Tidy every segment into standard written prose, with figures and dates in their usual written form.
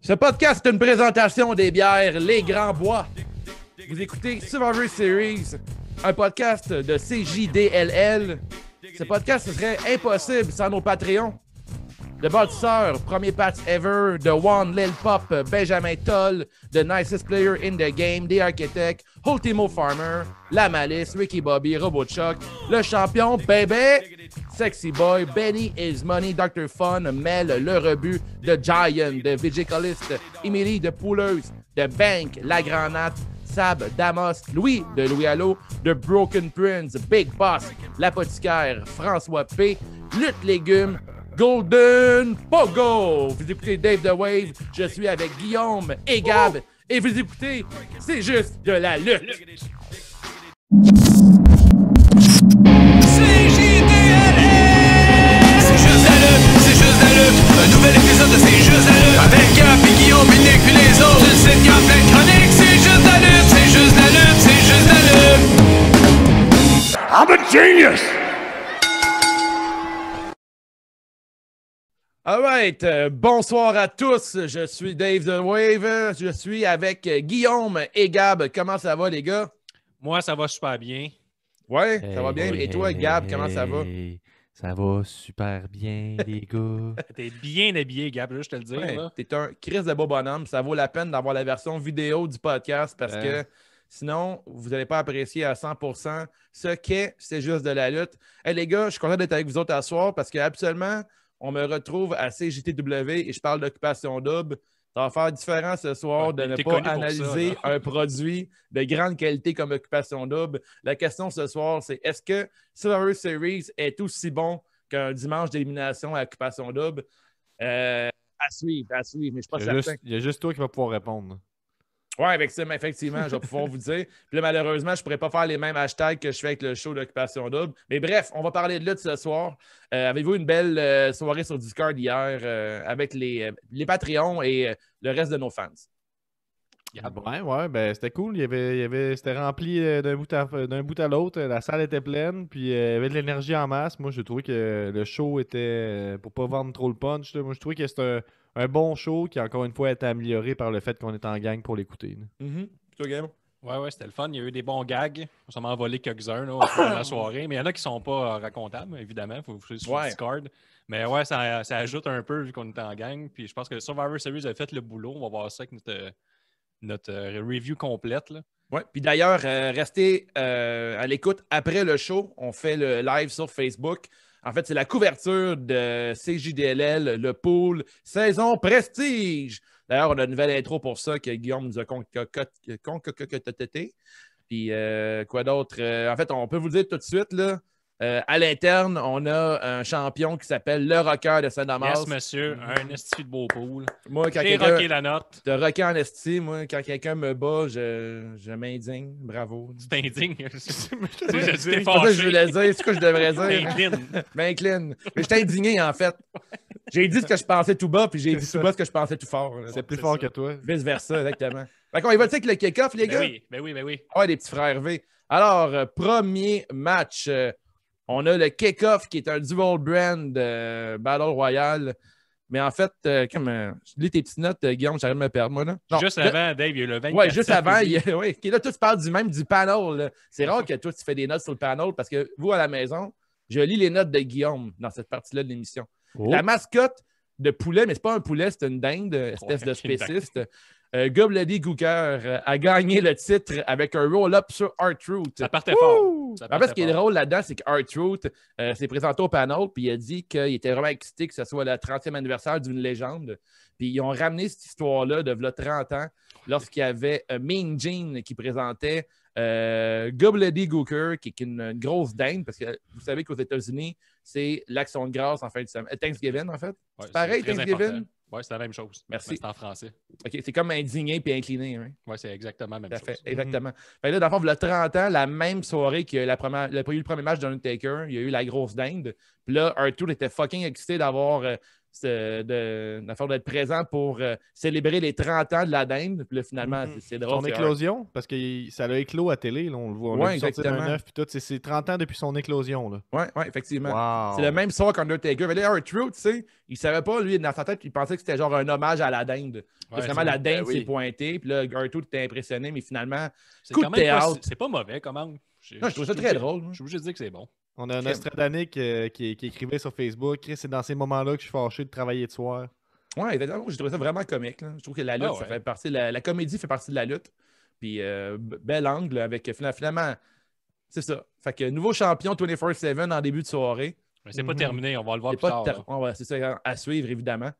Ce podcast est une présentation des bières Les Grands Bois. Vous écoutez Survivor Series, un podcast de CJDLL. Ce podcast serait impossible sans nos Patreons. Le bâtisseur, premier patch ever, The One, Lil Pop, Benjamin Toll, The Nicest Player in the Game, The Architect, Ultimo Farmer, La Malice, Ricky Bobby, RoboChuck, le champion, Bébé, Sexy Boy, Benny Is Money, Dr. Fun, Mel, Le Rebut, The Giant, The Vigicalist, Emily, The Pouleuse, The Bank, La Granate, Sab, Damos, Louis, de Louis Allo, The Broken Prince, Big Boss, L'Apothicaire, François P, Lutte Légumes, Golden Pogo. Vous écoutez Dave the Wave, je suis avec Guillaume et Gab, et vous écoutez C'est juste de la lutte. Un nouvel épisode de C'est juste la lutte. Avec Gap et Guillaume, Nick puis les autres. Tu sais, Gap, plein de chroniques. C'est juste la lutte, c'est juste la lutte, c'est juste la lutte. I'm a genius. Alright, bonsoir à tous, je suis Dave the Wave, je suis avec Guillaume et Gab. Comment ça va les gars? Moi, ça va super bien. Ouais, ça va bien. Et toi, Gab, comment ça va? Ça va super bien, les gars. T'es bien habillé, Gab, là, je te le dis. Ouais, là. t'es un Chris de beau bonhomme. Ça vaut la peine d'avoir la version vidéo du podcast parce que sinon, vous n'allez pas apprécier à 100% ce qu'est C'est juste de la lutte. Hey, les gars, je suis content d'être avec vous autres à soir parce qu'habituellement, on me retrouve à CJTW et je parle d'Occupation Double. Ça va faire différent ce soir Ouais, de ne t'es pas connu pour analyser ça, un produit de grande qualité comme Occupation Double. La question ce soir, c'est est-ce que Survivor Series est aussi bon qu'un dimanche d'élimination à Occupation Double? À suivre, mais je ne suis pas certain. Il y a juste toi qui vas pouvoir répondre. Oui, effectivement, je vais pouvoir vous dire. Puis là, malheureusement, je ne pourrais pas faire les mêmes hashtags que je fais avec le show d'Occupation Double. Mais bref, on va parler de lutte ce soir. Avez-vous une belle soirée sur Discord hier avec les Patreons et le reste de nos fans? Ouais, ben c'était cool. C'était rempli d'un bout à l'autre. La salle était pleine, puis il y avait de l'énergie en masse. Moi, j'ai trouvé que le show était, pour pas vendre trop le punch, là, moi, je trouvais que c'était un bon show qui, encore une fois, a été amélioré par le fait qu'on est en gang pour l'écouter. Toi, Game? Ouais, c'était le fun. Il y a eu des bons gags. On s'en m'a envolé quelques-uns là, au cours de la soirée. Mais il y en a qui sont pas racontables, évidemment. Il faut que sur Ouais. Discord. Mais ouais, ça ajoute un peu vu qu'on est en gang. Puis je pense que Survivor Series a fait le boulot. On va voir ça avec notre review complète. Là. Ouais. Puis d'ailleurs, restez à l'écoute après le show. On fait le live sur Facebook. En fait, c'est la couverture de CJDLL, le pool Saison Prestige. D'ailleurs, on a une nouvelle intro pour ça que Guillaume nous a concocté. Puis quoi d'autre? En fait, on peut vous le dire tout de suite, là. À l'interne, on a un champion qui s'appelle le Rocker de Saint-Damas. Yes, monsieur. Un esti de beau pool. Moi, quand J'ai rocké la note. de rocker en esti, moi, quand quelqu'un me bat, je m'indigne. Bravo. Tu t'indignes. T'es C'est pas ça que je voulais dire. C'est ce que je devrais dire. T'inclines. M'incline. Mais je t'ai indigné, en fait. J'ai dit ce que je pensais tout bas, puis j'ai dit ça. tout bas ce que je pensais tout fort. là. C'est plus fort que toi. Vice-versa, exactement. Fait qu'on y va avec le kick-off, les gars? Ben oui. Ouais, les petits frères V. Alors, premier match. On a le kick-off qui est un dual brand Battle Royale. Mais en fait, comme je lis tes petites notes, Guillaume, j'arrête de me perdre, moi. Là. Non, Juste avant, Dave, il y a eu le 24. ouais, juste avant. Oui, là, toi, tu parles du panel. Là. C'est rare que toi, tu fais des notes sur le panel parce que vous, à la maison, je lis les notes de Guillaume dans cette partie-là de l'émission. Oh. La mascotte de poulet, mais c'est pas un poulet, c'est une dinde, espèce de spéciste. Gobledy Gooker a gagné le titre avec un roll-up sur R-Truth. Ça partait fort. Ça En fait, partait ce qui est fort. drôle là-dedans, c'est que R-Truth s'est présenté au panel puis il a dit qu'il était vraiment excité que ce soit le 30e anniversaire d'une légende. Puis ils ont ramené cette histoire-là de v'là 30 ans lorsqu'il y avait Mean Gene qui présentait Gobledy Gooker, qui est une grosse dinde, parce que vous savez qu'aux États-Unis, c'est l'Action de grâce en fin de semaine. Thanksgiving, en fait. Ouais, c'est pareil, très Thanksgiving? important. Ouais, c'est la même chose. Merci. Mais c'est en français. OK, c'est comme indigné puis incliné. Hein? Ouais, c'est exactement la même Tout à chose. fait, exactement. Fait que là, dans le fond, il y a 30 ans, la même soirée que le premier match d'Undertaker, il y a eu la grosse dinde. Puis là, R-Truth était fucking excité d'avoir d'être présent pour célébrer les 30 ans de la dinde. Puis là, finalement, c'est drôle. Son éclosion, parce que ça l'a éclos à télé, là, on le voit. On l'a vu sortir d'un œuf, puis tout. C'est 30 ans depuis son éclosion. Là. Oui, effectivement. Wow. C'est le même soir qu'Undertaker. Mais là, R-Truth, tu sais, il savait pas, lui, dans sa tête, il pensait que c'était genre un hommage à la dinde. Finalement, la dinde s'est pointée, puis là, R-Truth était impressionné, mais finalement, coup de théâtre. C'est pas mauvais, comment? Non, je trouve ça très drôle. Je suis obligé de dire que c'est bon. On a un Nostradamus qui écrivait sur Facebook, Chris, c'est dans ces moments-là que je suis fâché de travailler de soir. Ouais, j'ai trouvé ça vraiment comique. Là. Je trouve que la lutte, ça fait partie la comédie fait partie de la lutte. Puis, bel angle avec finalement, c'est ça. Fait que nouveau champion 24/7 en début de soirée. Mais c'est pas terminé, on va le voir plus tard. C'est ça à suivre, évidemment.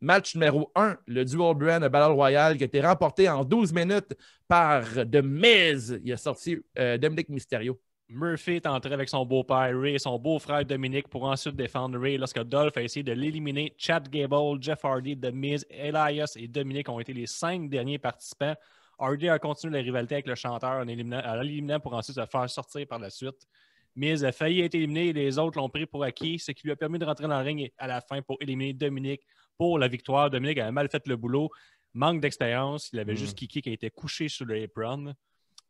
Match numéro 1, le Dual Brand Battle Royale qui a été remporté en 12 minutes par The Miz. Il a sorti Dominic Mysterio. Murphy est entré avec son beau-père Ray et son beau-frère Dominic pour ensuite défendre Ray lorsque Dolph a essayé de l'éliminer. Chad Gable, Jeff Hardy, The Miz, Elias et Dominic ont été les 5 derniers participants. Hardy a continué la rivalité avec le chanteur en l'éliminant pour ensuite se faire sortir par la suite. Miz a failli être éliminé et les autres l'ont pris pour acquis, ce qui lui a permis de rentrer dans le ring à la fin pour éliminer Dominic pour la victoire. Dominic avait mal fait le boulot, manque d'expérience, il avait juste kické qui était couché sur le apron.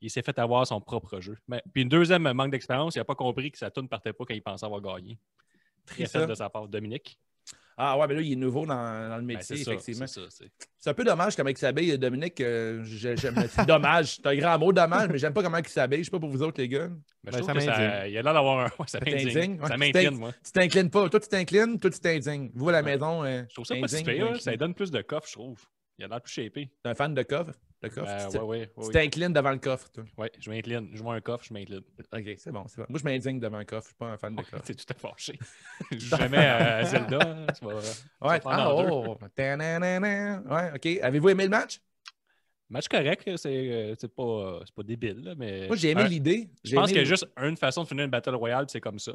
Il s'est fait avoir son propre jeu. Puis une deuxième manque d'expérience, il n'a pas compris que sa toune ne partait pas quand il pensait avoir gagné. Très faible de sa part, Dominic. Ah ouais, mais là, il est nouveau dans le métier, effectivement. C'est un peu dommage comment il s'habille, Dominic. C'est dommage. C'est un grand mot, dommage, mais j'aime pas comment il s'habille. Je sais pas pour vous autres, les gars. Mais je trouve que il a l'air d'avoir un... ça m'indigne. Ça m'indigne, moi. Tu t'inclines pas. Toi, tu t'inclines. Toi, tu t'indignes. Vous, à la maison... je trouve ça pas si pire. Ça donne plus de coffre, je trouve. Il a l'air plus shapé. T'es un fan de coffre? Oui. Tu t'inclines devant le coffre, toi? Oui, je m'incline. Je vois un coffre, je m'incline. OK, c'est bon. Moi, je m'indigne devant un coffre. Je suis pas un fan de coffre. T'es tout à fait fâché. Jamais à Zelda. Ouais, ouais, OK. Avez-vous aimé le match? Match correct, c'est pas débile, là, mais... Moi, j'ai aimé l'idée. Je pense qu'il y a juste une façon de finir une Battle Royale, c'est comme ça.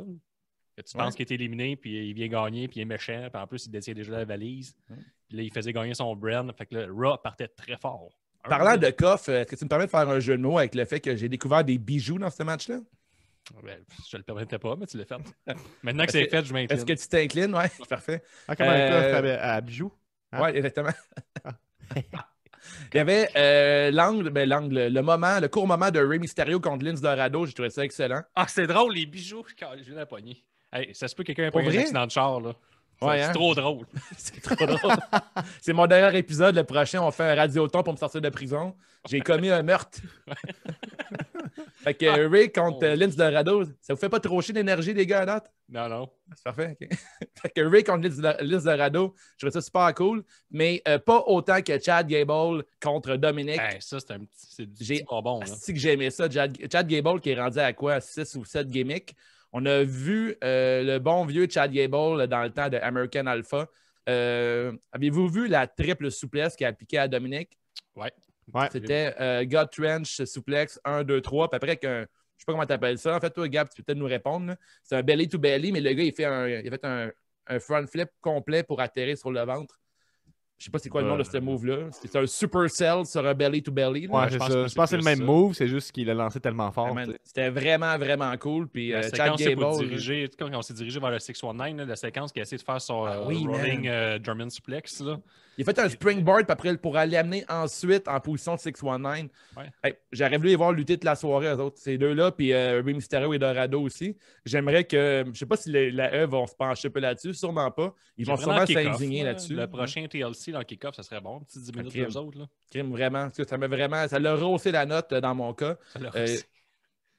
Que tu penses qu'il est éliminé, puis il vient gagner, puis il est méchant, puis en plus, il détient déjà la valise. Puis là, il faisait gagner son brand. Fait que là, Raw partait très fort. Parlant de coffre, est-ce que tu me permets de faire un jeu de mots avec le fait que j'ai découvert des bijoux dans ce match-là? Ben, je le permettais pas, mais tu l'as fait. Maintenant que c'est fait, je m'incline. Est-ce que tu t'inclines? Oui, parfait. Ah, comme un coffre à bijoux? Hein? Oui, exactement. Il y avait le court moment de Rey Mysterio contre Lince Dorado. J'ai trouvé ça excellent. Ah, c'est drôle, les bijoux. Je viens de la poignée. Hey, ça se peut que quelqu'un ait pris un accident de char, là. C'est trop drôle. C'est trop drôle. C'est mon dernier épisode. Le prochain, on fait un radioton pour me sortir de prison. J'ai commis un meurtre. Fait que Ray contre Lince Dorado, ça vous fait pas trop chier d'énergie, les gars, à date? Non. C'est parfait, OK. Fait que Ray contre Lince Dorado, je trouvais ça super cool, mais pas autant que Chad Gable contre Dominic. Hey, ça, c'est pas bon. C'est que j'ai aimé ça. Chad Gable qui est rendu à quoi? 6 ou 7 gimmicks. On a vu le bon vieux Chad Gable dans le temps de American Alpha. Avez-vous vu la triple souplesse qu'il a appliquée à Dominic? Ouais. C'était gut Trench, souplex 1, 2, 3. Puis après, je ne sais pas comment tu appelles ça. En fait, toi, Gab, tu peux peut-être nous répondre. Là. C'est un belly to belly, mais le gars, il a fait un front flip complet pour atterrir sur le ventre. Je sais pas c'est quoi le nom de ce move-là. C'est un supercell sur un belly to belly. Ouais, je pense que c'est le même move, c'est juste qu'il l'a lancé tellement fort. C'était vraiment, vraiment cool. Puis Chad Gable. Quand on s'est dirigé vers le 619, la séquence qu'il a essayé de faire son rolling German suplex. Là. Il a fait un springboard après, pour aller amener ensuite en position de 619. Ouais. Hey, j'aurais voulu les voir lutter toute la soirée, eux autres, ces deux-là, puis Rey Mysterio et Dorado aussi. J'aimerais que, je sais pas si la E vont se pencher un peu là-dessus, sûrement pas. Ils vont sûrement s'indigner là-dessus. Le prochain TLC dans le kick-off, ça serait bon. Un petit 10 minutes d'eux autres. Là. Vraiment, ça l'a rehaussé la note dans mon cas. Ça l'a rehaussé.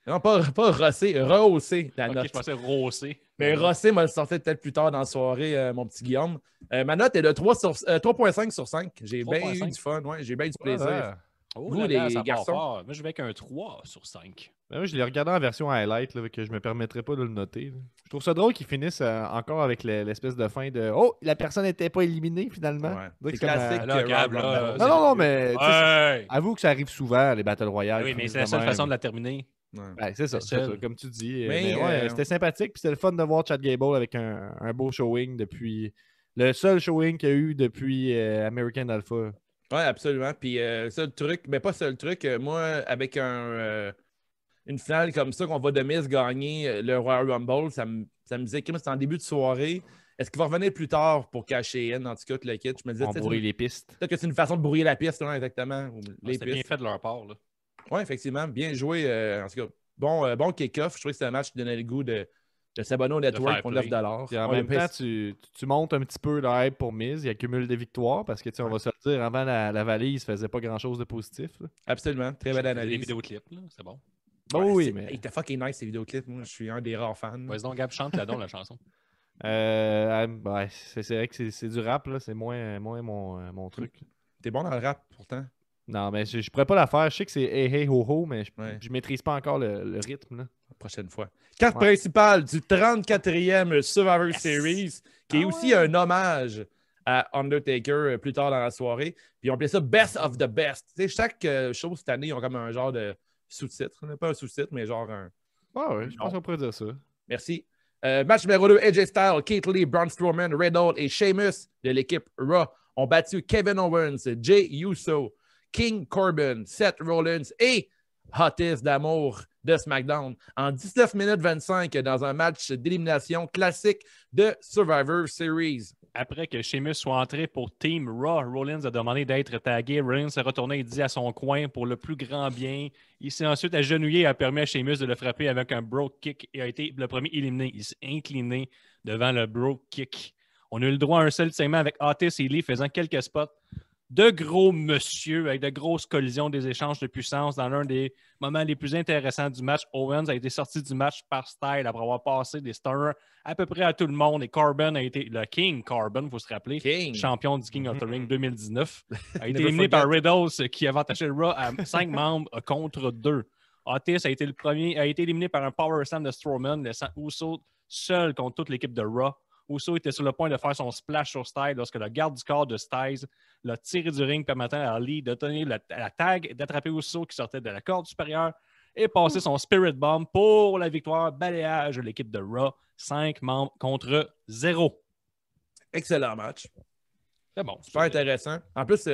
Non, pas rossé, rehaussé la note. Je pensais rossé. Mais rossé m'a sorti peut-être plus tard dans la soirée, mon petit Guillaume. Ma note est de 3,5 sur 5. J'ai bien eu du fun, j'ai bien eu du plaisir. Vous, les garçons? Moi, je vais avec un 3 sur 5. Ben oui, je l'ai regardé en version highlight, là, que je me permettrais pas de le noter. Là. Je trouve ça drôle qu'ils finissent encore avec l'espèce de fin de « Oh, la personne n'était pas éliminée, finalement. Ouais. C'est classique. Non, mais avoue que ça arrive souvent, les Battle Royale. Oui, mais c'est la seule façon de la terminer. Ouais, c'est ça, comme tu dis. Mais c'était sympathique, puis c'était le fun de voir Chad Gable avec un beau showing depuis... Le seul showing qu'il y a eu depuis American Alpha. Oui, absolument. Puis seul truc, mais pas seul truc, moi, avec une finale comme ça, qu'on va de Miz gagner le Royal Rumble, ça me disait que c'était en début de soirée. Est-ce qu'il va revenir plus tard pour cacher in, en tout cas, le kit? Je me disais, On brouille les pistes. peut-être que c'est une façon de brouiller la piste, hein, exactement. C'était bien fait de leur part. Oui, effectivement. Bien joué. En tout cas, bon kick-off. Je trouvais que c'était un match qui donnait le goût de s'abonner au network pour $9. Puis en même temps, tu montes un petit peu le hype pour Miz. Il accumule des victoires parce que, on va se le dire, avant la valise, il faisait pas grand-chose de positif. Là. Absolument. Très belle analyse. Les vidéoclips, c'est bon. Oui, mais... Il était fucking nice, ces vidéoclips. Moi, je suis un des rares fans. Vas-y donc, Gab, chante là-dedans la chanson. C'est vrai que c'est du rap, là. C'est moins mon truc. T'es bon dans le rap, pourtant. Non, mais je pourrais pas la faire. Je sais que c'est Hey Hey Ho Ho, mais je maîtrise pas encore le rythme. Là. La prochaine fois. Carte principale du 34e Survivor Series, qui est aussi un hommage à Undertaker plus tard dans la soirée. Puis on appelait ça Best of the Best. Tu sais, chaque show cette année, ils ont comme un genre de sous-titre. Pas un sous-titre, mais genre un... Ah ouais, je pense qu'on pourrait dire ça. Merci. Match numéro 2, AJ Styles, Keith Lee, Braun Strowman, Riddle et Sheamus de l'équipe Raw ont battu Kevin Owens, Jey Uso, King Corbin, Seth Rollins et Otis d'amour de SmackDown en 19 minutes 25 dans un match d'élimination classique de Survivor Series. Après que Sheamus soit entré pour Team Raw, Rollins a demandé d'être tagué. Rollins s'est retourné et dit à son coin pour le plus grand bien. Il s'est ensuite agenouillé et a permis à Sheamus de le frapper avec un Brogue Kick et a été le premier éliminé. Il s'est incliné devant le Brogue Kick. On a eu le droit à un seul segment avec Otis et Lee faisant quelques spots de gros monsieur avec de grosses collisions, des échanges de puissance. Dans l'un des moments les plus intéressants du match, Owens a été sorti du match par style après avoir passé des stunners à peu près à tout le monde. Et Corbin a été, le King Corbin, il faut se rappeler, champion du King of the Ring 2019, a été éliminé par Riddle, qui avait attaché le Raw à 5 membres contre 2. Otis a été éliminé par un Power Slam de Strowman, laissant Uso seul contre toute l'équipe de Raw. Uso était sur le point de faire son splash sur Styles lorsque le garde du corps de Styles l'a tiré du ring, permettant à Lee de tenir la tag et d'attraper Uso qui sortait de la corde supérieure et passer son Spirit Bomb pour la victoire. Balayage de l'équipe de Raw, 5 membres contre 0. Excellent match. C'est bon. Super intéressant. En plus,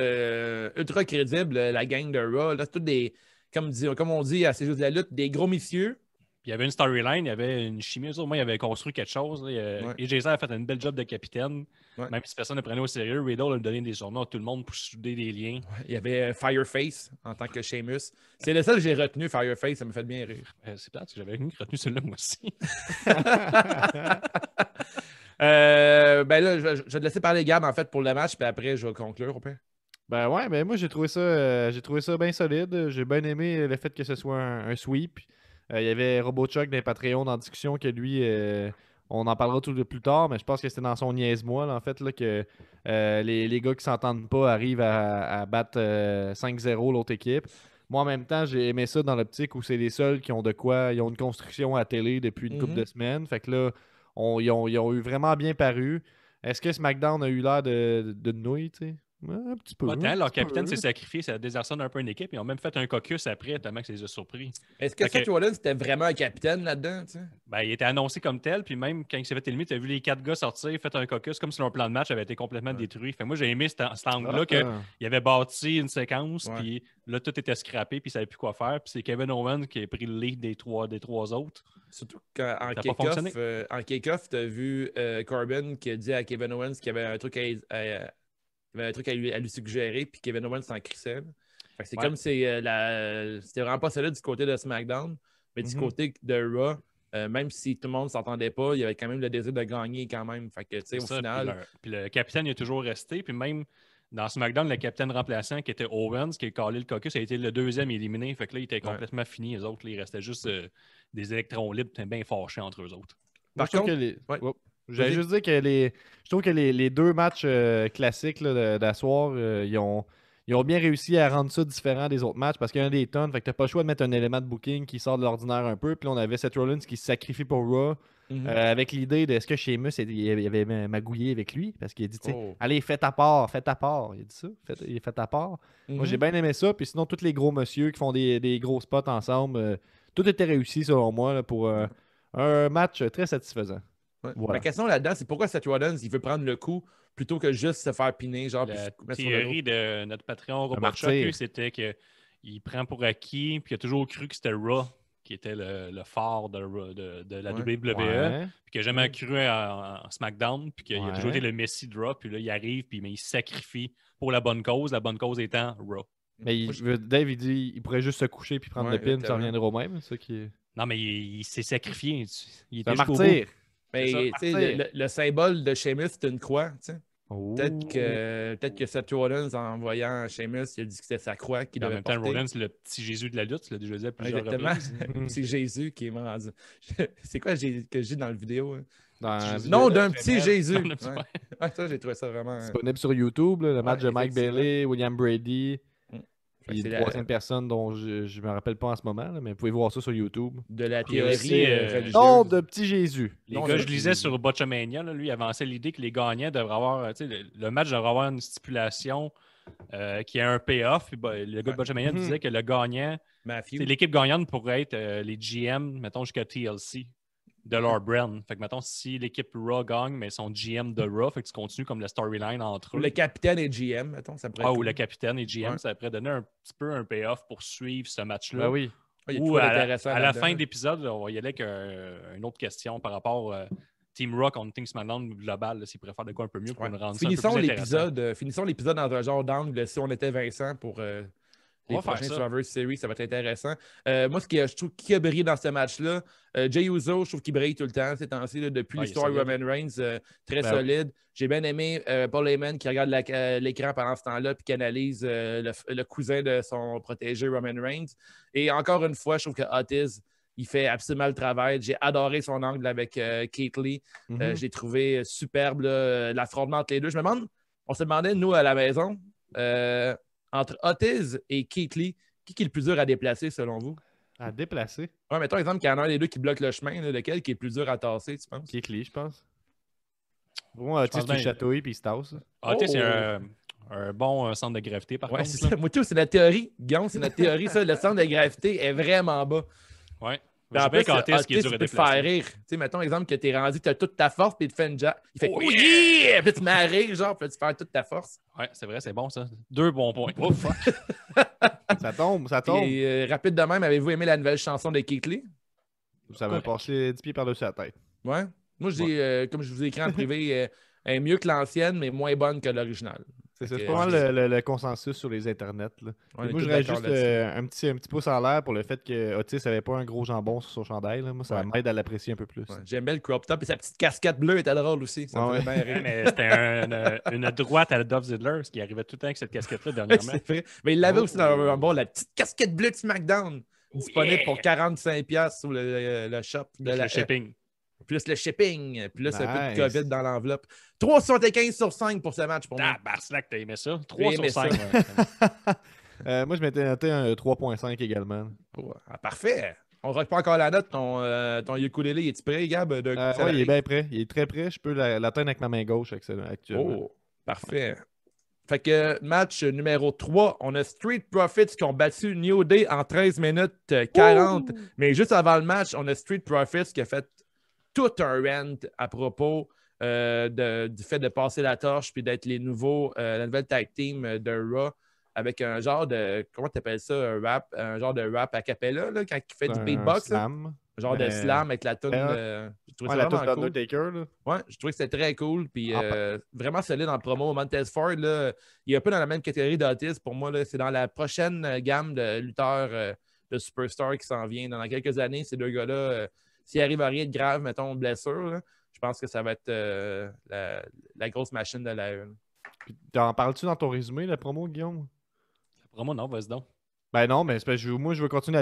ultra crédible, la gang de Raw. Là, c'est toutes des, comme on dit à ces jeux de la lutte, des gros messieurs. Puis il y avait une storyline, il y avait une chimie. Au moins, il avait construit quelque chose. Et Jason a fait un bel job de capitaine. Ouais. Même si personne ne prenait au sérieux, Riddle a donné des surnoms à tout le monde pour souder des liens. Ouais, il y avait Fireface en tant que Sheamus. C'est le seul que j'ai retenu, Fireface. Ça me fait bien rire. C'est plate, j'avais retenu celui-là moi aussi. Ben là, je vais te laisser parler, Gab, en fait, pour le match. Puis après, je vais conclure, au pire. Ben ouais, ben moi, j'ai trouvé ça bien solide. J'ai bien aimé le fait que ce soit un sweep. Il y avait RoboChuck dans les Patreons en discussion que lui, on en parlera tout plus tard, mais je pense que c'était dans son niaise-moi, en fait, là, que les gars qui s'entendent pas arrivent à battre 5-0 l'autre équipe. Moi, en même temps, j'ai aimé ça dans l'optique où c'est les seuls qui ont de quoi, ils ont une construction à télé depuis une couple de semaines. Fait que là, ils ont eu vraiment bien paru. Est-ce que SmackDown a eu l'air de nouilles, tu sais? Ouais, un petit peu. Leur capitaine s'est sacrifié, ça désarçonne un peu une équipe. Ils ont même fait un caucus après, tellement que ça les a surpris. Est-ce que Seth Rollins c'était vraiment un capitaine là-dedans? Tu sais? Ben, il était annoncé comme tel, puis même quand il s'est fait éliminer, tu as vu les 4 gars sortir, fait un caucus, comme si leur plan de match avait été complètement détruit. Fait moi, j'ai aimé cet angle-là qu'il avait bâti une séquence, puis là, tout était scrappé, puis il ne savait plus quoi faire. Puis c'est Kevin Owens qui a pris le lead des trois autres. Surtout qu'en kick-off, tu as vu Corbin qui a dit à Kevin Owens qu'il y avait un truc il y avait un truc à lui suggérer, puis Kevin Owens s'en crissait. C'est comme si c'était vraiment pas solide du côté de SmackDown, mais du côté de Raw, même si tout le monde ne s'entendait pas, il y avait quand même le désir de gagner quand même. Fait que, au final... Puis le capitaine il est toujours resté, puis même dans SmackDown, le capitaine remplaçant qui était Owens, qui a calé le caucus, a été le deuxième éliminé. Fait que là, il était complètement fini. Les autres, là, il restait juste des électrons libres, bien fâchés entre eux autres. Par contre, j'allais juste dire que je trouve que les deux matchs classiques d'asseoir, ils ont bien réussi à rendre ça différent des autres matchs parce qu'il y en a des tonnes. Fait que t'as pas le choix de mettre un élément de booking qui sort de l'ordinaire un peu. Puis là, on avait Seth Rollins qui se sacrifie pour Raw avec l'idée de est-ce que Sheamus il avait magouillé avec lui parce qu'il a dit allez, fais ta part. Il a dit ça, il fait ta part. Moi, j'ai bien aimé ça. Puis sinon, tous les gros monsieur qui font des gros spots ensemble, tout était réussi selon moi là, pour un match très satisfaisant. Ouais. Voilà. La question là-dedans, c'est pourquoi Seth Rollins il veut prendre le coup plutôt que juste se faire piner. Genre, la théorie de notre Patreon RoboChuck, c'était qu'il prend pour acquis, puis il a toujours cru que c'était Raw qui était le phare de la Ouais. WWE, Ouais. puis qui n'a jamais cru en SmackDown, puis qu'il a Ouais. toujours été le Messi Draw, puis là, il arrive, puis mais il se sacrifie pour la bonne cause étant Raw. Mais Dave, il dit il pourrait juste se coucher puis prendre Ouais, le pin, ça exactement. reviendra au même. C'est ça qui est. Non, mais il s'est sacrifié. Il C'est était un jusqu'au martyr. bout. Mais C'est ça, tu sais, martyr. le symbole de Sheamus, c'est une croix. Tu sais. Oh. Peut-être que Seth Rollins, en voyant Sheamus, il a dit que c'était sa croix qu'il En devait même temps, porter. Rollins, c'est le petit Jésus de la lutte, tu l'as déjà dit à plusieurs Exactement. reprises. C'est Jésus qui est mort. C'est quoi que j'ai dans le vidéo? Hein? Dans- Non, d'un petit Jésus. Non, d'un petit- Ouais. Ouais, ça, j'ai trouvé ça vraiment. Disponible sur YouTube, là, le match de Mike effectivement. Bailey, William Brady. Fait que Puis c'est une troisième personne dont je me rappelle pas en ce moment, là, mais vous pouvez voir ça sur YouTube. de la Puis aussi, théorie religieuse. Non, de petit Jésus. Les Non, gars, le je lisais Jésus. sur Botchamania, là, lui, il avançait l'idée que les gagnants devraient avoir, tu sais, le match devrait avoir une stipulation qui a un payoff. Puis, le gars de Botchamania disait que le gagnant, Matthew. l'équipe gagnante pourrait être les GM, mettons, jusqu'à TLC de leur brand. Fait que, mettons, si l'équipe Raw gagne, mais son GM de Raw, fait que tu continues comme la storyline entre Ou eux. le capitaine et GM, mettons, ça pourrait être Ou cool. le capitaine et GM, Ouais. ça pourrait donner un petit peu un payoff pour suivre ce match-là. Ben oui. Ah, il y a Ou toujours à d'intéressant la là-dedans. fin de l'épisode, on va y aller avec une autre question par rapport à Team Rock contre Team SmackDown global, là, s'ils pourraient faire de quoi un peu mieux pour Ouais. nous rendre Finissons ça un peu plus intéressant. finissons l'épisode dans un genre d'angle si on était Vincent pour On les va faire prochains ça. Survivor Series, ça va être intéressant. Moi, je trouve qui a brillé dans ce match-là, Jey Uso, je trouve qu'il brille tout le temps ces temps-ci, là, depuis Ouais, l'histoire il est de Roman Reigns, très Ben solide. J'ai bien aimé Paul Heyman qui regarde l'écran pendant ce temps-là puis qui analyse le cousin de son protégé Roman Reigns. Et encore une fois, je trouve que Otis, il fait absolument le travail. J'ai adoré son angle avec Keith Lee. Mhm. Je l'ai trouvé superbe, là, l'affrontement entre les deux. On se demandait, nous, à la maison, entre Otis et Keith Lee, qui est le plus dur à déplacer, selon vous? À déplacer. Ouais, mettons exemple qu'il y en a un des deux qui bloque le chemin. Là, lequel qui est le plus dur à tasser, tu penses? Keith Lee, je pense. Pour moi, pense tu le bien. chatouille puis il se tasse. Ah, tu sais, c'est Oh! un bon centre de gravité, par Ouais, contre. c'est ça. Moi, tout, c'est notre théorie. Guillaume, c'est notre théorie. Ça, le centre de gravité est vraiment bas. Ouais. Puis Je en sais bien plus, qu'Otis qui est Otis, dur à il peut te faire déplacer. rire. Tu sais, mettons, exemple, que t'es rendu, que t'as toute ta force, puis il te fait une jab. Il fait Oh, oh yeah! Puis tu te mets à rire, genre, puis là, tu perds toute ta force. Ouais, c'est vrai, c'est bon, ça. 2 bons points. Oh, fuck. Ça tombe, ça tombe. Puis, rapide de même, avez-vous aimé la nouvelle chanson de Keith Lee? Ça m'a passé 10 pieds par-dessus la tête. Ouais. Moi, comme je vous ai écrit en privé, elle est mieux que l'ancienne, mais moins bonne que l'original. C'est Fait que, pas mal le consensus sur les internets. Là. On est Moi, tous j'aurais d'accord juste là-dessus. un petit pouce en l'air pour le fait que Otis avait pas un gros jambon sur son chandail. Là. Moi, ça Ouais. m'aide à l'apprécier un peu plus. Ouais, j'aime bien le crop top et sa petite casquette bleue était drôle aussi. Ça me Ouais, faisait bien Ouais, rire. mais c'était une droite à la Dolph Ziggler, ce qui arrivait tout le temps avec cette casquette-là dernièrement. C'est vrai. Mais il l'avait Oh. aussi dans le Rumble, la petite casquette bleue de SmackDown. Disponible pour 45$ sur le shop de Le la shipping. Plus le shipping, plus un peu de Nice. COVID dans l'enveloppe. 3,75 sur 5 pour ce match pour moi. Ah, Barslack, t'as aimé ça? J'ai 3 aimé sur ça. 5. Moi, je m'étais noté un 3.5 également. Oh, parfait. On ne rock pas encore la note. Ton ukulélé, est-tu prêt, Gab? Ouais, il est bien prêt. Il est très prêt. Je peux l'atteindre avec ma main gauche actuellement. Oh, parfait. Fait que match numéro 3, on a Street Profits qui ont battu New Day en 13 minutes 40. Mais juste avant le match, on a Street Profits qui a fait tout un rant à propos du fait de passer la torche puis d'être la nouvelle tag team de Raw avec un genre de, comment tu appelles ça, un genre de rap a cappella là, quand il fait du Un beatbox. là. slam. Un genre de Mais- slam avec la tune. Ouais. J'ai trouvé Ouais, ça la vraiment toute cool. d'Undertaker. Là. Ouais, je trouvais que c'était très cool. Puis Ah, vraiment solide dans le promo. Montez Ford, là, il est un peu dans la même catégorie d'Otis. Pour moi, là, c'est dans la prochaine gamme de lutteurs de superstars qui s'en vient. Dans quelques années, ces deux gars-là, s'il arrive à rien de grave, mettons, blessure, là, je pense que ça va être la grosse machine de la une. Puis, t'en parles-tu dans ton résumé, la promo, Guillaume? Vraiment, non, vas-y donc. Ben non, mais c'est parce que moi, je veux continuer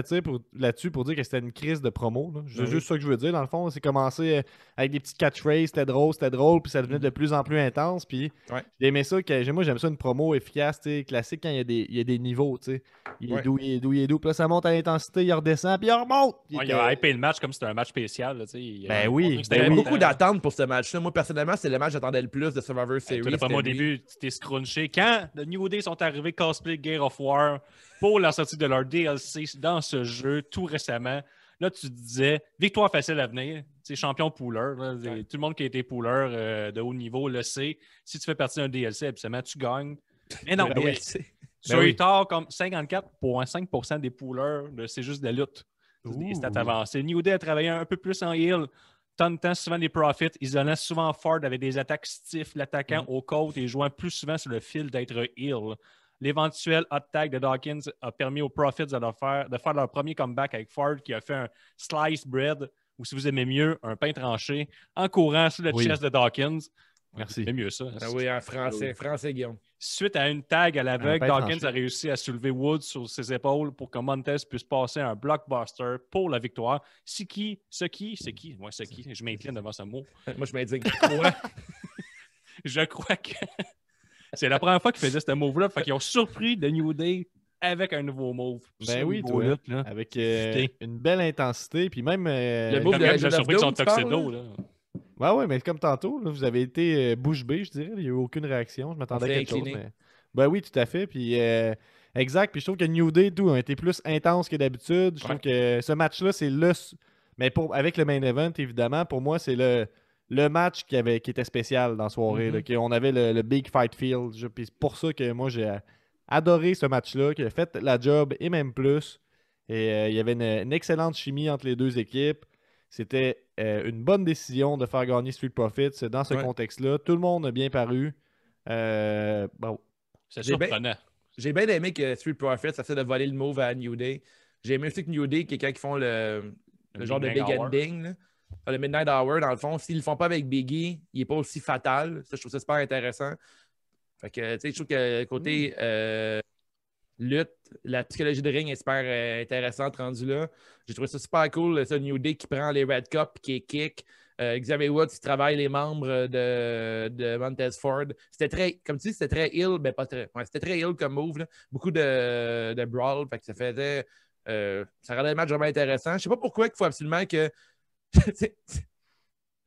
là-dessus pour dire que c'était une crise de promo. Là. C'est Oui. juste ça que je veux dire. Dans le fond, c'est commencé avec des petites catchphrases, c'était drôle, puis ça devenait de plus en plus intense. Puis Ouais. j'ai aimé ça. Moi, j'aime ça une promo efficace, tu sais, classique quand il y a des niveaux. Tu sais. Il est Ouais. doux, il est doux, il est doux. Puis là, ça monte à l'intensité, il redescend, puis il remonte. Ouais, il a hypé le match comme si c'était un match spécial. Là, tu sais. Il a Ben montré oui, que c'était Il y avait ben oui. important. beaucoup d'attentes pour ce match-là. Moi, personnellement, c'est le match que j'attendais le plus de Survivor Series. Toi, d'après moi, au c'était lui. début, tu t'es scrunché. Quand le New Day sont arrivés cosplay Gear of War pour la sortie de leur DLC dans ce jeu tout récemment, là, tu te disais victoire facile à venir. Tu sais, champion pooler. Là, Ouais. tout le monde qui a été pooler de haut niveau le sait. Si tu fais partie d'un DLC, absolument, tu gagnes. Mais non, Ben oui, c'est- sur oui. Utah, comme 54,5% des poolers, c'est juste de la lutte. C'est des Ouh. stats avancées. New Day a travaillé un peu plus en heel. Tentant souvent des profits, isolant souvent Ford avec des attaques stiffs, l'attaquant aux côtes et jouant plus souvent sur le fil d'être heel. L'éventuel hot tag de Dawkins a permis aux Profits de faire leur premier comeback avec Ford qui a fait un slice bread, ou si vous aimez mieux, un pain tranché, en courant sur le Oui. chest de Dawkins. Merci. C'est mieux ça. Ah oui, en français. Français, Guillaume. Suite à une tag à l'aveugle, pain Dawkins tranché. a réussi à soulever Woods sur ses épaules pour que Montez puisse passer un blockbuster pour la victoire. C'est qui? Moi, c'est qui? Je m'incline devant ce mot. Moi, je m'indigne. Ouais. Je crois que c'est la première fois qu'ils faisaient ce move-là. Fait qu'ils ont surpris The New Day avec un nouveau move. Ben oui, nouveau toi, lutte, là. avec Putain. une belle intensité, puis même... Le move Comme de même, Legend j'ai of surpris qu'ils sont Doom, tu parles, tuxedo, là. Ouais, mais comme tantôt, là, vous avez été bouche bée, je dirais. Il n'y a eu aucune réaction. Je m'attendais à s'est quelque chose. incliné. Mais... Ben oui, tout à fait. Puis, exact. Puis je trouve que New Day, tout, a été plus intense que d'habitude. Je trouve que ce match-là, c'est le. Mais avec le main event, évidemment, pour moi, c'est le match qui était spécial dans la soirée. Là, on avait le Big Fight Field. Puis c'est pour ça que moi, j'ai adoré ce match-là, qui a fait la job et même plus. Et il y avait une excellente chimie entre les deux équipes. C'était une bonne décision de faire gagner Street Profits dans ce contexte-là. Tout le monde a bien paru. Bon. C'est J'ai surprenant. J'ai bien aimé que Street Profits essaie de voler le move à New Day. J'ai aimé aussi que New Day, qui est quand ils font le genre de Midnight big Hour. ending, là. Le Midnight Hour, dans le fond, s'ils le font pas avec Biggie, il n'est pas aussi fatal. Ça, je trouve ça super intéressant. Fait que, tu sais, je trouve que côté lutte, la psychologie de ring est super intéressante rendue là. J'ai trouvé ça super cool, ça, New Day qui prend les Red Cup qui est kick. Xavier Woods qui travaille les membres de Montez Ford. C'était très, comme tu dis, c'était très ill, mais pas très. Ouais, c'était très ill comme move. Là. Beaucoup de brawl. Fait que ça faisait. Ça rendait le match vraiment intéressant. Je sais pas pourquoi il faut absolument que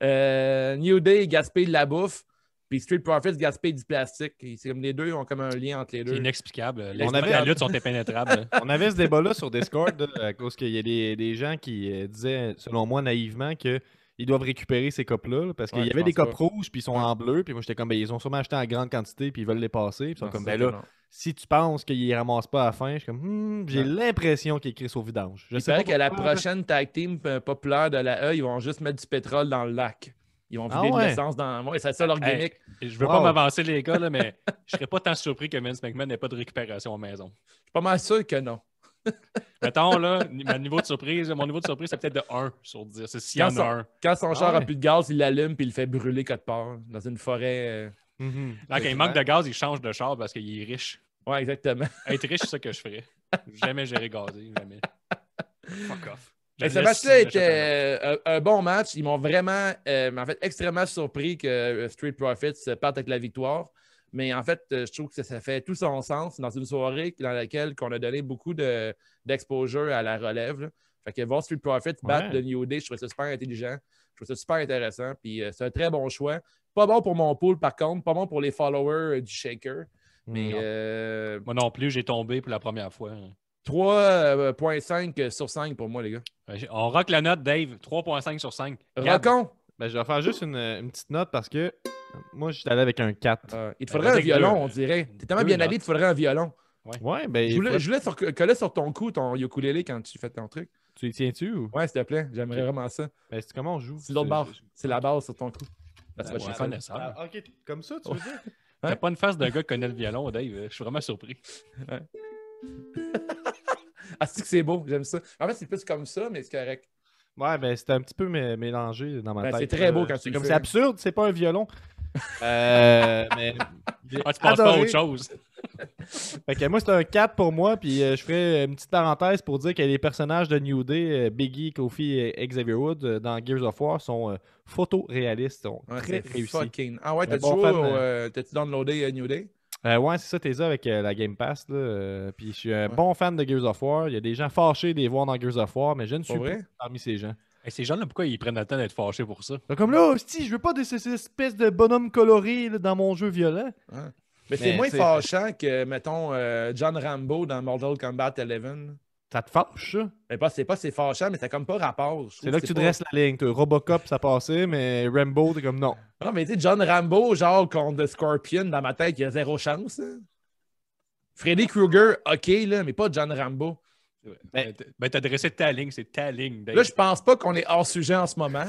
New Day gaspille de la bouffe. Puis Street Profits gaspille du plastique. C'est comme les deux ont comme un lien entre les C'est deux. inexplicable. Les On avait- la lutte sont impénétrables. On avait ce débat-là sur Discord là, à cause qu'il y a des gens qui disaient, selon moi, naïvement, qu'ils doivent récupérer ces copes-là là, parce qu'il Ouais, y je avait des pense copes pas. rouges puis ils sont en bleu. Puis moi, j'étais comme, ben, ils ont sûrement acheté en grande quantité puis ils veulent les passer. Puis ils sont Non, comme, c'est ben ça, là, non. si tu penses qu'ils les ramassent pas à la fin, je suis comme, j'ai Non. l'impression qu'ils écrivent au vidange. Je Il sais paraît pas que la pourquoi, là. prochaine tag team populaire de la E, ils vont juste mettre du pétrole dans le lac. Ils vont Ah vider de ouais? l'essence dans. Ouais, c'est ça leur Hey, gimmick. je veux Wow. pas m'avancer, les gars, là, mais je serais pas tant surpris que Vince McMahon n'ait pas de récupération à la maison. Je suis pas mal sûr que non. Mettons, là, mon niveau de surprise, c'est peut-être de 1 sur 10. C'est s'il y en a un. Quand son char ouais. a plus de gaz, il l'allume puis il le fait brûler quelque part dans une forêt. Mhm. Là, quand il manque de gaz, il change de char parce qu'il est riche. Ouais, exactement. Être riche, c'est ça que je ferais. Jamais gérer gazé, jamais. Fuck off. Mais Je ce laisse match-là si j'achète était un bon match. Ils m'ont vraiment, en fait, extrêmement surpris que Street Profits parte avec la victoire. Mais en fait, je trouve que ça fait tout son sens dans une soirée dans laquelle on a donné beaucoup d'exposure à la relève. Là. Fait que voir Street Profits battre Ouais. le New Day, je trouve ça super intelligent. Je trouve ça super intéressant. Puis c'est un très bon choix. Pas bon pour mon pool, par contre. Pas bon pour les followers du Shaker. Mais Moi non plus, j'ai tombé pour la première fois. 3,5 sur 5 pour moi, les gars. On rock la note, Dave. 3.5 sur 5. Rocon! Ben, je vais faire juste une petite note parce que moi, je suis allé avec un 4. Il te faudrait un avec violon, deux. on dirait. T'es tellement Deux bien notes. habillé, il te faudrait un violon. Ouais, ben, Je voulais coller sur ton cou ton ukulélé quand tu fais ton truc. tu y tiens-tu ou? Ouais, s'il te plaît, j'aimerais vraiment ça. Ben, c'est comment on joue? C'est l'autre barre. C'est la base sur ton cou. Là, tu vas Ouais, chercher. connaissable. Ah, ok, comme ça, tu veux dire? T'as pas une face de gars qui connaît le violon, Dave. Je suis vraiment surpris. Ah, c'est que c'est beau, j'aime ça. En fait, c'est plus comme ça, mais c'est correct. Ouais, ben, c'était un petit peu mélangé dans ma Ben, tête. c'est très beau quand tu C'est le comme fais. c'est absurde, c'est pas un violon. Mais j'ai Ah, tu penses pas à adoré. autre chose. Fait que moi, c'est un 4 pour moi. Puis je ferai une petite parenthèse pour dire que les personnages de New Day, Biggie, Kofi et Xavier Woods dans Gears of War sont photoréalistes. Sont Ouais, très c'est réussis. fucking. Ah ouais, Un t'as-tu bon joué fan, t'as-tu downloadé New Day? Ouais, c'est ça, t'es ça avec la Game Pass. Là, puis je suis un bon fan de Gears of War. Il y a des gens fâchés de les voir dans Gears of War, mais je ne suis Pour pas vrai? parmi ces gens. Hey, ces gens-là, pourquoi ils prennent le temps d'être fâchés pour ça? Donc, comme là, hostie, je veux pas de ces espèces de bonhommes colorés là, dans mon jeu violent. Mais c'est Mais moins c'est- fâchant que, mettons, John Rambo dans Mortal Kombat 11. Ça te fâche, ça? Mais c'est pas c'est fâchant, mais c'est comme pas rapport. Je C'est trouve là que tu pas- dresses la ligne. Toi. Robocop, ça passait, mais Rambo, t'es comme non. Non, mais tu sais, John Rambo, genre contre The Scorpion, dans ma tête, il y a zéro chance. Hein. Freddy Krueger, ok, là, mais pas John Rambo. T'as dressé ta ligne, c'est ta ligne. Dave. Là, je pense pas qu'on est hors sujet en ce moment.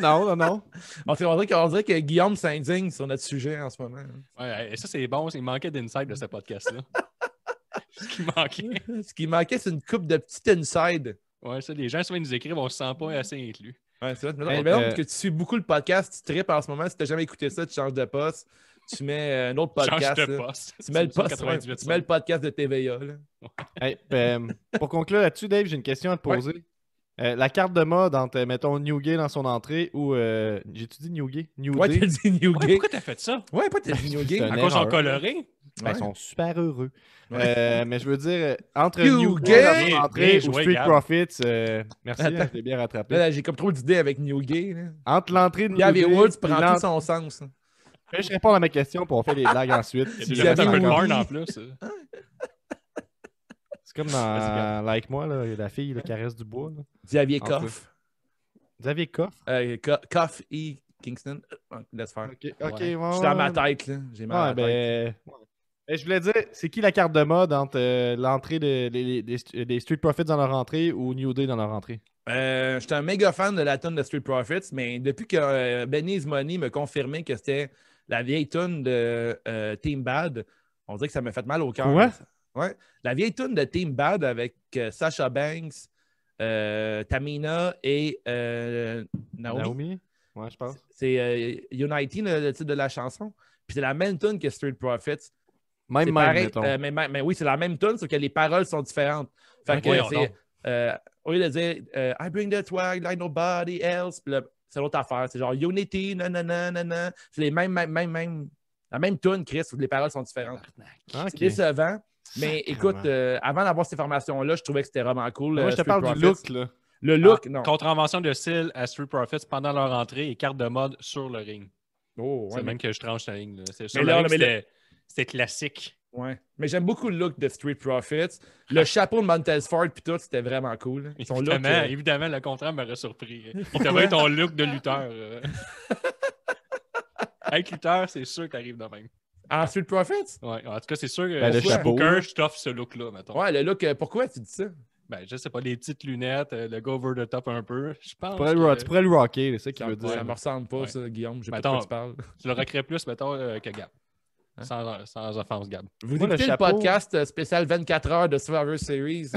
Non. On dirait que Guillaume s'indigne sur notre sujet en ce moment. Ouais, et ça, c'est bon. Il manquait d'insight de ce podcast-là. Ce qui manquait. Ce qui manquait, c'est une coupe de petites inside. Ouais, ça, les gens souvent nous écrivent, on se sent pas assez inclus. Ouais, c'est vrai. Mais non, que tu suis beaucoup le podcast, tu tripes en ce moment. Si tu n'as jamais écouté ça, tu changes de poste. Tu mets un autre podcast. Change de poste. Tu mets le podcast de TVA. Là. Hey, pour conclure là-dessus, Dave, j'ai une question à te poser. La carte de mode entre, mettons, Newgay dans son entrée ou... J'ai-tu dit Newgay? Ouais, t'as dit Newgay. Ouais, pourquoi t'as fait ça? Ouais, pourquoi t'as dit Newgay? À cause de son coloré? Ils sont super heureux. Mais je veux dire, entre Newgay dans son entrée ou joué, Street Gab. Profits... merci, je l'ai bien rattrapé. Là, j'ai comme trop d'idées avec Newgay. Entre l'entrée de Gavin Newgay... Woods prend tout son sens. Je réponds à ma question pour on fait les blagues ensuite. Il a fait un peu de Xavier porn en plus. C'est comme dans Like Moi, là, la fille qui caresse du bois. Là. Xavier Entre Koff. Xavier Koff? Koff E. Kingston. Laisse faire. Ok, Je suis dans ma tête, là. J'ai mal à la tête. Je voulais dire, c'est qui la carte de mode entre l'entrée des Street Profits dans leur entrée ou New Day dans leur entrée? J'étais un méga fan de la tune de Street Profits, mais depuis que Benny's Money me confirmait que c'était la vieille tune de Team Bad, on dirait que ça m'a fait mal au cœur. Ouais? Ouais. La vieille tune de Team Bad avec Sasha Banks, Tamina et Naomi. Ouais, je pense. C'est Unity, le titre de la chanson. Puis c'est la même tune que Street Profits. Même, Pareil, mettons. mais oui, c'est la même tune, sauf que les paroles sont différentes. Fait que c'est, au lieu de dire I bring the swag like nobody else, puis là, c'est l'autre affaire. C'est genre Unity, nanana. C'est les la même tune, Chris, où les paroles sont différentes. C'est décevant. Mais écoute, avant d'avoir cette information-là, je trouvais que c'était vraiment cool. Moi, je te Street parle Profits. du look, là. Le look, non. Contravention de style à Street Profits pendant leur entrée et carte de mode sur le ring. Oh, C'est ouais, même que je tranche la ligne. Là. Sur Mais le là, ring, mais c'était classique. Ouais. Mais j'aime beaucoup le look de Street Profits. Le chapeau de Montez Ford puis tout, c'était vraiment cool. Son look, Évidemment, le contraire m'aurait surpris. Il t'avait ton look de lutteur. Être lutteur, c'est sûr que t'arrives de même. En Street Profits? Ouais, en tout cas, c'est sûr que le chapeau, Booker, je t'offre ce look-là, mettons. Ouais, le look, pourquoi tu dis ça? Ben, je sais pas, les petites lunettes, le go over the top un peu. Je pense Tu pourrais le rocker, c'est ça qu'il veut dire. Ça me ressemble pas, Ouais. ça, Guillaume. Je sais pas de Mettons, quoi tu parles. tu le recrées plus, mettons, que Gab. Sans offense, Gab. Vous Moi, le écoutez le chapeau- podcast spécial 24 heures de Survivor Series.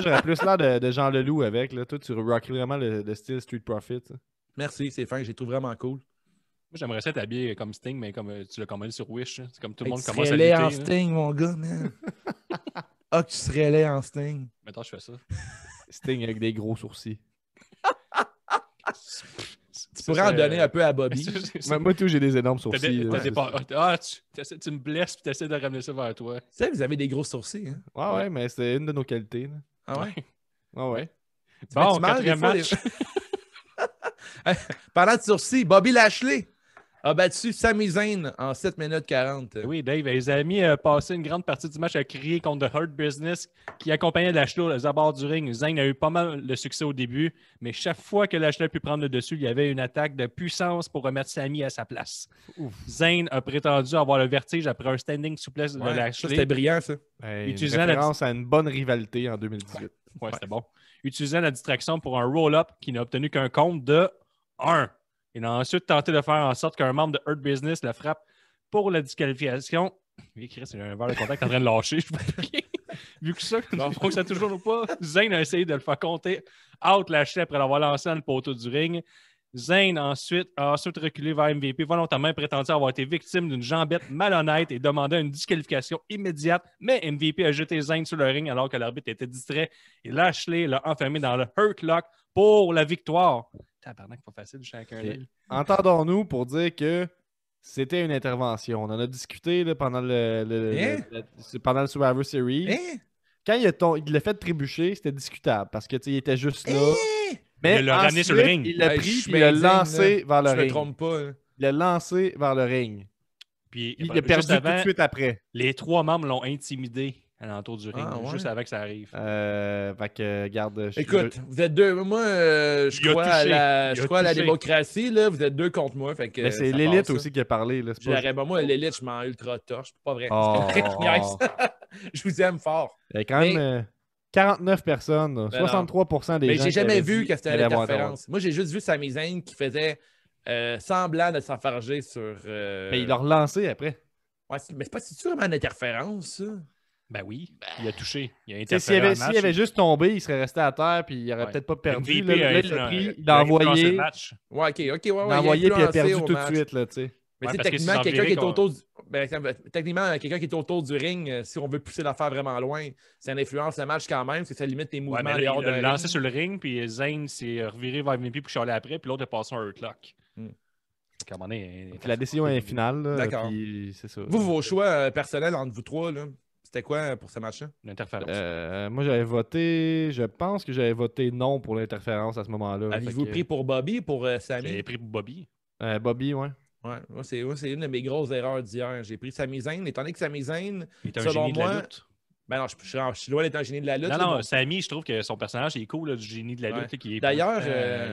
J'aurais plus l'air de Jean Leloup avec. Là. Toi, tu rockerais vraiment le style Street Profits. Hein. Merci, c'est fin, je les trouve vraiment cool. Moi, j'aimerais ça t'habiller comme Sting, mais comme tu l'as commandé sur Wish. C'est comme tout le Hey, monde tu commence serais à laid lutter. en là. Sting, mon gars, man. Ah, que tu serais laid en Sting. Mettons, je fais ça. Sting avec des gros sourcils. Tu pourrais en donner un peu à Bobby. Moi, tout, j'ai des énormes sourcils. Tu me blesses et tu essaies de ramener ça vers toi. Tu sais, vous avez des gros sourcils, hein? Ouais, mais c'est une de nos qualités. Là. Ah ouais? Ouais. Bon, fais-tu mal, quatrième des fois, match. Parlant de sourcils, Bobby Lashley a battu Sami Zayn en 7 minutes 40. Oui, Dave, les amis passé une grande partie du match à crier contre The Hurt Business qui accompagnait Lashley aux abords du ring. Zayn a eu pas mal de succès au début, mais chaque fois que Lashley a pu prendre le dessus, il y avait une attaque de puissance pour remettre Sami à sa place. Zayn a prétendu avoir le vertige après un standing souplesse de Ouais, ça, Lashley. c'était brillant, ça. Une Utilisant la- référence à une bonne rivalité en 2018. Ouais, c'était bon. Utilisant la distraction pour un roll-up qui n'a obtenu qu'un compte de 1. Il a ensuite tenté de faire en sorte qu'un membre de Hurt Business le frappe pour la disqualification. Oui, Chris, il y a un verre de contact en train de lâcher. Je peux pas. Vu que ça, je crois que ça toujours pas. Zayn a essayé de le faire compter out Lashley après l'avoir lancé dans le poteau du ring. Zayn a ensuite reculé vers MVP, volontairement prétendu avoir été victime d'une jambette malhonnête et demandé une disqualification immédiate. Mais MVP a jeté Zayn sur le ring alors que l'arbitre était distrait et Lashley l'a enfermé dans le Hurt Lock pour la victoire. Tabarnak, pas facile, chacun. Entendons-nous pour dire que c'était une intervention. On en a discuté là, pendant pendant le Survivor Series. Hein? Quand il l'a fait trébucher, c'était discutable parce que il était juste là. Hein? Mais Il l'a ramené ensuite, sur le ring. Il l'a Hey, pris je et suis il l'a bien lancé digne, vers le Je me ring. trompe pas. hein. Il l'a lancé vers le ring. Puis, Il l'a perdu tout de suite après. Les trois membres l'ont intimidé à l'entour du ring, Ah, ouais. juste avant que ça arrive. Fait que, garde. Écoute, vous êtes deux. Moi, je Il a crois touché. je crois à la touché. démocratie. Là. Vous êtes deux contre moi. Fait que, mais c'est ça l'élite passe, ça. aussi qui a parlé. Là. Je dirais, ben, moi, l'élite, je m'en ultra torche. C'est pas vrai. Oh. Je niaise. Je vous aime fort. Il y a quand même 49 personnes, là, Ben 63% des Mais gens. j'ai qui jamais avaient vu dit que c'était qu'il une allait avoir interférence. Moi, j'ai juste vu Sami Zayn qui faisait semblant de s'enfarger sur. Mais il l'a relancé après. Ouais, mais c'est pas si sûrement une interférence, ça. Ben oui, il a touché. Il a S'il interféré dans le match. avait juste tombé, il serait resté à terre puis il aurait Ouais. peut-être pas perdu. MVP Là, il l'a pris, il l'a envoyé. Le match. Ouais, ok, ouais. Il l'a envoyé puis il a influencé perdu au tout de match. suite. Là, tu sais. Mais Ouais, tu sais, parce que techniquement, c'est quelqu'un qui est qu'on- autour du... techniquement, quelqu'un qui est autour du ring, si on veut pousser l'affaire vraiment loin, ça influence le match quand même, parce que ça limite tes Ouais, mouvements mais là, dehors il de l'a ring. lancé sur le ring, puis Zayn s'est reviré vers MVP pour chialer après, puis l'autre a passé un hurtlock. À un moment donné, Puis la décision est finale. Là, D'accord. puis c'est ça. Vous, vos choix personnels entre vous trois, là, c'était quoi pour ce match-là? L'interférence. Moi, j'avais voté. Je pense que j'avais voté non pour l'interférence à ce moment-là. Avez-vous pris pour Bobby, pour Sami? J'avais pris pour Bobby. Bobby, ouais. Ouais, moi, c'est une de mes grosses erreurs d'hier. J'ai pris Sami Zayn, étant donné que Sami Zayn, Il est un selon génie de la moi... lutte. Ben non, je suis loin d'être un génie de la lutte. Non, là, non, bon. Sami, je trouve que son personnage est cool, là, du génie de la lutte. Ouais. Là, qui est D'ailleurs,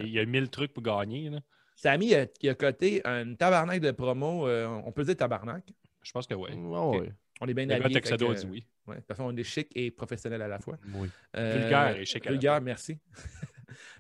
il a 1000 trucs pour gagner. Là. Sami, il a coté un tabarnak de promo. On peut dire tabarnak. Je pense que oui. Ouais, ouais. On est bien Le gars alliés. Texado fait a que, dit oui. ouais, de toute façon, on est chic et professionnel à la fois. Oui. Vulgaire et chic à la Vulgaire, fois. merci.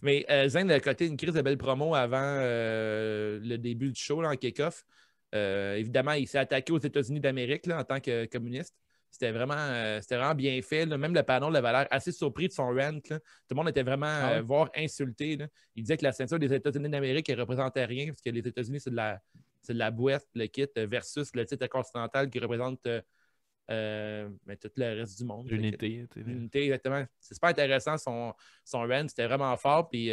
Mais Zayn a coté une crise de belle promo avant le début du show là, en kick-off. Évidemment, il s'est attaqué aux États-Unis d'Amérique là, en tant que communiste. C'était vraiment bien fait. Là. Même le panneau avait l'air assez surpris de son rant. Là. Tout le monde était vraiment voire insulté. Là. Il disait que la ceinture des États-Unis d'Amérique ne représentait rien parce que les États-Unis, c'est de la boîte, le kit, versus le titre continental qui représente tout le reste du monde. L'unité. L'unité, exactement. C'est super intéressant, son rant. C'était vraiment fort. Puis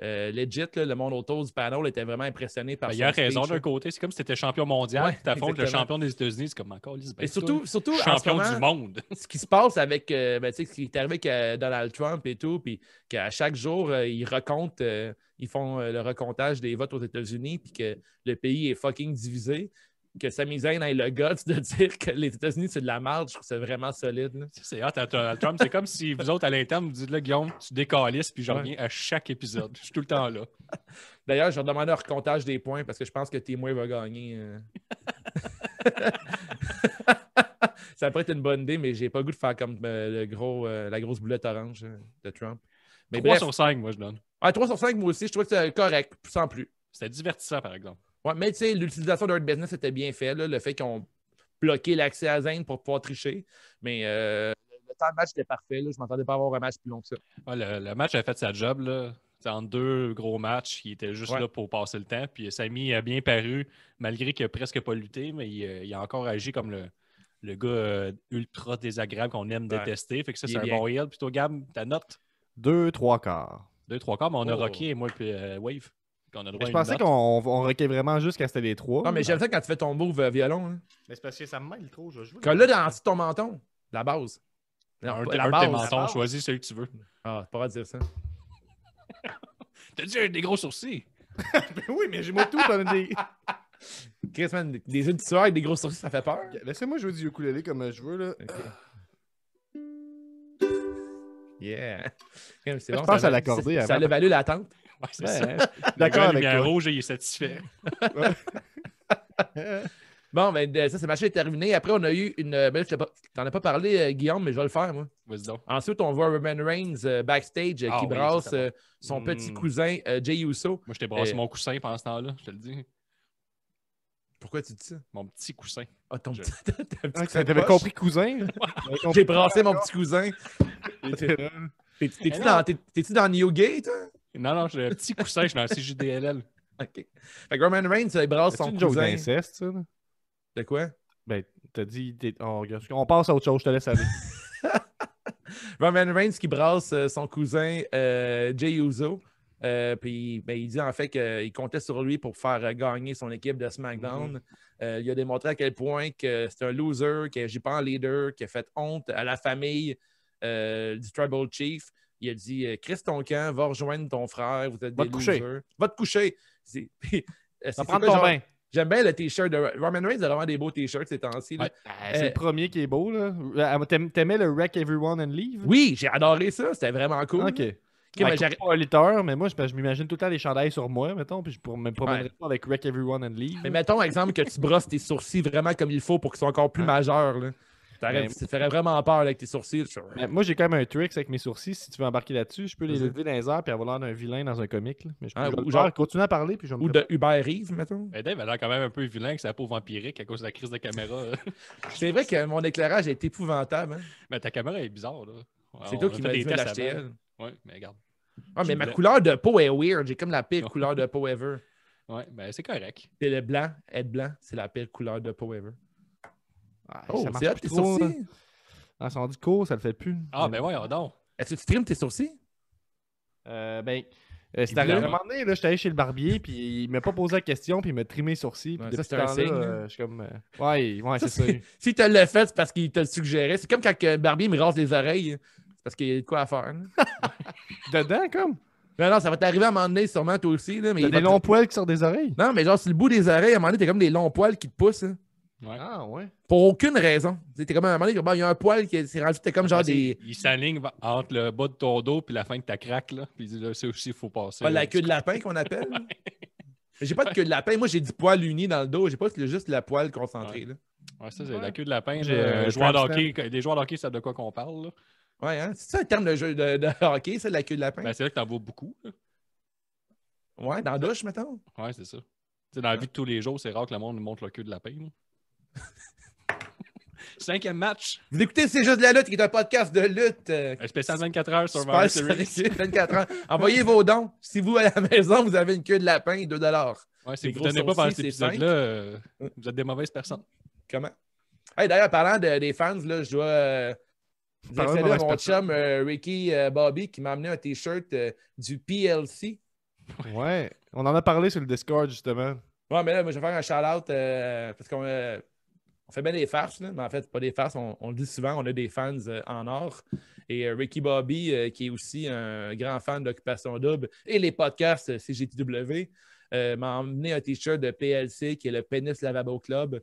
legit, là, le monde autour du panel était vraiment impressionné par Il a son raison speech, d'un là. côté. C'est comme si tu étais champion mondial. Ouais, Tu t'affrontes le exactement. champion des États-Unis. C'est comme encore. Et surtout en ce champion moment, du monde. ce qui se passe avec ce qui est arrivé avec Donald Trump et tout, puis qu'à chaque jour, ils racontent, ils font le recomptage des votes aux États-Unis, puis que le pays est fucking divisé, que Sami Zayn ait le guts de dire que les États-Unis, c'est de la merde, je trouve ça vraiment solide. Là. C'est hot, Donald Trump. C'est comme si vous autres, à l'interne, vous dites là, Guillaume, tu décalisses, puis je reviens à chaque épisode. Je suis tout le temps là. D'ailleurs, je vais demander un recomptage des points parce que je pense que Teamway va gagner. Ça pourrait être une bonne idée, mais j'ai pas le goût de faire comme la grosse boulette orange de Trump. Mais 3 bref, sur 5, moi, je donne. 3 sur 5, moi aussi, je trouve que c'est correct, sans plus. C'était divertissant, par exemple. Ouais, mais tu sais, l'utilisation de Hurt Business était bien fait, là, le fait qu'ils ont bloqué l'accès à Zayn pour pouvoir tricher. Mais le temps de match était parfait. Là, je ne m'attendais pas à avoir un match plus long que ça. Ouais, le match a fait sa job. Là. C'est en 2 gros matchs, il était juste là pour passer le temps. Puis Sami a bien paru, malgré qu'il n'a presque pas lutté, mais il a encore agi comme le gars ultra désagréable qu'on aime détester. Fait que ça, c'est un bon heel. Puis toi, Gab, ta note? 2 3/4. 2 3/4, mais on a Rocky et moi, puis Wave. On a droit Je pensais qu'on rockait vraiment juste quand c'était les 3. Non, mais j'aime ça quand tu fais ton move violon. Hein. Mais c'est parce que ça me mêle trop. Je joue. Quand là, dans ton menton, la base. Non, un la de base. tes mentons, choisis celui que tu veux. Ah, c'est pas vrai de dire ça. T'as dit des gros sourcils. Oui, mais j'ai moi tout dans des. Chris, man, des yeux de tueur avec des gros sourcils, ça fait peur. Laissez-moi jouer du ukulélé comme je veux. Là. Yeah. Je pense à l'accorder Ça avant. a valu l'attente. Ouais, c'est Ouais, ça. d'accord avec Le toi. rouge, il est satisfait. Bon, ben ça, ce match est terminé. Après, on a eu une. Ben, t'en as pas parlé, Guillaume, mais je vais le faire, moi. Vas-y donc. Ensuite, on voit Roman Reigns backstage qui oui, brasse ça, c'est son petit cousin Jey Uso. Moi, je t'ai brassé mon coussin pendant ce temps-là, je te le dis. Pourquoi tu dis ça? Mon petit coussin. Ah, ton Je- petit. t'as un petit T'avais poche. compris cousin? J'ai brassé mon petit cousin. T'es-tu dans Newgate? Toi? Non, non, j'ai un petit coussin, je suis dans le CJDLL. OK. Fait que Roman Reigns, il brasse C'est son une joke cousin. d'inceste, ça? là? De quoi? Ben, t'as dit. Regarde, on passe à autre chose, je te laisse aller. Roman Reigns qui brasse son cousin Jey Uso. Puis ben, il dit en fait qu'il comptait sur lui pour faire gagner son équipe de SmackDown. Il a démontré à quel point que c'est un loser, qu'il n'agit pas en leader, qu'il a fait honte à la famille du Tribal Chief. Il a dit Chris ton camp, va rejoindre ton frère, vous êtes Va des te coucher. losers. Va te coucher. Va prendre ton bain. J'aime bien le t-shirt de Roman Reigns, a vraiment des beaux t-shirts ces temps-ci. là. Ouais. C'est le premier qui est beau, là. T'aimais le Wreck Everyone and Leave? Oui, j'ai adoré ça, c'était vraiment cool. Ok. Ok, mais Je pas un lutteur, mais moi, je m'imagine tout le temps les chandails sur moi, mettons, puis je me promènerais pas avec Wreck Everyone and Leave. Mais mettons, exemple, que tu brosses tes sourcils vraiment comme il faut pour qu'ils soient encore plus majeurs. Là. Ben, Ça te ferait vraiment peur là, avec tes sourcils. Mais moi, j'ai quand même un trick avec mes sourcils. Si tu veux embarquer là-dessus, je peux les Vas-y. lever dans les airs puis avoir l'air d'un vilain dans un comic. Là. Mais je peux Ah, je vais ou le genre- faire, continuer à parler, puis je vais me Ou de Hubert Reeves, mettons. Mais Dave a l'air quand même un peu vilain avec sa peau vampirique à cause de la crise de caméra. C'est vrai que mon éclairage est épouvantable. Hein? Mais ta caméra est bizarre, là. C'est On toi a qui fait m'as des dit de tests l'acheter avant. elle. Ouais, mais regarde. Ah, mais ma voulais- couleur de peau est weird. J'ai comme la pire couleur de peau ever. Ouais, ben c'est correct. C'est le blanc. Être blanc, c'est la pire couleur de peau ever. Ah, Oh, ça marche c'est hot, plus tes trop, sourcils. là. Ah, ça en dit court, ça le fait plus. Ah, ben voyons donc. Est-ce que tu trimes tes sourcils? C'était arrivé blanc. à un moment donné, là, j'étais allé chez le barbier, puis il m'a pas posé la question, puis il m'a trimé les sourcils. Puis Ouais, depuis ça, c'est un ce temps-là, signe, là. je suis comme. Ouais, c'est ça. Si tu l'as fait, c'est parce qu'il te le suggérait. C'est comme quand Barbie me rase les oreilles. C'est parce qu'il y a de quoi à faire. là. Dedans, comme. Non, ça va t'arriver à un moment donné, sûrement, toi aussi. Là, mais T'as il va des te- longs poils qui sortent des oreilles. Non, mais genre, sur le bout des oreilles, à un moment donné, t'as comme des longs poils qui te poussent. hein. Ouais. Ah, ouais. Pour aucune raison. T'es comme à un moment donné, bon, il y a un poil qui s'est rendu, t'es comme genre des. Il s'aligne entre le bas de ton dos puis la fin de ta craque, là. Puis il dit, là, c'est aussi, il faut passer. Pas là. la queue de lapin qu'on appelle. Mais j'ai pas de queue de lapin. Moi, j'ai du poil uni dans le dos. J'ai pas juste la poil concentrée. Là. Ouais, ça, c'est la queue de lapin. J'ai, Là. Joueur de Trump hockey, les joueurs de hockey savent de quoi qu'on parle, là. Ouais, hein? C'est ça un terme de jeu de hockey, ça, la queue de lapin? Ben, c'est là que t'en vois beaucoup, là. Ouais, dans la douche, mettons. Ouais, c'est ça. Tu sais, dans la vie de tous les jours, c'est rare que le monde nous montre la queue de lapin, là. 5e match. Vous écoutez C'est juste de la lutte, qui est un podcast de lutte. Un spécial 24 heures sur Super Survivor Series. solide, 24 ans. Envoyez vos dons. Si vous, à la maison, vous avez une queue de lapin, $2. Ouais, si Les vous gros ne donnez pas pendant sourcils, cet c'est épisode-là, vous êtes des mauvaises personnes. Comment? Hey, d'ailleurs, parlant des fans, là, je dois dire Parlant de salut à mauvaises mon personnes. chum Ricky Bobby qui m'a amené un t-shirt du PLC. Ouais. On en a parlé sur le Discord, justement. Ouais, mais là, moi, je vais faire un shout-out parce qu'on on fait bien des farces, là, mais en fait, c'est pas des farces, on le dit souvent, on a des fans en or. Et Ricky Bobby, qui est aussi un grand fan d'Occupation Double et les podcasts CGTW, m'a emmené un t-shirt de PLC qui est le Penis Lavabo Club.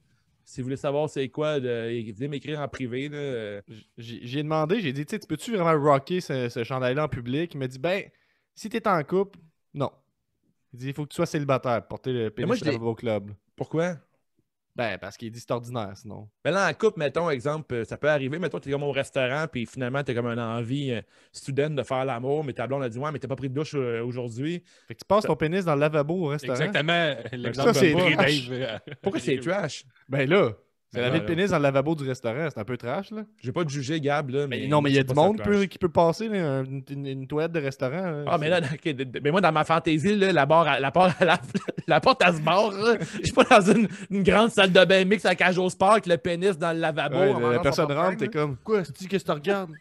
Si vous voulez savoir c'est quoi, venez m'écrire en privé. Là, J'ai demandé, j'ai dit, tu sais, tu peux-tu vraiment rocker ce chandail-là en public? Il m'a dit, ben, si t'es en couple, non. Il dit, il faut que tu sois célibataire pour porter le moi, pénis je l'ai- au club. Pourquoi? Ben, parce qu'il dit c'est ordinaire, sinon. Ben là, en couple, mettons, exemple, ça peut arriver, mettons, tu es comme au restaurant, puis finalement, tu as comme une envie soudaine de faire l'amour, mais ta blonde a dit, ouais, mais t'as pas pris de douche aujourd'hui. Fait que tu passes ton pénis dans le lavabo au restaurant. Exactement l'exemple Ça, c'est de Dave. trash. Pourquoi c'est trash? Ben là, c'est laver Ben le pénis dans le lavabo du restaurant, c'est un peu trash, là. Je vais pas te juger, Gab, là, mais... Non, mais il y a c'est du pas ça, monde trash. qui peut passer là, une toilette de restaurant. là. Ah, mais là, mais moi, dans ma fantaisie, là, la porte, elle se barre. là. Je suis pas dans une grande salle de bain mix avec un au sport avec le pénis dans le lavabo. Ouais, en la mangeant son personne popcorn, rentre, t'es là. comme, quoi, qu'est-ce que tu regardes?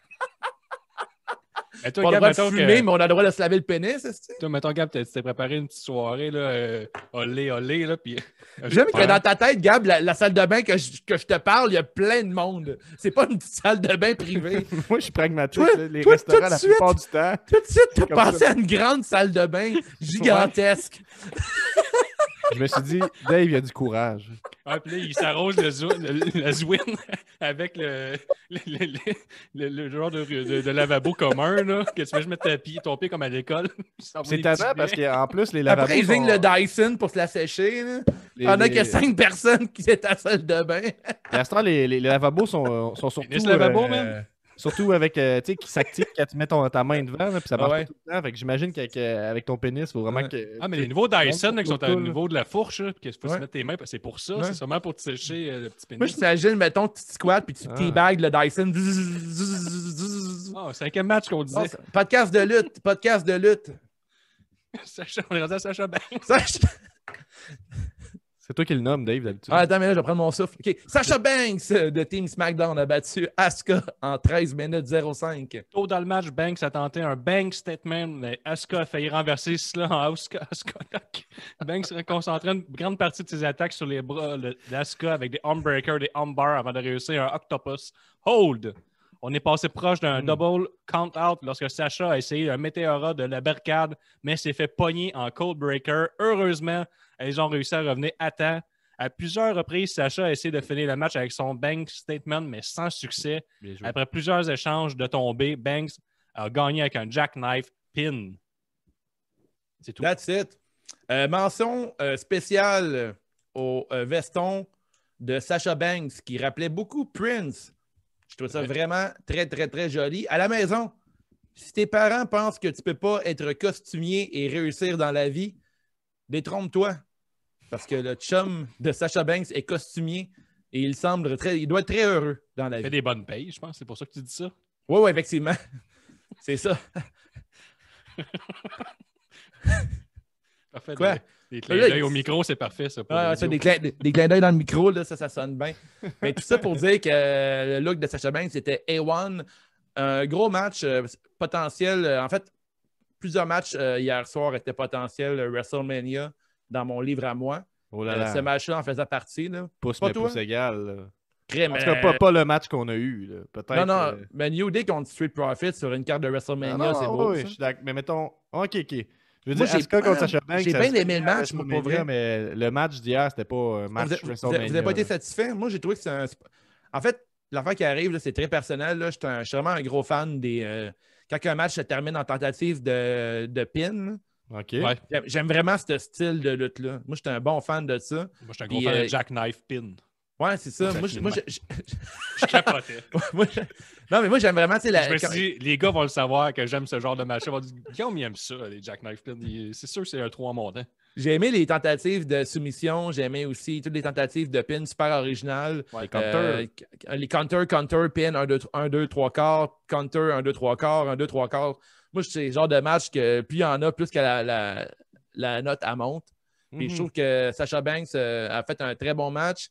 Et On toi, a le Gab, droit de mettons fumer, que... mais on a le droit de se laver le pénis, est-ce que? Toi, mettons, Gab, t'es préparé une petite soirée, là, olé, olé, là, puis... J'aime que dans ta tête, Gab, la salle de bain que je te parle, il y a plein de monde. C'est pas une petite salle de bain privée. Moi, je suis pragmatique. Toi- là, les toi, restaurants, tout de la suite. plupart du temps. Tout de suite, t'as Comme pensé ça. à une grande salle de bain gigantesque. Je me suis dit, Dave, il a du courage. Ah, puis là, il s'arrose la zouine avec le genre de lavabo commun, là, que tu fais juste mettre ton pied comme à l'école. C'est tannant parce qu'en plus, les lavabos Après, ils sont... lignent le Dyson pour se la sécher. Là. Pendant qu'il y a 5 personnes qui étaient à la salle de bain. Et à ce temps, les lavabos sont surtout... Pénis lavabo, man. Surtout avec, tu sais, qui s'active quand tu mets ta main devant, là, puis ça marche Ah ouais. pas tout le temps. Fait que j'imagine qu'avec ton pénis, il faut vraiment Ouais. que... Ah, mais les nouveaux Dyson, là, qui sont au là. niveau de la fourche, là, puis qu'il faut Ouais. se mettre tes mains, c'est pour ça, Ouais. c'est seulement pour te sécher le petit Moi, pénis. je t'imagine, mettons, tu squat puis tu Ah. teabag le Dyson. Ah, 5e match qu'on disait. Podcast de lutte. Podcast de lutte. Sacha, on est rendu à Sacha Banks. Ça, C'est toi qui le nommes, Dave, d'habitude. Ah, attends, mais là, je vais prendre mon souffle. OK. Sacha Banks de Team SmackDown a battu Asuka en 13 minutes 05. Tôt dans le match, Banks a tenté un Banks statement, mais Asuka a failli renverser cela en Asuka. Banks a concentré une grande partie de ses attaques sur les bras d'Asuka avec des armbreakers, des armbars avant de réussir un octopus hold. On est passé proche d'un double count-out lorsque Sacha a essayé un météora de la barricade, mais s'est fait pogner en cold breaker. Heureusement, elles ont réussi à revenir à temps. À plusieurs reprises, Sacha a essayé de finir le match avec son Banks Statement, mais sans succès. Bien joué. Après plusieurs échanges de tombées, Banks a gagné avec un jackknife pin. C'est tout. That's it. Mention spéciale au veston de Sasha Banks qui rappelait beaucoup Prince. Je trouve ça vraiment très, très, très joli. À la maison, si tes parents pensent que tu ne peux pas être costumier et réussir dans la vie, détrompe-toi. Parce que le chum de Sasha Banks est costumier et il doit être très heureux dans la Il fait vie. des bonnes payes, je pense. C'est pour ça que tu dis ça. Oui, effectivement. C'est ça. Parfait. Quoi? Des clins d'œil au micro, c'est parfait, ça. Pour Ah, l'audio. des clins d'œil dans le micro, là, ça sonne bien. Mais tout ça pour dire que le look de Sasha Banks, c'était A1. Un gros match potentiel. En fait, plusieurs matchs hier soir étaient potentiels WrestleMania dans mon livre à moi. Oh là là. Ce match-là en faisait partie. Là. Pouce, Pas mais toi? pouce égal. Là. Crème, En tout cas, pas le match qu'on a eu. Là. Peut-être. non, mais New Day contre Street Profits sur une carte de WrestleMania, c'est beau. Oui, Ça. je suis d'accord. Mais mettons. OK. Je veux Moi, dire, Asuka contre Sasha Banks. j'ai ça bien serait aimé le match, moi, pour vrai. Mais le match d'hier, c'était pas un match Vous n'avez pas été là. satisfait? Moi, j'ai trouvé que c'est un. En fait, l'affaire qui arrive, là, c'est très personnel. Là. Je suis vraiment un gros fan des. Quand un match se termine en tentative de pin, OK. Ouais. j'aime vraiment ce style de lutte-là. Moi, j'étais un bon fan de ça. Moi, je suis un gros Puis, fan de jackknife pin. Ouais, c'est ça. Moi, Je capotais. non, mais moi, j'aime vraiment. Je me suis dit, les gars vont le savoir que j'aime ce genre de match. Ils vont dire, Guillaume, il aime ça, les jackknife pin. C'est sûr que c'est un 3 en montant. J'ai aimé les tentatives de soumission. J'ai aimé aussi toutes les tentatives de pin super originales. Ouais, Les counter, pin, 1, 2, 3 quarts, counter, 1, 2, 3 quarts, 1, 2, 3 quarts. Moi, c'est le genre de match que plus il y en a, plus que la note elle monte. Puis je trouve que Sasha Banks a fait un très bon match.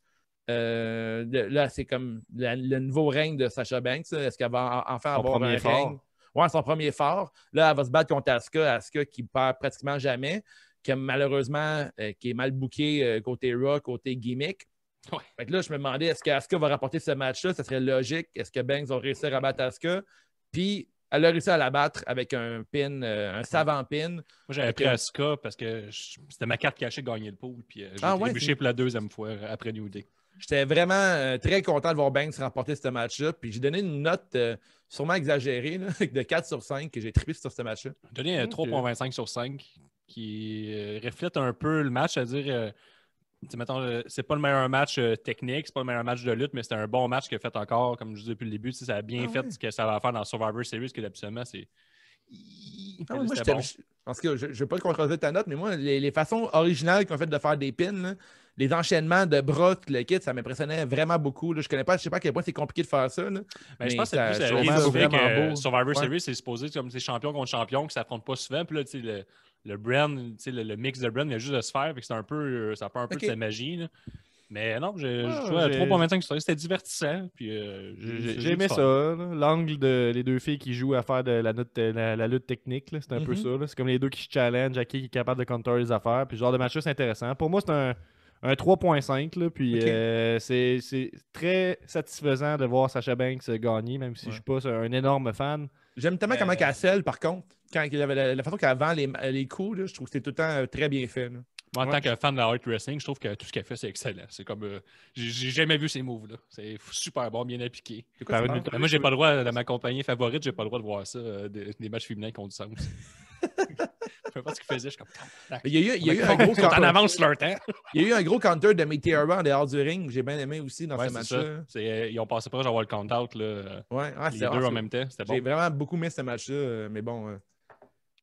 Là, c'est comme le nouveau règne de Sasha Banks. Est-ce qu'elle va enfin avoir un règne? Ouais, son premier fort. Là, elle va se battre contre Asuka. Asuka qui perd pratiquement jamais, qui malheureusement qui est mal booké côté Raw, côté gimmick. Ouais. Fait que là, je me demandais, est-ce que Asuka va remporter ce match-là? Ça serait logique. Est-ce que Banks va réussir à battre Asuka? Puis, elle a réussi à la battre avec un pin, un savant pin. Moi, j'avais pris Asuka parce que c'était ma carte cachée de gagner le pool. Puis j'ai trébuché pour la deuxième fois après New Day. J'étais vraiment très content de voir Banks remporter ce match-là. Puis j'ai donné une note sûrement exagérée là, de 4 sur 5 que j'ai trippé sur ce match-là. J'ai donné 3.25 sur 5 qui reflète un peu le match, c'est-à-dire, mettons, c'est pas le meilleur match technique, c'est pas le meilleur match de lutte, mais c'était un bon match qu'il a fait encore, comme je disais depuis le début. Ça a bien fait ce que ça va faire dans Survivor Series, que habituellement, c'est. Moi, parce que je ne vais pas contredire ta note, mais moi, les façons originales qu'on fait de faire des pins, là, les enchaînements de bras, le kit, ça m'impressionnait vraiment beaucoup. Là. Je sais pas à quel point c'est compliqué de faire ça. Là. Mais je pense que c'est plus vraiment que Survivor Series, c'est supposé comme c'est champion contre champion, qui ne s'affrontent pas souvent. Puis là, le brand, le mix de brand, il y a juste de se faire. C'est un peu, ça part un peu de sa magie. Là. Mais non, j'ai 3.25 sur 5, c'était divertissant. Puis, j'ai aimé ça. L'angle les deux filles qui jouent à faire de la lutte technique, c'est un peu ça. C'est comme les deux qui se challenge, à qui est capable de counter les affaires. Puis, ce genre de match-là, c'est intéressant. Pour moi, c'est un 3.5. Puis, c'est très satisfaisant de voir Sasha Banks gagner, même si je ne suis pas un énorme fan. J'aime tellement comment qu'elle scelle, par contre. Quand il y avait la façon qu'elle vend les coups, là, je trouve que c'est tout le temps très bien fait. Là. Moi, en tant que fan de la Heart Wrestling, je trouve que tout ce qu'elle fait, c'est excellent. C'est comme. J'ai jamais vu ces moves-là. C'est super bon, bien appliqué. Moi, j'ai pas le droit, de ma compagnie favorite, j'ai pas le droit de voir ça, des matchs féminins qui ont du sens. Je sais pas ce qu'il faisait, je suis comme. Il y a eu un gros counter. En avance leur temps. Il y a eu un gros counter de Meteora en dehors du ring. J'ai bien aimé aussi dans ce match-là. Ils ont passé proche d'avoir le count-out. Les deux en même temps. C'était bon. J'ai vraiment beaucoup aimé ce match-là, mais bon.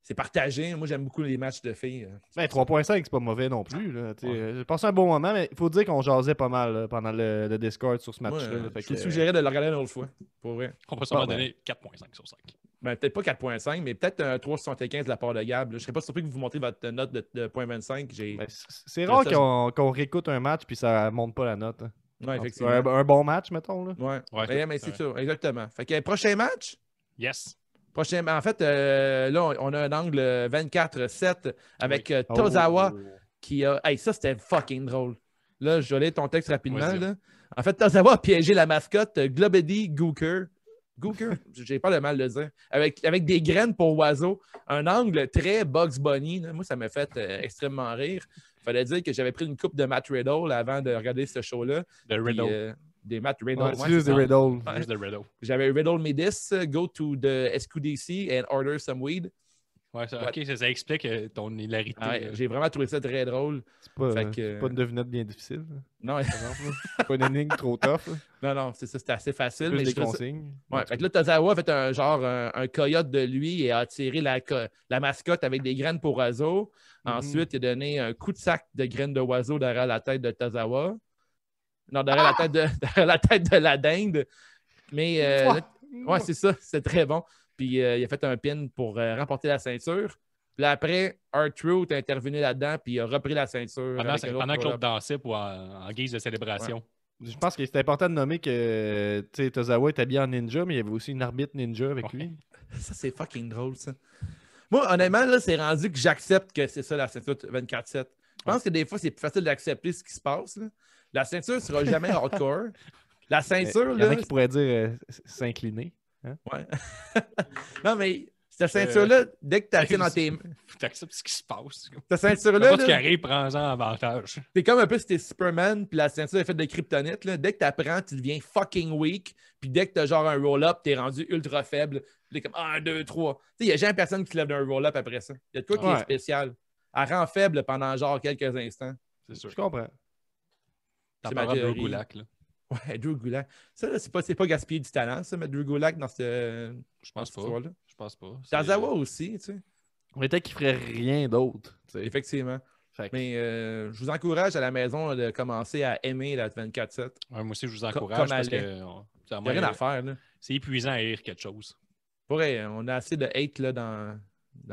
C'est partagé. Moi, j'aime beaucoup les matchs de filles. 3.5, c'est pas mauvais non plus. J'ai passé un bon moment, mais il faut dire qu'on jasait pas mal là, pendant le Discord sur ce match-là. Je te suggérais de le regarder une autre fois. Pour vrai. On peut sûrement donner 4.5 sur 5. Ben, peut-être pas 4.5, mais peut-être un 3.75 de la part de Gab. Je serais pas surpris que vous montrez votre note de 0.25. C'est rare qu'on réécoute un match puis ça monte pas la note. Hein. Oui, effectivement. Un bon match, mettons. Là. Ouais, mais c'est ça, exactement. Fait que prochain match? Yes. En fait, là, on a un angle 24-7 avec Tozawa qui a. Hey, ça, c'était fucking drôle. Là, je vais lire ton texte rapidement. Là. En fait, Tozawa a piégé la mascotte Globedy Gooker. Gooker, j'ai pas le mal de le dire. Avec des graines pour oiseaux. Un angle très Bugs Bunny. Là. Moi, ça m'a fait extrêmement rire. Fallait dire que j'avais pris une coupe de Matt Riddle avant de regarder ce show-là. De Puis, Riddle. des Matt Riddle. Ouais, ouais, c'est juste c'est des ça. Riddle. Ouais. Juste de Riddle. J'avais Riddle me this, go to the SQDC and order some weed. Ouais, ok, ça explique ton hilarité. Ouais, j'ai vraiment trouvé ça très drôle. C'est pas, Fait que- c'est pas une devinette bien difficile. Non, Par exemple, là. C'est pas une énigme trop tough. Là. non, c'est ça, c'était assez facile. Plus Mais des je trouvais ça- consignes. Ouais, fait que là, Tozawa a fait un coyote de lui et a attiré la mascotte avec des graines pour oiseau. Ensuite, il a donné un coup de sac de graines de oiseau derrière la tête de Tozawa. Non, derrière la tête de la dinde. Mais, ouais, c'est ça, c'est très bon. Puis, il a fait un pin pour remporter la ceinture. Puis là, après, R-Truth est intervenu là-dedans, puis il a repris la ceinture. Pendant, avec un autre pendant que roll-up. l'autre dansait pour en guise de célébration. Je pense que c'est important de nommer que tu sais, Tozawa est habillé en ninja, mais il y avait aussi une arbitre ninja avec lui. Ça, c'est fucking drôle, ça. Moi, honnêtement, là, c'est rendu que j'accepte que c'est ça, la ceinture 24/7. Je pense que des fois, c'est plus facile d'accepter ce qui se passe. Là. La ceinture ne sera jamais hardcore. La ceinture, Il y en là... a qui pourraient dire s'incliner. Ouais. non, mais cette ceinture-là, dès que tu la tiens dans tes... Faut t'accepter ce qui se passe. Cette ceinture-là, Ce qui là, arrive, prends-en avantage. t'es comme un peu si t'es Superman, puis la ceinture est faite de kryptonite. Là. Dès que tu apprends, tu deviens fucking weak. Puis dès que tu as genre un roll-up, t'es rendu ultra faible. Puis t'es comme 1, 2, 3. Il n'y a jamais personne qui se lève d'un roll-up après ça. Il y a de quoi qui est Ouais. spécial. Elle rend faible pendant genre quelques instants. C'est sûr. Je comprends. T'en C'est ma parleras de théorie. Gulak, là. Ouais, Drew Gulak. Ça, là, c'est pas gaspiller du talent, ça, mettre Drew Gulak dans ce. Je pense pas. histoire-là. Je pense pas. Tazawa aussi, tu sais. On était qu'il ferait rien d'autre. tu sais. Effectivement. Fait que- Mais je vous encourage à la maison là, de commencer à aimer la 24/7. Ouais, moi aussi, je vous Comme encourage parce Alain. que Il n'y a rien à faire. Là. c'est épuisant à lire quelque chose. Pour vrai, on a assez de hate là, dans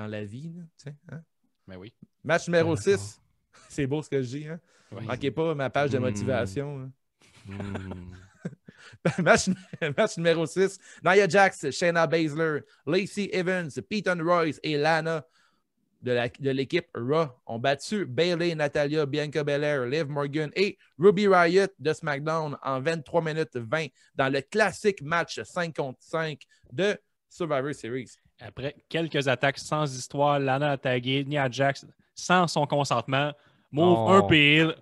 la vie. Là, tu sais, hein? Mais oui. Match numéro 6. C'est beau ce que je dis. Hein? Ouais. Manquez pas ma page de motivation. hein. Hmm. match numéro 6. Nia Jax, Shayna Baszler, Lacey Evans, Peyton Royce et Lana de l'équipe Raw ont battu Bayley, Natalia, Bianca Belair, Liv Morgan et Ruby Riott de SmackDown en 23 minutes 20 dans le classique match 5 contre 5 de Survivor Series. Après quelques attaques sans histoire, Lana a tagué Nia Jax sans son consentement. Move Oh.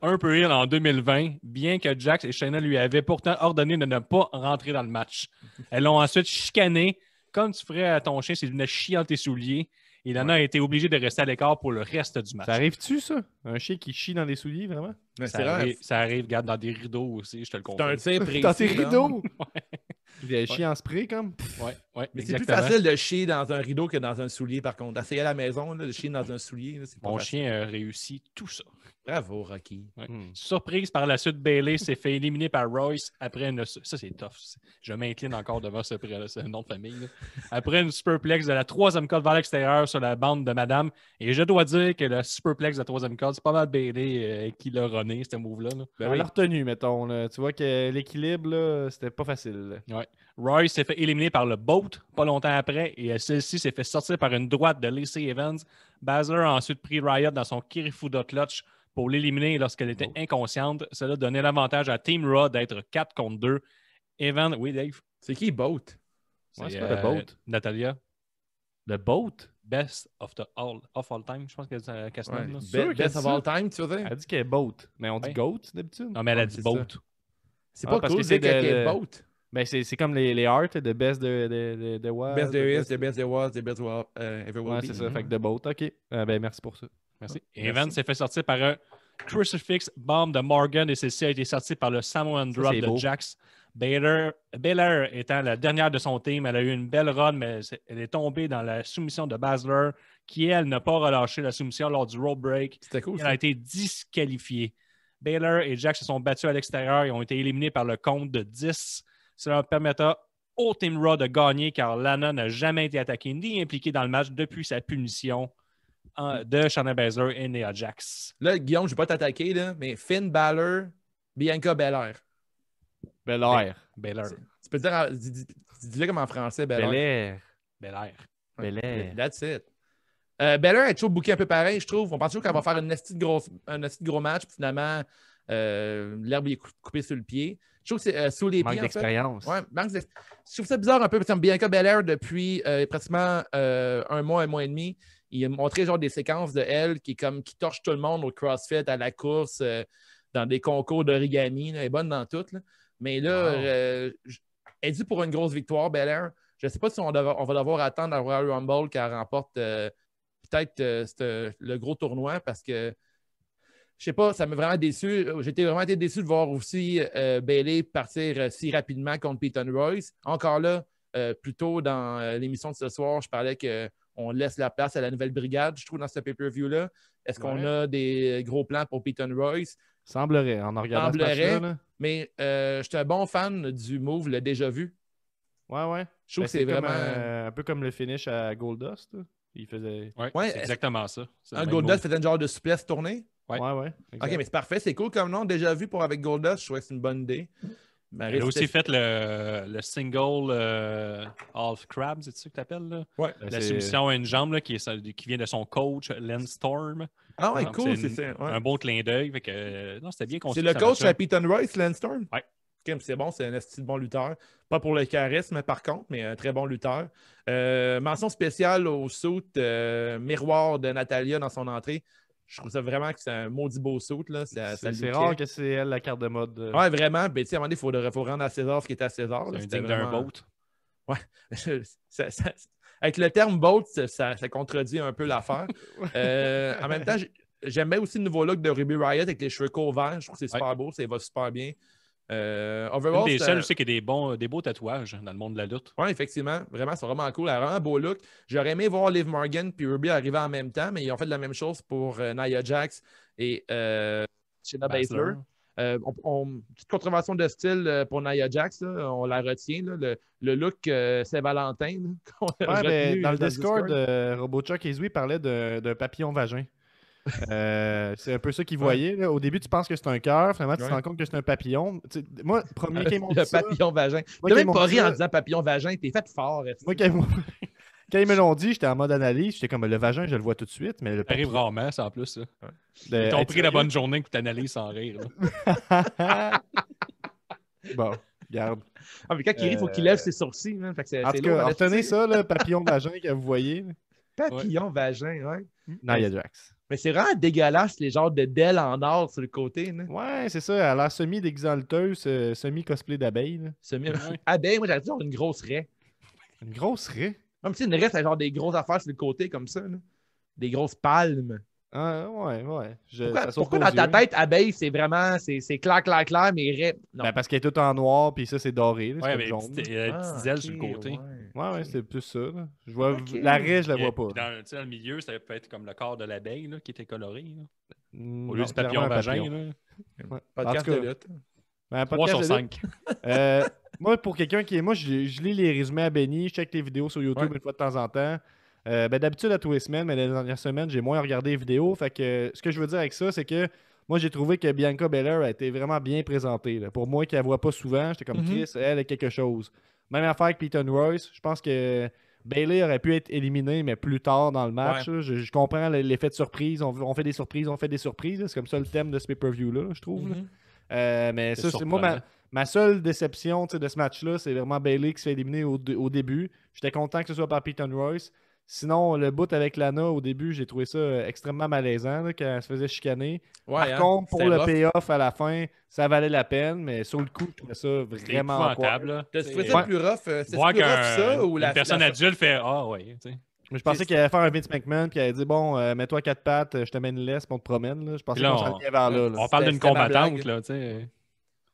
un peu heel en 2020, bien que Jax et Shayna lui avaient pourtant ordonné de ne pas rentrer dans le match. Elles l'ont ensuite chicané, comme tu ferais à ton chien s'il venait chier dans tes souliers. Et Lana a été obligée de rester à l'écart pour le reste du match. Ça arrive-tu, ça? Un chien qui chie dans les souliers, vraiment? Mais Ça arrive, regarde, dans des rideaux aussi, je te le c'est un confirme. tir précis. Dans tes là. rideaux! Il y a un chien en spray, comme. Ouais, Mais c'est plus exactement. facile de chier dans un rideau que dans un soulier, par contre. Essayer à la maison, là, de chier dans un soulier, là, c'est pas Mon facile. chien a réussi tout ça. Bravo, Rocky. Ouais. Hmm. Surprise par la suite, Bayley s'est fait éliminer par Royce après une. Ça, c'est tough. Je m'incline encore devant ce nom de famille. là. Après une superplex de la troisième corde vers l'extérieur sur la bande de Madame. Et je dois dire que le superplex de la troisième corde, c'est pas mal Bayley qui l'a runné, ce move-là. là. Ben Elle oui. l'a retenu, mettons. Là. Tu vois que l'équilibre, là, c'était pas facile. là. Royce s'est fait éliminer par le Boat pas longtemps après et celle-ci s'est fait sortir par une droite de Lacey Evans. Baszler a ensuite pris Riot dans son Kirifuda clutch pour l'éliminer lorsqu'elle était inconsciente. Cela donnait l'avantage à Team Raw d'être 4 contre 2. Evans, oui Dave? C'est qui, Boat? Ouais, c'est pas le Boat. Natalia. Le boat? Best of all time, je pense qu'elle se Ouais. nomme. là. Sûr Best qu'elle of dit all ça? time, tu veux dire? Elle dit qu'elle est boat. Mais on dit Ouais. goat, d'habitude. Non, mais elle a Ouais, dit c'est Boat. C'est Ah, pas parce cool que de c'est dire qu'elle de- est Boat. Ben, c'est comme les arts, de best de what? Best there is, the best there was, the best ever will Ouais, be. c'est ça. Fait que de boat, OK. Ben, merci pour ça. Merci. Merci. Evans s'est fait sortir par un Crucifix Bomb de Morgan et celle-ci a été sortie par le Samoan Drop c'est de beau. Jax. Belair étant la dernière de son team, elle a eu une belle run, mais elle est tombée dans la soumission de Baszler, qui, elle, n'a pas relâché la soumission lors du rope break. C'était cool, Elle ça. a été disqualifiée. Baylor et Jax se sont battus à l'extérieur et ont été éliminés par le compte de 10. Cela permettra au Team Raw de gagner car Lana n'a jamais été attaquée ni impliquée dans le match depuis sa punition de Shayna Baszler et Nia Jax. Là, Guillaume, je vais pas t'attaquer, là, mais Finn Balor, Bianca Belair. Bel air. Baylor. Tu peux dire, dis-le comme en français, Belair. Bel air. Belair. Bel air. That's it. Belair est toujours booké un peu pareil, je trouve. On pense toujours qu'elle va faire un esti de gros match, puis finalement, l'herbe est coupée sur le pied. Je trouve que c'est sous les Manque pieds, en fait. d'expérience. Ouais, je trouve ça bizarre un peu, parce que Bianca Belair, depuis pratiquement un mois et demi, il a montré genre des séquences de elle qui torche tout le monde au CrossFit, à la course, dans des concours d'origami. Elle est bonne dans tout. Là. Mais là, elle est due pour une grosse victoire, Belair. Je ne sais pas si on va devoir attendre à Royal Rumble qu'elle remporte peut-être le gros tournoi parce que je sais pas, ça m'a vraiment déçu. J'étais vraiment été déçu de voir aussi Bayley partir si rapidement contre Peyton Royce. Encore là, plus tôt dans l'émission de ce soir, je parlais qu'on laisse la place à la nouvelle brigade, je trouve, dans ce pay-per-view-là. Est-ce qu'on a des gros plans pour Peyton Royce? Semblerait, en regardant ce match-là. Là. Mais je suis un bon fan du move, le déjà vu. Ouais. Je trouve que c'est vraiment... un peu comme le finish à Goldust. Là. Il faisait... Ouais, c'est exactement ça. Un Goldust faisait un genre de souplesse tournée? Ouais. OK, mais c'est parfait. C'est cool comme nom. Déjà vu pour avec Goldust, je trouvais que c'est une bonne idée. Elle a aussi fait le single Half Crab, c'est ça que tu appelles? Là? Ouais. La soumission à une jambe là, qui vient de son coach, Len Storm. Ah ouais, cool. C'est un beau clin d'œil. Non, c'était bien construit. C'est le coach à Peyton Royce, Len Storm? Ouais. Okay, c'est bon, c'est un style bon lutteur. Pas pour le charisme, par contre, mais un très bon lutteur. Mention spéciale au suit miroir de Natalia dans son entrée. Je trouve ça vraiment que c'est un maudit beau suit. C'est rare que c'est elle la carte de mode. Ouais, vraiment. Ben, à un moment donné, il faut rendre à César ce qui est à César. C'est un digne d'un boat. Ouais. Avec le terme boat, ça contredit un peu l'affaire. En même temps, j'aimais aussi le nouveau look de Ruby Riott avec les cheveux courts verts. Je trouve que c'est super beau, ça va super bien. Une des seules, je sais qu'il y a des beaux tatouages dans le monde de la lutte. Oui, effectivement. Vraiment, c'est vraiment cool. Elle a vraiment un beau look. J'aurais aimé voir Liv Morgan et Ruby arriver en même temps, mais ils ont fait la même chose pour Nia Jax et Shayna Baszler. Petite contravention de style pour Nia Jax, là, on la retient. Là, le look Saint-Valentin. Dans le Discord, RoboChuck et Zui parlaient d'un papillon vagin. C'est un peu ça qu'ils voyaient. Là. Au début, tu penses que c'est un cœur. Finalement, tu te rends compte que c'est un papillon. Moi, premier qui m'ont dit ça... Le papillon vagin. Tu n'as même pas ri en disant papillon vagin. T'es fait fort. Moi, quand ils me l'ont dit, j'étais en mode analyse. J'étais comme, le vagin, je le vois tout de suite. Mais le papillon... arrive rarement, ça, en plus. Ça. Ils t'ont pris la bonne journée que tu analyses sans rire. Bon, garde. Ah, mais quand il rit, il faut qu'il lève ses sourcils. Hein. Fait que en tout cas, retenez ça, le papillon vagin que vous voyez. Papillon vagin, ouais. Nia Jax. Mais c'est vraiment dégueulasse, les genres de DEL en or sur le côté. Là. Ouais, c'est ça. Elle a l'air semi-d'exalteuse, semi-cosplay d'abeille. Abeille, moi, j'aurais dit une grosse raie. Une grosse raie? Comme si une raie, c'est genre des grosses affaires sur le côté, comme ça. Là. Des grosses palmes. Ah, ouais. Pourquoi dans ta tête, abeille, c'est vraiment... C'est clair, mais raie... Ben parce qu'elle est toute en noir, puis ça, c'est doré. Là, ouais, mais petite ailes sur le côté. Ouais, c'est plus ça. Là. Je vois, la raie, je la vois pas. Dans le milieu, ça peut être comme le corps de l'abeille qui était coloré. Au lieu du papillon vagin. Ouais. Podcast de lutte. 3 sur 5. Moi, pour quelqu'un qui est... Moi, je lis les résumés à Benny, je check les vidéos sur YouTube une fois de temps en temps. D'habitude, à tous les semaines, mais les dernières semaines, j'ai moins regardé les vidéos. Fait que ce que je veux dire avec ça, c'est que moi, j'ai trouvé que Bianca Belair a été vraiment bien présentée. Là. Pour moi, qui ne la voit pas souvent, j'étais comme Chris, elle est quelque chose. Même affaire avec Peyton Royce. Je pense que Bayley aurait pu être éliminé, mais plus tard dans le match. Je comprends l'effet de surprise. On fait des surprises, C'est comme ça le thème de ce pay-per-view-là, je trouve. Mais ça, c'est moi, ma seule déception de ce match-là, c'est vraiment Bayley qui se fait éliminer au début. J'étais content que ce soit par Peyton Royce. Sinon, le bout avec Lana, au début, j'ai trouvé ça extrêmement malaisant là, quand elle se faisait chicaner. Par contre, pour le payoff à la fin, ça valait la peine, mais sur le coup, je trouvais ça vraiment épouvantable. T'as trouvé ça plus rough? C'est plus rough ça? Ou une personne adulte fait « Ah, ouais. » Je pensais qu'il allait faire un Vince McMahon puis elle allait dire bon, mets-toi 4 pattes, je te mène une laisse, on te promène. Là. Je pensais qu'on s'en allait vers là. On parle d'une combattante, là, tu sais.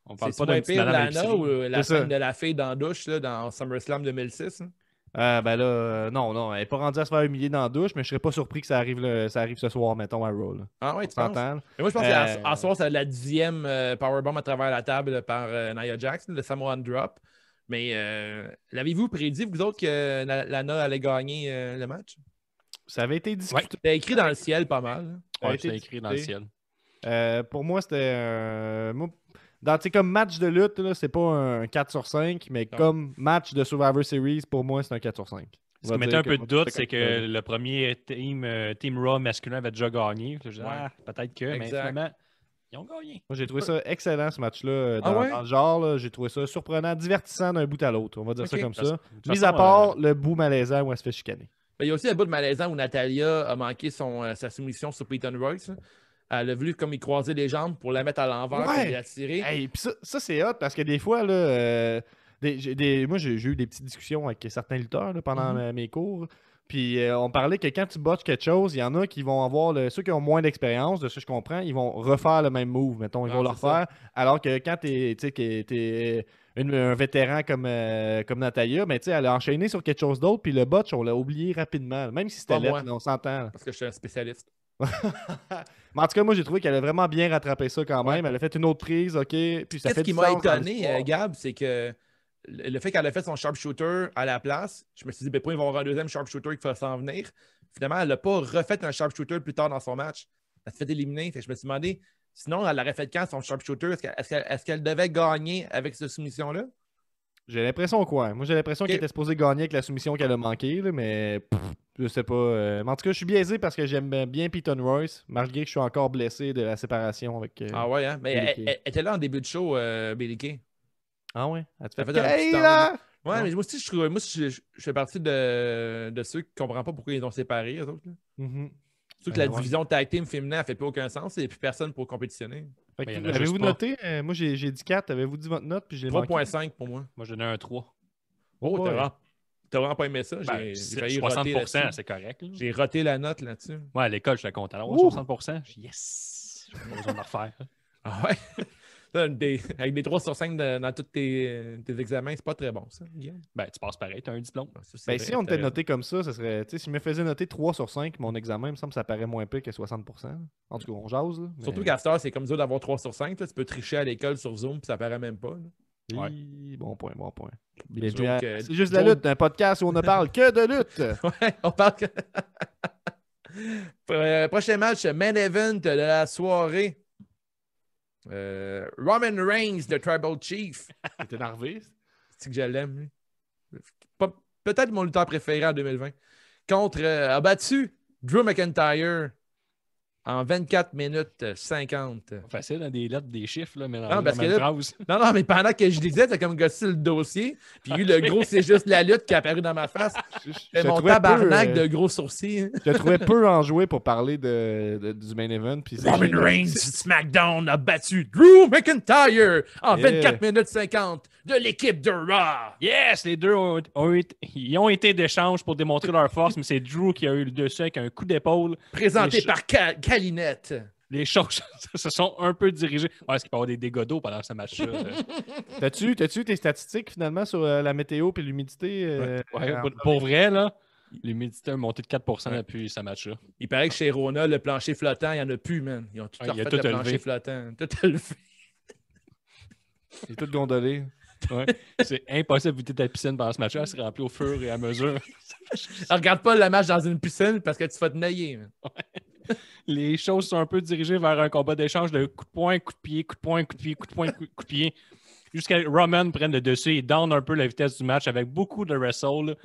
On parle pas d'un petit madame Lana ou la scène de la fille dans la douche là, dans SummerSlam 2006? Hein? Ben là, non, elle n'est pas rendue à se faire humilier dans la douche, mais je serais pas surpris que ça arrive ce soir, mettons, à Raw. Ah ouais, tu penses? Mais moi, je pense qu'à soir, c'est la 10e powerbomb à travers la table par Nia Jax, le Samoan Drop. Mais l'avez-vous prédit, vous autres, que Lana allait gagner le match? Ça avait été discuté. C'était écrit dans le ciel pas mal. Ouais, c'était écrit dans le ciel. Pour moi, c'était... comme match de lutte, là, c'est pas un 4 sur 5, mais comme match de Survivor Series, pour moi, c'est un 4 sur 5. Ce qui mettait un peu de doute, c'est que le premier Team Raw masculin avait déjà gagné. Je disais, peut-être que, mais finalement, ils ont gagné. Moi, j'ai trouvé ça excellent, ce match-là. Dans le genre, là, j'ai trouvé ça surprenant, divertissant d'un bout à l'autre. On va dire ça comme ça. Mis à part le bout malaisant où elle se fait chicaner. Mais il y a aussi un bout de malaisant où Natalia a manqué sa soumission sur Peyton Royce. Là. Elle a voulu comme y croiser les jambes pour la mettre à l'envers et la tirer. Hey, pis ça c'est hot parce que des fois, là, moi j'ai eu des petites discussions avec certains lutteurs là, pendant mes cours. Puis on parlait que quand tu botches quelque chose, il y en a qui vont avoir, ceux qui ont moins d'expérience, de ce que je comprends, ils vont refaire le même move, mettons, ils vont le refaire. Alors que quand t'es un vétéran comme Natalia, mais elle a enchaîné sur quelque chose d'autre, puis le botch, on l'a oublié rapidement. Même si c'était lettre, on s'entend. Parce que je suis un spécialiste. Mais en tout cas, moi, j'ai trouvé qu'elle a vraiment bien rattrapé ça quand même. Elle a fait une autre prise, OK. Puis ça Qu'est-ce fait qui du m'a sens dans étonné, l'histoire. Gab, c'est que le fait qu'elle a fait son sharpshooter à la place, je me suis dit, ben, pourquoi ils vont avoir un deuxième sharpshooter qui va s'en venir? Finalement, elle n'a pas refait un sharpshooter plus tard dans son match. Elle s'est fait éliminer. Fait que je me suis demandé, sinon, elle l'aurait fait quand son sharpshooter? Est-ce qu'elle devait gagner avec cette soumission-là? J'ai l'impression quoi. Moi, j'ai l'impression qu'elle était supposée gagner avec la soumission qu'elle a manquée, là, mais je sais pas. Mais en tout cas, je suis biaisé parce que j'aime bien Peyton Royce, malgré que je suis encore blessé de la séparation avec. Ah ouais, hein? Mais Billie elle était là en début de show, Billie Kay. Ah ouais? Elle te Ça fait fait un petit temps. là! Ouais, Non. mais moi aussi, je fais partie de ceux qui ne comprennent pas pourquoi ils ont séparé, eux autres. Là. Mhm. Surtout que la Ouais. division tag team féminin n'a fait plus aucun sens. Il n'y a plus personne pour compétitionner. Fait que Mais il y en a avez-vous juste pas. noté? Moi, j'ai dit 4. Avez-vous dit votre note? Puis je l'ai manqué. 3.5 pour moi. Moi, je donnais un 3. Oh, Ouais. t'as vraiment pas aimé ça? Ben, J'ai failli roter 60%, là-dessus. c'est correct. Là. J'ai roté la note là-dessus. Ouais, à l'école, j'étais content. Alors, Ouh! 60%, j'ai dit, yes! J'ai pas besoin de le refaire. Ah ouais? Avec des 3 sur 5 dans tous tes examens, c'est pas très bon, ça, Guillaume. Ben, tu passes pareil, t'as un diplôme. Ça, c'est Ben, vrai, si on t'as était noté comme ça serait. Tu sais, si je me faisais noter 3 sur 5, mon examen, il me semble que ça paraît moins pire que 60%. En tout cas, on jase. Là, mais- Surtout qu'à cette heure, c'est comme ça d'avoir 3 sur 5. Là. Tu peux tricher à l'école sur Zoom, puis ça paraît même pas. Là. Ouais. Bon point, bon point. Les Mais bien, jokes, c'est juste la jokes- lutte, un podcast où on ne parle que de lutte. Ouais, on parle que... Prochain match, main event de la soirée. Roman Reigns de Tribal Chief. T'es énervé? C'est que je l'aime, lui. Peut-être mon lutteur préféré en 2020. Contre, a battu Drew McIntyre en 24 minutes 50. Facile, hein, des lettres, des chiffres, là, mais dans Ah, parce la que même là- phrase. Non, non, mais pendant que je disais, t'as comme gossé le dossier. Puis le gros, c'est juste la lutte qui est apparue dans ma face. Je C'est mon trouvais tabarnak peu, de gros sourcils. Je te trouvais peu enjoué pour parler du main event. Puis c'est- Roman Reigns SmackDown a battu Drew McIntyre en Yeah. 24 minutes 50 de l'équipe de Raw. Yes, les deux ils ont été d'échange pour démontrer leur force, mais c'est Drew qui a eu le dessus avec un coup d'épaule. Présenté Les par Calinette. Les choses se sont un peu dirigées. Ouais, est-ce qu'il peut y avoir des dégâts d'eau pendant ce match-là? T'as-tu tes statistiques finalement sur la météo et l'humidité? Ouais, pour vrai, là, l'humidité a monté de 4% Ouais. depuis ce match-là. Il paraît que chez Rona, le plancher flottant, il n'y en a plus, man. Ils ont tout Ouais, il a refait tout le plancher élevé. flottant. Tout élevé. C'est tout gondolé. Ouais. C'est impossible d'éviter ta piscine pendant ce match-là. Elle se remplit au fur et à mesure. Regarde pas le match dans une piscine parce que tu vas te nailler, man. Les choses sont un peu dirigées vers un combat d'échange de coup de poing, coup de pied, coup de poing, coup de pied, coup de poing, coup de pied. Jusqu'à Roman prenne le dessus et down un peu la vitesse du match avec beaucoup de wrestle.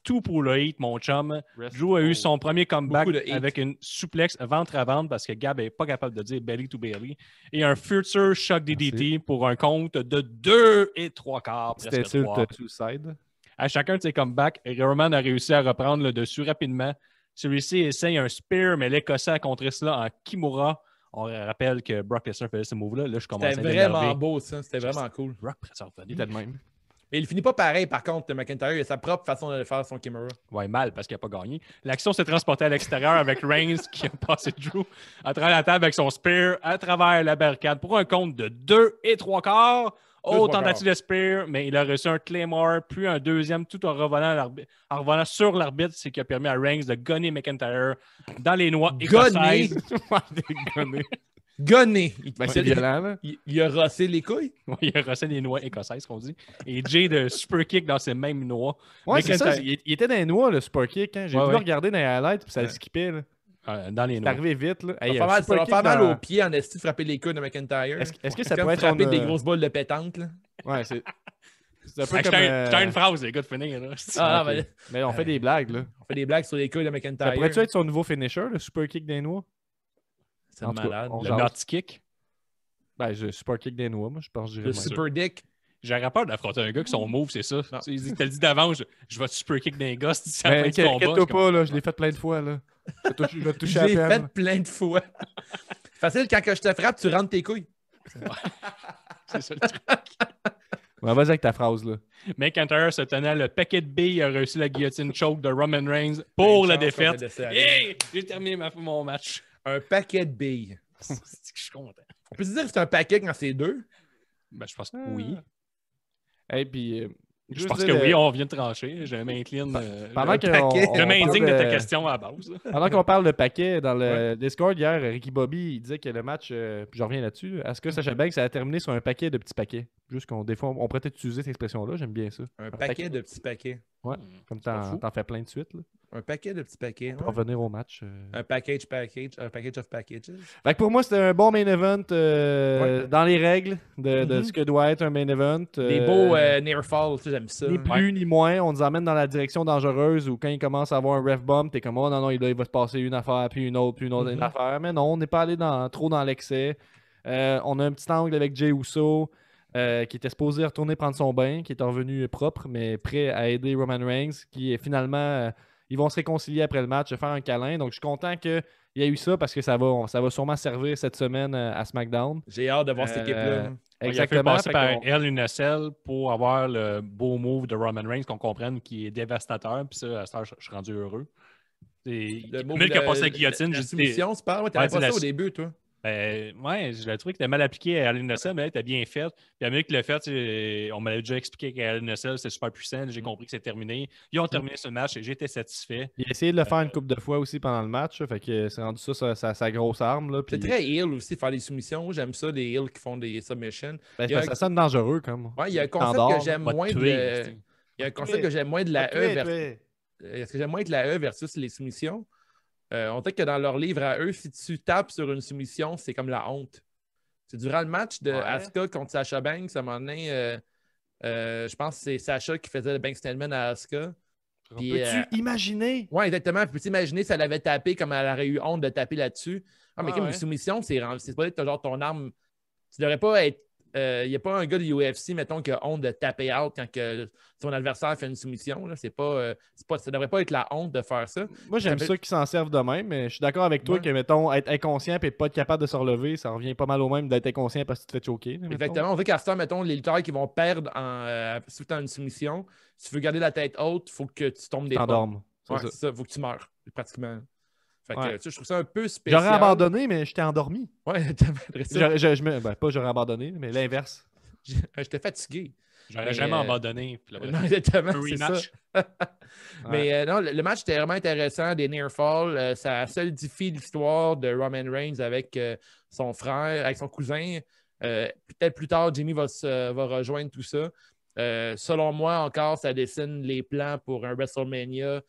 Tout pour le hit, mon chum. Drew a eu son premier comeback Beaucoup de hit. avec une suplex ventre à ventre parce que Gab n'est pas capable de dire belly to belly. Et un future shock DDT pour un compte de 2 et 3/4. C'était Presque sur 3. le Suicide. À chacun de ses comebacks, Roman a réussi à reprendre le dessus rapidement. Celui-ci essaye un spear, mais l'Écossais a contré cela en Kimura. On rappelle que Brock Lesnar faisait ce move-là. Là, je commençais C'était à vraiment m'énerver. beau, ça. C'était vraiment cool. Brock pourrait s'en revenir. Il était de même. Mais il finit pas pareil, par contre, McIntyre. Il a sa propre façon de faire son Kimura. Ouais, mal parce qu'il n'a pas gagné. L'action s'est transportée à l'extérieur avec Reigns qui a passé Drew à travers la table avec son spear à travers la barricade pour un compte de 2 et 3/4. Oh, tentative de spear, mais il a reçu un Claymore, puis un deuxième tout en revenant sur l'arbitre, ce qui a permis à Reigns de gonner McIntyre dans les noix Gonner? écossaises. Gonné. Ben, c'est violent, là. Il a rossé les couilles. Ouais, il a reçu les noix écossaises, qu'on dit. Et Jay de super kick dans ces mêmes noix. Ouais, c'est ça. McIntyre- Il était dans les noix, le super kick. Hein. J'ai Ouais, voulu ouais. regarder dans les highlights, puis ça le skippait. Là. Dans les C'est noix. arrivé vite. Là. Hey, Ça va un super faire kick mal dans- aux pieds en esti de frapper les couilles de McIntyre. Est-ce que ça C'est comme pourrait être frapper son, des grosses boules de pétanque, là. Ouais, c'est un peu Hey, comme... J'étais une phrase, les gars, de finir. Là. Ah, ok. mais Mais on fait des blagues, là. on fait des blagues sur les couilles de McIntyre. Ça pourrait-tu être son nouveau finisher, le super kick des noix? C'est En tout cas, malade. on Le jase. Naughty kick. Ben, super kick des noix, moi, je pense que je dirais Le même. super dick. J'aurais peur d'affronter un gars qui son move, c'est ça. Non. Tu sais, il te le dit d'avance, je vais te super kick d'un gars si ça Mais fait du combat. inquiète-toi pas, là, je l'ai fait plein de fois. Là. Je vais te toucher à J'ai peine. fait plein de fois. Facile, quand que je te frappe, tu rentres tes couilles. C'est ça le truc. Ouais, vas-y avec ta phrase. Là. McIntyre se tenait le paquet de billes, a réussi la guillotine choke de Roman Reigns pour la Une chance qu'on défaite. fait laisser aller. Hey! J'ai terminé mon match. Un paquet de billes. C'est que je suis content. On peut se dire que c'est un paquet quand c'est deux. Ben, je pense que oui. Et puis, Je pense que oui, on vient de trancher. Je m'incline. pendant paquet. Je qu'on m'indigne de parle ta question à la base. Pendant qu'on parle de paquet, dans le Discord hier, Ricky Bobby il disait que le match, puis je reviens là-dessus, est-ce que Sasha Banks a terminé sur un paquet de petits paquets? Juste qu'on, des fois, on pourrait peut-être utiliser cette expression-là, j'aime bien ça. Un paquet de petits paquets. Ouais, comme pas fou. t'en fais plein de suite, là, Un paquet de petits paquets. pour Ouais. revenir au match. Un package of packages. Fait que pour moi, c'était un bon main event dans les règles de Mhm. ce que doit être un main event. Des beaux near fall, tu sais, j'aime ça. Ni plus ni moins, on nous emmène dans la direction dangereuse où quand il commence à avoir un ref bump, t'es comme oh non, il va se passer une affaire, puis une autre Mhm. une affaire. Mais non, on n'est pas allé trop dans l'excès. On a un petit angle avec Jey Uso qui était supposé retourner prendre son bain, qui est revenu propre, mais prêt à aider Roman Reigns, qui est finalement ils vont se réconcilier après le match, faire un câlin. Donc je suis content qu'il y ait eu ça parce que ça va sûrement servir cette semaine à SmackDown. J'ai hâte de voir cette équipe-là. Il a fait Exactement. passer Fait par qu'on- Hell in a Cell pour avoir le beau move de Roman Reigns qu'on comprenne qui est dévastateur. Puis ça, à cette heure, je suis rendu heureux. Le mot Mille qui a passé la de guillotine, la j'ai dit. soumission, tu parles? Ouais, t'avais Ouais, pas c'est ça au la- début, toi. Ouais, je l'ai trouvé que t'as mal appliqué à Hell in a Cell, mais là, t'as bien fait. Puis Amérique l'a fait, on m'avait déjà expliqué qu'à Hell in a Cell, c'était super puissant. J'ai compris que c'est terminé. Ils ont terminé ce match et j'étais satisfait. Il a essayé de le faire une couple de fois aussi pendant le match, là, fait que c'est rendu ça sa grosse arme. Là, C'est puis- très heel aussi, faire des soumissions. J'aime ça, des heels qui font des submissions. ben, il y a ça sonne dangereux comme. Ouais, il y a un concept Standard, que j'aime Va te moins tuer, de... c'est- Il y a un concept que j'aime moins de la Ah, E versus... Est-ce que j'aime moins de la E versus les soumissions? On dirait que dans leur livre à eux, si tu tapes sur une soumission, c'est comme la honte. C'est durant le match de Asuka contre Sasha Banks, à un moment donné, je pense que c'est Sasha qui faisait le Banks Statement à Asuka. Puis, Peux-tu imaginer? ouais, exactement. Peux-tu imaginer si elle avait tapé comme elle aurait eu honte de taper là-dessus? Ah, mais comme une soumission, c'est pas être genre ton arme. Tu devrais pas être. Il n'y a pas un gars de UFC, mettons, qui a honte de taper out quand que son adversaire fait une soumission. Là. Ça devrait pas être la honte de faire ça. Moi, j'aime Ça ça qu'ils s'en servent de même, mais je suis d'accord avec toi Ouais. que, mettons, être inconscient et pas être capable de se relever, ça revient pas mal au même d'être inconscient parce que tu te fais choquer. Mettons. Exactement. On veut qu'à ce temps, mettons, les lutteurs qui vont perdre si tu as une soumission, si tu veux garder la tête haute, il faut que tu tombes des pommes. T'endormes. C'est Ouais, ça. c'est ça. Il faut que tu meurs, pratiquement. Fait que, Ouais. tu sais, je trouve ça un peu spécial. J'aurais abandonné, mais j'étais endormi. Ouais, t'aimerais ça. Pas j'aurais abandonné, mais l'inverse. J'étais fatigué. J'aurais Mais, jamais abandonné. Puis là, Non, exactement, un c'est ça. rematch. Mais non, le match était vraiment intéressant, des near fall. Ça solidifie l'histoire de Roman Reigns avec son frère, avec son cousin. Peut-être plus tard, Jimmy va rejoindre tout ça. Selon moi, encore, ça dessine les plans pour un WrestleMania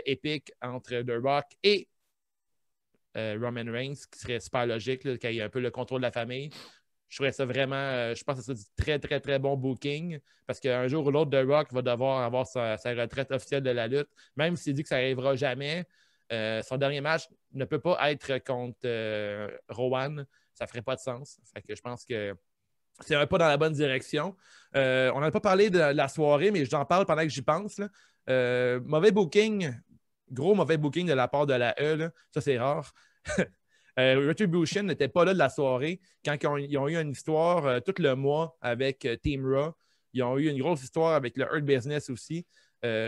épique entre The Rock et Roman Reigns, qui serait super logique, là, quand il y a un peu le contrôle de la famille. Je trouverais ça vraiment, je pense que c'est du très, très, très bon booking parce qu'un jour ou l'autre, The Rock va devoir avoir sa retraite officielle de la lutte. Même s'il dit que ça n'arrivera jamais, son dernier match ne peut pas être contre Rowan. Ça ne ferait pas de sens. Fait que je pense que c'est un pas dans la bonne direction. On n'a pas parlé de la soirée, mais j'en parle pendant que j'y pense. Là. Mauvais booking, gros mauvais booking de la part de la E. Là. Ça, c'est rare. Retribution n'était pas là de la soirée quand ils ont eu une histoire tout le mois avec Team Raw. Ils ont eu une grosse histoire avec le Hurt Business aussi.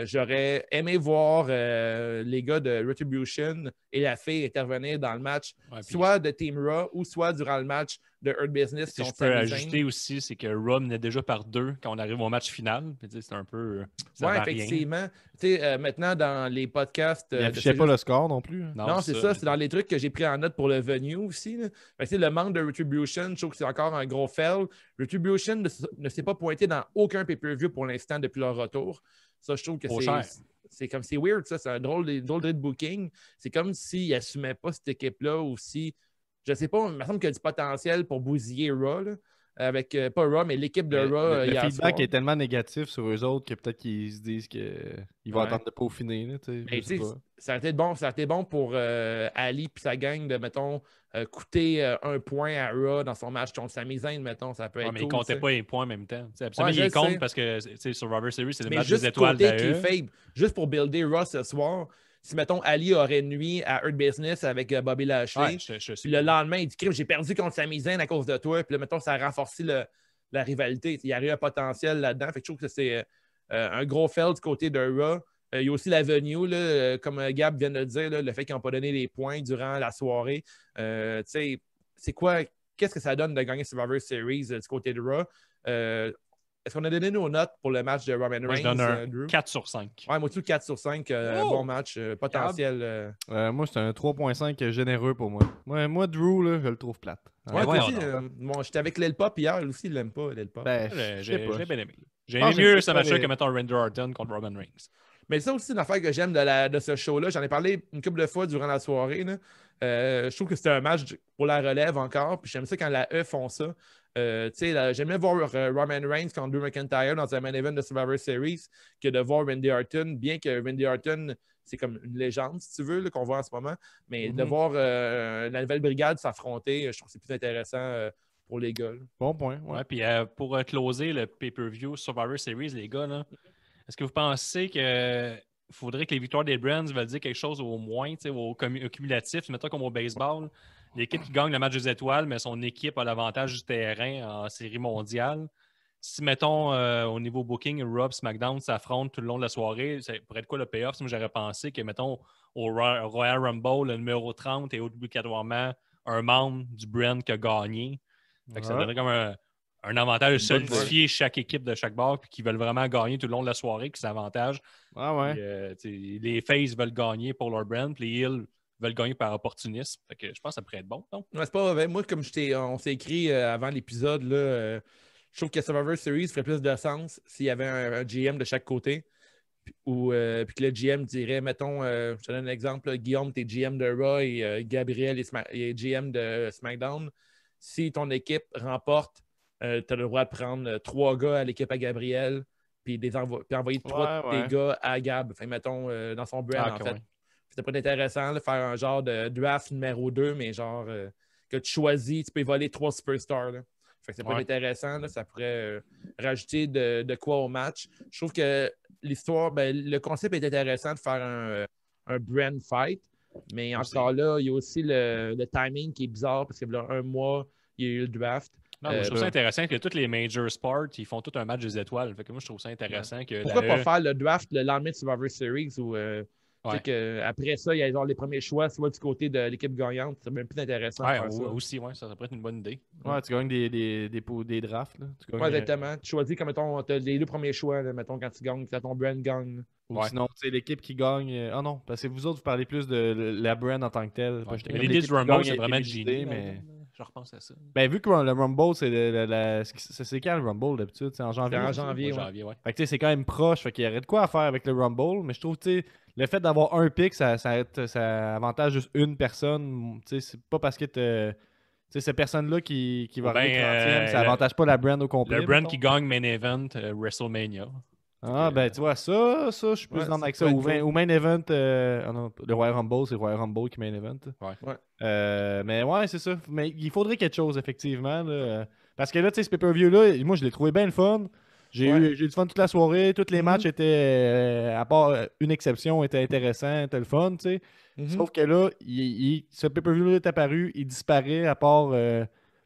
J'aurais aimé voir les gars de Retribution et la fille intervenir dans le match, Ouais, puis- soit de Team Raw ou soit durant le match de Hurt Business. Si je contre peux Sami Zayn. ajouter aussi, c'est que Raw menait déjà par 2 quand on arrive au match final. Puis, tu sais, c'est un peu. Ça Oui, va rien. effectivement. Tu sais, maintenant, dans les podcasts. Il de affichait C'est pas juste- le score non plus. Non, c'est ça. C'est dans les trucs que j'ai pris en note pour le venue aussi. Là. Fait que, tu sais, le manque de Retribution, je trouve que c'est encore un gros fail. Retribution ne s'est pas pointé dans aucun pay-per-view pour l'instant depuis leur retour. Ça, je trouve que Trop cher. c'est weird, ça. C'est un drôle de booking. C'est comme s'ils n'assumaient pas cette équipe-là ou si, je sais pas, il me semble qu'il y a du potentiel pour bousiller Raw. Là, avec, pas Raw, mais l'équipe de Raw. Le hier feedback soir. est tellement négatif sur eux autres que peut-être qu'ils se disent qu'ils vont Ouais. attendre de peaufiner. Là, Mais je sais tu sais, pas. ça a été bon pour Ali et sa gang de, mettons, coûter 1 point à Raw dans son match contre Sami Zayn, mettons, ça peut être mais cool. il comptait pas les points en même temps. Absolument, je il compte sais. parce que Survivor Series, c'est le Mais match juste des du étoiles côté qui est d'AE. faible, juste pour builder Raw ce soir, si, mettons, Ali aurait nuit à Hurt Business avec Bobby Lashley, Ouais, je suis. puis le lendemain, il dit « J'ai perdu contre Sami Zayn à cause de toi », puis là, mettons, ça a renforcé la rivalité. Il y a eu un potentiel là-dedans. Fait que je trouve que c'est un gros fail du côté de Raw. Il y a aussi l'avenue, comme Gab vient de le dire, là, le fait qu'ils n'ont pas donné les points durant la soirée. C'est quoi, qu'est-ce que ça donne de gagner Survivor Series du côté de Raw? Est-ce qu'on a donné nos notes pour le match de Roman Reigns? Moi, je donne un Drew? 4 sur 5. Ouais, moi aussi, 4 sur 5. Bon match, potentiel. Moi, c'est un 3.5 généreux pour moi. Moi Drew, là, je le trouve plate. Ouais, ouais, toi aussi, on bon, j'étais avec Lil Pop hier, lui aussi, il l'aime pas, Lil Pop. Ben, je J'ai sais pas. bien aimé. J'ai pense aimé que mieux c'est ce pas match-là les- que, mettons, Randy Orton contre Roman Reigns. Mais ça aussi, une affaire que j'aime de ce show-là. J'en ai parlé une couple de fois durant la soirée. Là. Je trouve que c'était un match pour la relève encore. Puis j'aime ça quand la E font ça. J'aime bien voir Roman Reigns contre Drew McIntyre dans un main event de Survivor Series que de voir Randy Orton, bien que Randy Orton, c'est comme une légende, si tu veux, là, qu'on voit en ce moment. Mais de voir la nouvelle brigade s'affronter, je trouve que c'est plus intéressant pour les gars. Là. Bon point. Ouais. Ouais, puis pour closer le pay-per-view Survivor Series, les gars, là, est-ce que vous pensez qu'il faudrait que les victoires des Brands veulent dire quelque chose au moins, au cumulatif, mettons comme au baseball? L'équipe qui gagne le match des étoiles, mais son équipe a l'avantage du terrain en série mondiale. Si, mettons, au niveau booking, Rob, SmackDown s'affrontent tout le long de la soirée, ça pourrait être quoi le payoff? Moi, j'aurais pensé que, mettons, au Royal Rumble, le numéro 30 et obligatoirement un membre du brand qui a gagné. Fait que ça donnerait comme un avantage de solidifier chaque équipe de chaque bar puis qui veulent vraiment gagner tout le long de la soirée, qui s'avantage. Ah ouais. Puis, les Faces veulent gagner pour leur brand, puis les Heels veulent gagner par opportunisme. Fait que je pense que ça pourrait être bon, non? Ouais, c'est pas mauvais. Moi, comme on s'est écrit avant l'épisode, là, je trouve que Survivor Series ferait plus de sens s'il y avait un GM de chaque côté. Puis que le GM dirait, mettons, je te donne un exemple, là, Guillaume, t'es GM de Raw et Gabriel est GM de SmackDown. Si ton équipe remporte, tu as le droit de prendre 3 gars à l'équipe à Gabriel puis envoyer 3 de tes gars à Gab. Fait, mettons, dans son brand, en fait. Ouais. C'était pas intéressant de faire un genre de draft numéro 2, mais genre que tu choisis, tu peux voler 3 superstars. Là. Fait que c'est pas intéressant. Là, ça pourrait rajouter de quoi au match. Je trouve que l'histoire, le concept est intéressant de faire un brand fight, mais encore là, il y a aussi le timing qui est bizarre parce que là, un mois, il y a eu le draft. Non, je trouve ça intéressant que tous les major sports, ils font tout un match des étoiles. Fait que moi, je trouve ça intéressant que pourquoi pas faire le draft le lendemain de Survivor Series ou après ça, il y a genre les premiers choix, soit du côté de l'équipe gagnante. C'est même plus intéressant. Aussi, ça pourrait être une bonne idée. Ouais, tu gagnes des drafts. Là. Ouais, exactement. Tu choisis comme, mettons, tu as les 2 premiers choix, là, mettons, quand tu gagnes, quand ton brand gagne. Ou sinon, c'est l'équipe qui gagne. Ah non, parce que vous autres, vous parlez plus de la brand en tant que telle. Mais l'idée du Rumble, c'est vraiment de génie. Mais... Je repense à ça. Ben, vu que le Rumble, c'est quand le Rumble d'habitude? C'est en janvier? C'est en janvier, ouais. Fait que c'est quand même proche. Fait qu'il y aurait de quoi à faire avec le Rumble. Mais je trouve que le fait d'avoir un pick, ça avantage juste une personne. C'est pas parce que cette personne-là qui va arriver 30e, ça avantage pas la brand au complet. Le brand qui gagne main event WrestleMania. Ah, ben, tu vois, ça, je suis plus dans avec ça. Ou main event, le Royal Rumble, c'est le Royal Rumble qui main event. Ouais. Mais ouais, c'est ça. Mais il faudrait quelque chose, effectivement. Là. Parce que là, tu sais, ce pay-per-view-là, moi, je l'ai trouvé bien le fun. J'ai eu du fun toute la soirée. Tous les matchs étaient, à part une exception, étaient intéressants, étaient le fun, tu sais. Sauf que là, ce pay-per-view-là est apparu, il disparaît, à part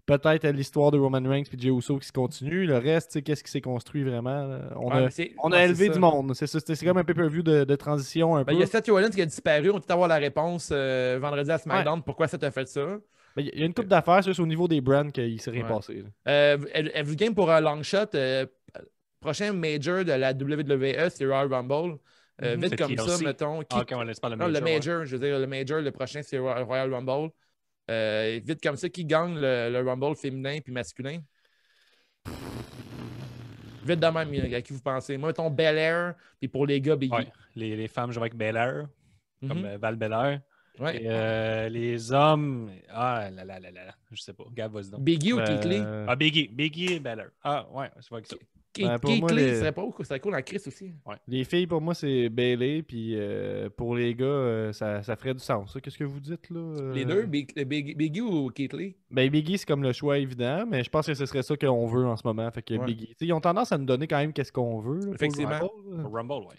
peut-être l'histoire de Roman Reigns et Jey Uso qui se continue. Le reste, tu sais, qu'est-ce qui s'est construit vraiment? Là? On a élevé du monde. C'est comme un pay-per-view de transition un peu. Il y a Seth Rollins qui a disparu. On peut avoir la réponse vendredi à SmackDown. Pourquoi ça t'a fait ça? Il y a une couple d'affaires, c'est au niveau des brands qu'il s'est rien passé. Êtes-vous game pour un long shot? Prochain major de la WWE, c'est Royal Rumble. Vite comme ça, mettons. Le major, je veux dire, le major, le prochain, c'est Royal Rumble. Vite comme ça, qui gagne le Rumble féminin puis masculin? Vite de même, à qui vous pensez? Moi, mettons Belair, puis pour les gars, Biggie. Ouais. Les femmes jouent avec Belair, comme Val Belair. Ouais. Et, les hommes, je sais pas. Gab, vas-y donc. Biggie ou Keith Lee? Biggie et Belair. Ah, ouais, c'est vrai que ça. Ben, pour Keith moi, Lee serait pas serait cool en Chris aussi. Les filles, pour moi, c'est Bailey. Puis pour les gars, ça ferait du sens. Ça. Qu'est-ce que vous dites, là? Les deux, Biggie ou Keith Lee? Ben, Biggie, c'est comme le choix évident, mais je pense que ce serait ça qu'on veut en ce moment. Fait que Ouais. Biggie. T'sais, ils ont tendance à nous donner quand même qu'est-ce qu'on veut. Là, pour le Effectivement. Rumble, là. Au Rumble, ouais.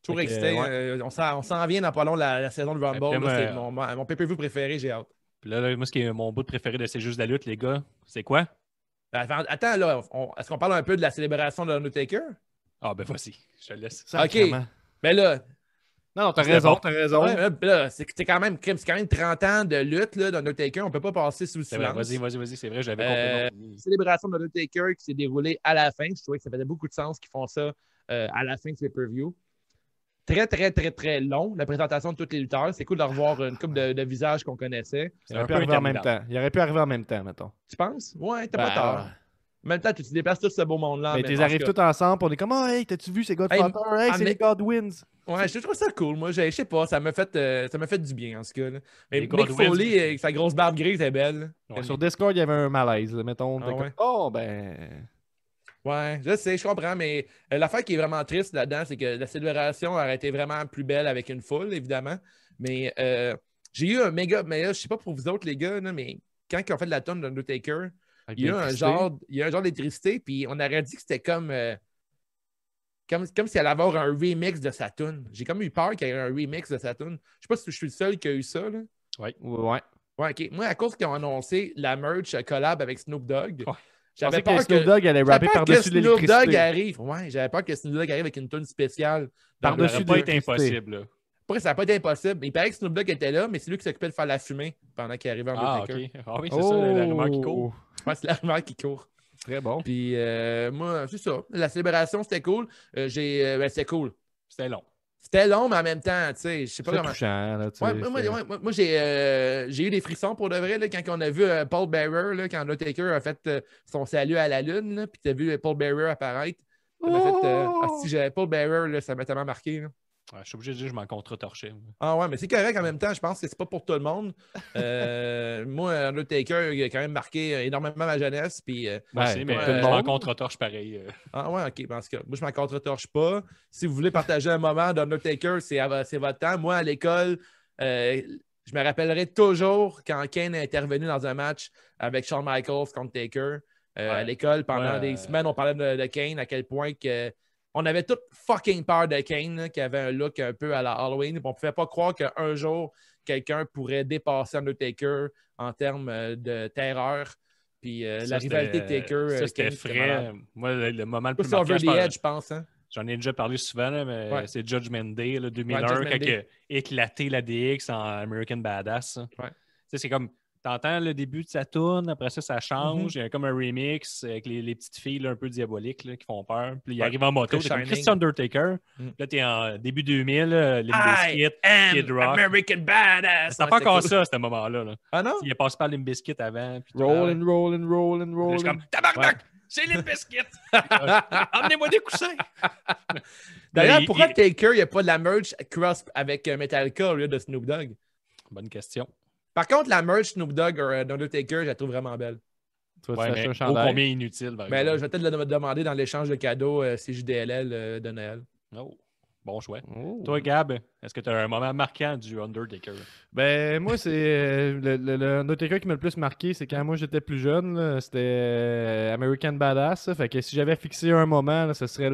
Toujours Fait que, excité. ouais. On s'en vient dans pas long la saison de Rumble. Après, là, c'est moi, mon pay-per-view préféré, j'ai hâte. Puis là, moi, ce qui est mon bout préféré de C'est juste la lutte, les gars, c'est quoi? Attends, là, est-ce qu'on parle un peu de la célébration de l'Undertaker? Ah, ben voici, je te laisse. Sacrément. Ben là, Non, t'as C'était raison, bon. t'as raison. ouais, là, c'est quand même 30 ans de lutte d'Undertaker. On peut pas passer sous C'est vrai, silence. vas-y, c'est vrai, j'avais complètement oublié. Célébration de l'Undertaker qui s'est déroulée à la fin. Je trouvais que ça faisait beaucoup de sens qu'ils font ça à la fin de ces pay-per-view. Très, très, très, très long, la présentation de tous les lutteurs. C'est cool de revoir une couple de visages qu'on connaissait. Il aurait un pu peu arriver en même interminable. temps. Il aurait pu arriver en même temps, mettons. Tu penses? Ouais, t'as pas Ben, tort. En même temps, tu te déplaces tout ce beau monde-là. Mais en tu même- en arrives tout cas, tous ensemble, on est comme, oh, hey, t'as-tu vu, c'est Godfather? Hey, c'est mais- les Godwins. Ouais, je trouve ça cool. Moi, je sais pas, ça m'a fait du bien en ce cas. Là. Mais Les Mick Godwins. Foley, avec sa grosse barbe grise, est belle. Ouais. Sur Discord, il y avait un malaise. Là, mettons, Ah t'es comme, ouais? oh, ben. Ouais, je sais, je comprends, mais l'affaire qui est vraiment triste là-dedans, c'est que la célébration aurait été vraiment plus belle avec une foule, évidemment. Mais j'ai eu un méga. Mais là, je sais pas pour vous autres, les gars, là, mais quand ils ont fait de la tonne d'Undertaker, Avec il y a l'électricité. un genre d'électricité, puis on aurait dit que c'était comme si elle allait avoir un remix de sa tune. J'ai comme eu peur qu'il y ait un remix de sa tune. Je sais pas si je suis le seul qui a eu ça. Là. Ouais. Ouais, ok. Moi, à cause qu'ils ont annoncé la merch collab avec Snoop Dogg, Ouais. J'avais j'avais peur peur que Snoop Dogg allait j'avais rapper peur que par-dessus Snoop Dogg l'électricité. arrive. Ouais, j'avais peur que Snoop Dogg arrive avec une tune spéciale. Ça Par-dessus n'aurait pas été l'électricité. impossible, là. Après, ça n'a pas été impossible. Il paraît que Snoop Dogg était là, mais c'est lui qui s'occupait de faire la fumée pendant qu'il arrivait en Ah, Undertaker. ok. Ah oui, c'est ça, la rumeur qui Oh! court. Ouais, c'est la rumeur qui court. Très bon. Puis moi, c'est ça. La célébration, c'était cool. C'était cool. C'était long. C'était long, mais en même temps, tu sais, je sais pas C'est comment. touchant, là, tu sais, Ouais, moi, j'ai eu des frissons pour de vrai là, quand on a vu Paul Bearer, là, quand Undertaker a fait son salut à la Lune, là, puis tu as vu Paul Bearer apparaître. Ça m'a fait. Si j'avais Paul Bearer, là, ça m'a tellement marqué. Là. Ouais, je suis obligé de dire que je m'en contre-torchais. Ah ouais, mais c'est correct en même temps. Je pense que c'est pas pour tout le monde. Moi, Undertaker, il a quand même marqué énormément ma jeunesse. Puis, Moi Ouais, aussi, mais comme je tout le m'en monde. contre-torche pareil. ah ouais, ok. Parce que moi, je m'en contre-torche pas. Si vous voulez partager un moment d'Undertaker, c'est votre temps. Moi, à l'école, je me rappellerai toujours quand Kane est intervenu dans un match avec Shawn Michaels contre Taker. À l'école, pendant des semaines, on parlait de Kane, à quel point que on avait toute fucking peur de Kane, là, qui avait un look un peu à la Halloween. On ne pouvait pas croire qu'un jour, quelqu'un pourrait dépasser Undertaker en termes de terreur. Puis la rivalité de Taker. Ça, c'était Kane, frais. Moi, le moment le plus C'est over marquant, the edge, je pense. Hein? j'en ai déjà parlé souvent, là, mais Ouais. c'est Judgment Day, là, 2001, Ouais, Judgment quand Day. il a éclaté la DX en American Badass. Ça. Ouais. Tu sais, c'est comme, t'entends le début de sa tune, après ça change, il y a comme un remix avec les petites filles là, un peu diaboliques là, qui font peur. Puis il Ouais, arrive en moto, très c'est comme Shining. Christian Undertaker. Mm. Là, t'es en début 2000, Limp Bizkit, am Kid Rock. American Badass. C'était Ouais, pas c'était encore cool. ça, à ce moment-là. Là. Ah non? Il est passé par Limp Bizkit avant. Puis tout. Rollin', rollin', rollin', Là, je suis rollin'. comme, tabarnak, c'est Limp Bizkit. Emmenez-moi des coussins. D'ailleurs, Mais pourquoi Taker, il n'y a pas de la merch cross avec Metallica au lieu de Snoop Dogg? Bonne question. Par contre, la merch Snoop Dogg d'Undertaker, je la trouve vraiment belle. Tu vas Ouais, te mais chercher un ô chandail. combien inutile. par Mais là, je exemple. vais peut-être le demander dans l'échange de cadeaux CJDLL de Noël. Oh, bon choix. Oh. Toi, Gab, est-ce que tu as un moment marquant du Undertaker? Ben, moi, c'est le Undertaker qui m'a le plus marqué, c'est quand moi j'étais plus jeune, là, c'était American Badass. Ça. Fait que si j'avais fixé un moment, là, ce serait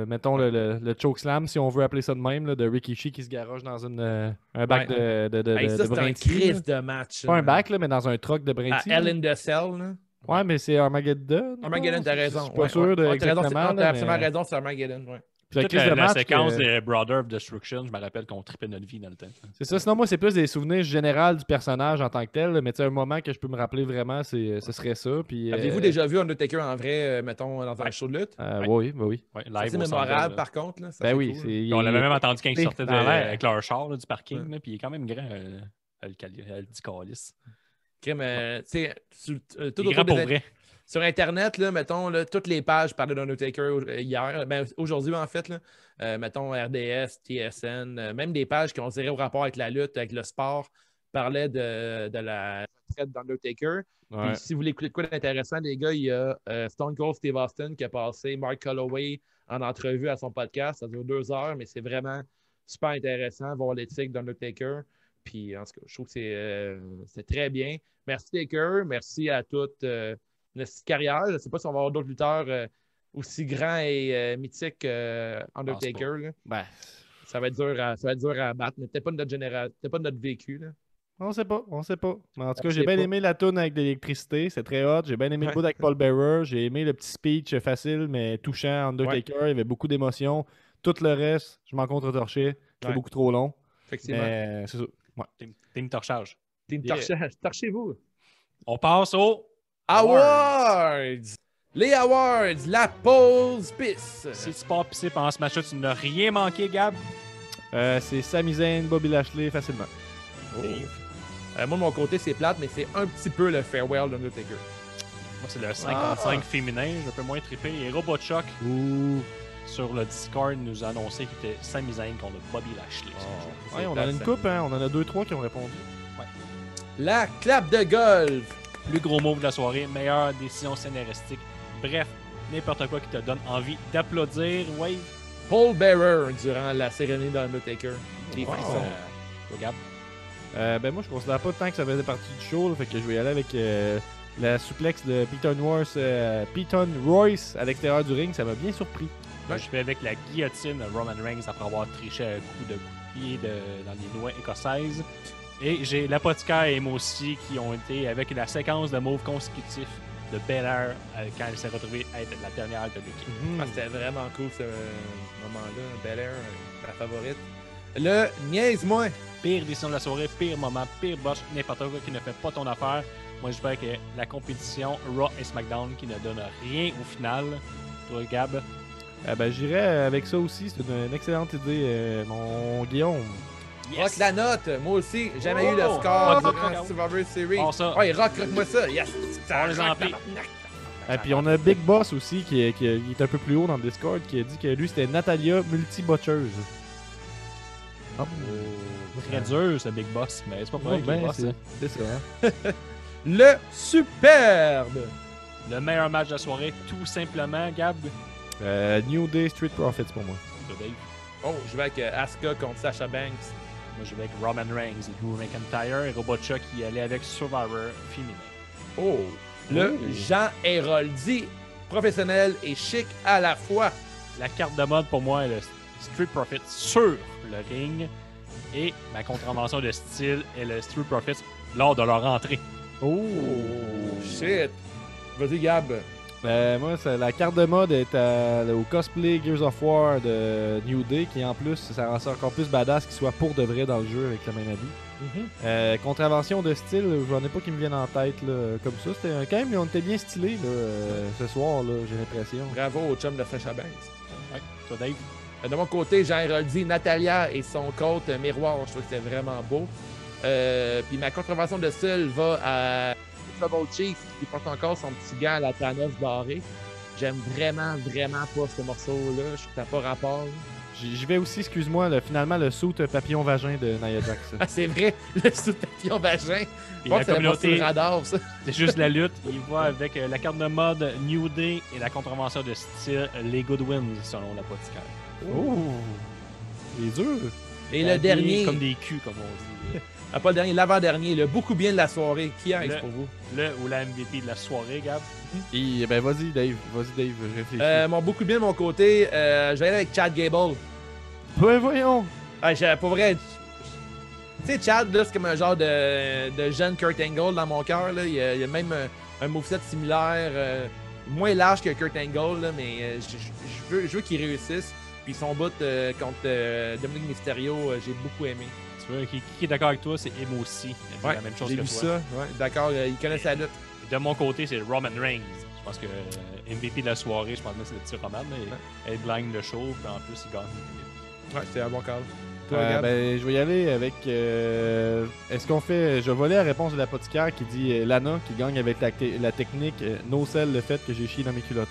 mettons, le chokeslam, si on veut appeler ça de même, là, de Rikishi qui se garoche dans un bac de Hey, ça, c'est un Brinty, là. crise de match. Pas un bac, là, mais dans un truck de À Brinty. Hell là. in the Cell. Là. Ouais, mais c'est Armageddon. je Armageddon, pense. t'as raison. Je suis pas sûr de T'as raison, exactement. t'as absolument mais... raison, c'est Armageddon. Ouais. Puis la Toute crise de la match séquence que- de Brother of Destruction, je me rappelle qu'on tripait notre vie dans le temps. C'est ça. Sinon, moi, c'est plus des souvenirs généraux du personnage en tant que tel. là. Mais tu sais, un moment que je peux me rappeler vraiment, ce serait ça. Puis, Avez-vous déjà vu Undertaker en vrai, mettons, dans un show de lutte? Oui, ben oui. Ouais, C'est live assez au mémorable, Centre Bell, par contre. Là. Ça, Ben c'est oui. cool. c'est- Puis on l'avait même entendu quand ils c'est sortaient dans l'air. avec leur char là, du parking. Ouais. Là, puis il est quand même grand, le petit calice. Crime, tu sais, tout Il est autour grand pour des- vrai. Sur Internet, là, mettons, là, toutes les pages parlaient d'Undertaker hier, ben, aujourd'hui en fait, là, mettons RDS, TSN, même des pages qui ont zéro rapport avec la lutte, avec le sport, parlaient de la traite d'Undertaker. Ouais. Puis si vous voulez écouter de quoi d'intéressant, les gars, il y a Stone Cold Steve Austin qui a passé Mark Calloway en entrevue à son podcast. Ça dure 2 heures, mais c'est vraiment super intéressant, voir l'éthique d'Undertaker. Puis en tout cas, je trouve que c'est très bien. Merci Taker, merci à toute notre carrière. Je ne sais pas si on va avoir d'autres lutteurs aussi grands et mythiques qu'Undertaker. Ben, Ça va être dur à battre, mais peut-être pas de notre génération, peut-être pas de notre vécu. Là. on sait pas. Mais en tout cas, On j'ai sait bien pas. aimé la toune avec de l'électricité, c'est très hot. J'ai bien aimé le bout avec Paul Bearer. J'ai aimé le petit speech facile mais touchant Undertaker. Il y avait beaucoup d'émotions. Tout le reste, je m'en contre-torchais. C'était Ouais. beaucoup trop long. Effectivement. Mais c'est ça. Ouais. Team torchage. Torchez-vous. On passe au Awards! Les Awards, la pause pisse. Si tu pars pisser pendant ce match-là, tu n'as rien manqué, Gab. C'est Sami Zayn, Bobby Lashley, facilement. Moi, de mon côté, c'est plate, mais c'est un petit peu le farewell d'Undertaker. Moi, c'est le 55 féminin. Je peux moins triper. Et Robotchuck, sur le Discord, nous a annoncé qu'il était Sami Zayn contre Bobby Lashley. Ouais, on en a une coupe, hein. On en a 2-3 qui ont répondu. La clap de golf. Plus gros move de la soirée, meilleure décision scénaristique. Bref, n'importe quoi qui te donne envie d'applaudir. Wave. Paul Bearer durant la cérémonie d'Undertaker. Les frissons. Regarde. Ben moi, je considère pas tant que ça faisait partie du show. Là, fait que je vais y aller avec la souplex de Peyton Royce à l'extérieur du ring. Ça m'a bien surpris. Moi, je vais avec la guillotine de Roman Reigns après avoir triché un coup de pied dans les noix écossaises. Et j'ai l'apothicaire et moi aussi qui ont été avec la séquence de moves consécutifs de Belair quand elle s'est retrouvée à être la dernière de l'équipe. C'était vraiment cool ce moment-là. Belair, la favorite. Le niaise-moi. Pire décision de la soirée, pire moment, pire botch, n'importe quoi qui ne fait pas ton affaire. Moi, je vais avec la compétition Raw et SmackDown qui ne donne rien au final. Toi, Gab. Ben, j'irais avec ça aussi. C'est une excellente idée, mon Guillaume. Rock la note. Moi aussi, j'ai jamais eu le score durant Survivor Series. Oh, ça. Ouais, rock-moi ça. Yes. On les emplit. Et puis on a Big Boss aussi qui est un peu plus haut dans le Discord qui a dit que lui c'était Natalia multi-botcheuse. Oh. Très dur ce Big Boss, mais c'est pas pour Ouais, lui qu'il est ben, boss, hein. c'est ça. Hein? Le superbe. Le meilleur match de la soirée, tout simplement, Gab. New Day Street Profits pour moi. Toi, Dave. Oh, je vais avec Asuka contre Sasha Banks. Moi, je vais avec Roman Reigns et Drew McIntyre et Robotchuck qui allait avec Survivor féminin. Oh, le Jean Héroldi, professionnel et chic à la fois. La carte de mode pour moi est le Street Profits sur le ring et ma contravention de style est le Street Profits lors de leur entrée. Oh, shit. Vas-y, Gab. Moi, la carte de mode est au cosplay Gears of War de New Day, qui en plus, ça rend ça encore plus badass qu'il soit pour de vrai dans le jeu avec le même habit. Contravention de style, j'en ai pas qui me viennent en tête là, comme ça. C'était quand même, on était bien stylés ce soir, là, j'ai l'impression. Bravo au chum de Sasha Banks. Ouais. Toi, Dave. De mon côté, Jean Héroldi, Natalia et son côte miroir. Je trouve que c'était vraiment beau. Puis ma contravention de style va à Trouble Chief qui porte encore son petit gant à la Thanos barré. J'aime vraiment pas ce morceau-là. Je trouve que ça n'a pas rapport. J'y vais aussi, excuse-moi, finalement, le suit papillon-vagin de Nia Jax. Ah, c'est vrai, le sous-papillon vagin. Et Bon, la c'est pas sur le communauté, radar, ça. c'est juste la lutte. Il va avec la carte de mode New Day et la contravention de style les Goodwins selon l'apothicaire. Oh! Il est dur! Et le dernier, Comme des culs, comme on dit. pas le dernier, l'avant-dernier, le beaucoup bien de la soirée. Qui est pour vous? Le ou la MVP de la soirée, Gab. Et, ben vas-y Dave, je réfléchis. Mon beaucoup bien de mon côté, je vais aller avec Chad Gable. Ben voyons! Pour vrai, tu sais, Chad, là, c'est comme un genre de jeune Kurt Angle dans mon cœur. Il y a même un moveset similaire, moins large que Kurt Angle, là, mais je veux qu'il réussisse. Puis son bout contre Dominic Mysterio, j'ai beaucoup aimé. Tu vois, qui est d'accord avec toi, c'est Emo aussi. Il a dit la même chose j'ai que vu toi. ça. Ouais, d'accord, il connaît sa lutte. De mon côté, c'est Roman Reigns. Je pense que MVP de la soirée, je pense que c'est le petit Roman. Il headline le show, puis en plus, il gagne. Ouais, c'est un bon call. Ben, je vais y aller avec. Est-ce qu'on fait. Je vais voler la réponse de l'apothicaire qui dit Lana qui gagne avec la technique no sell le fait que j'ai chié dans mes culottes.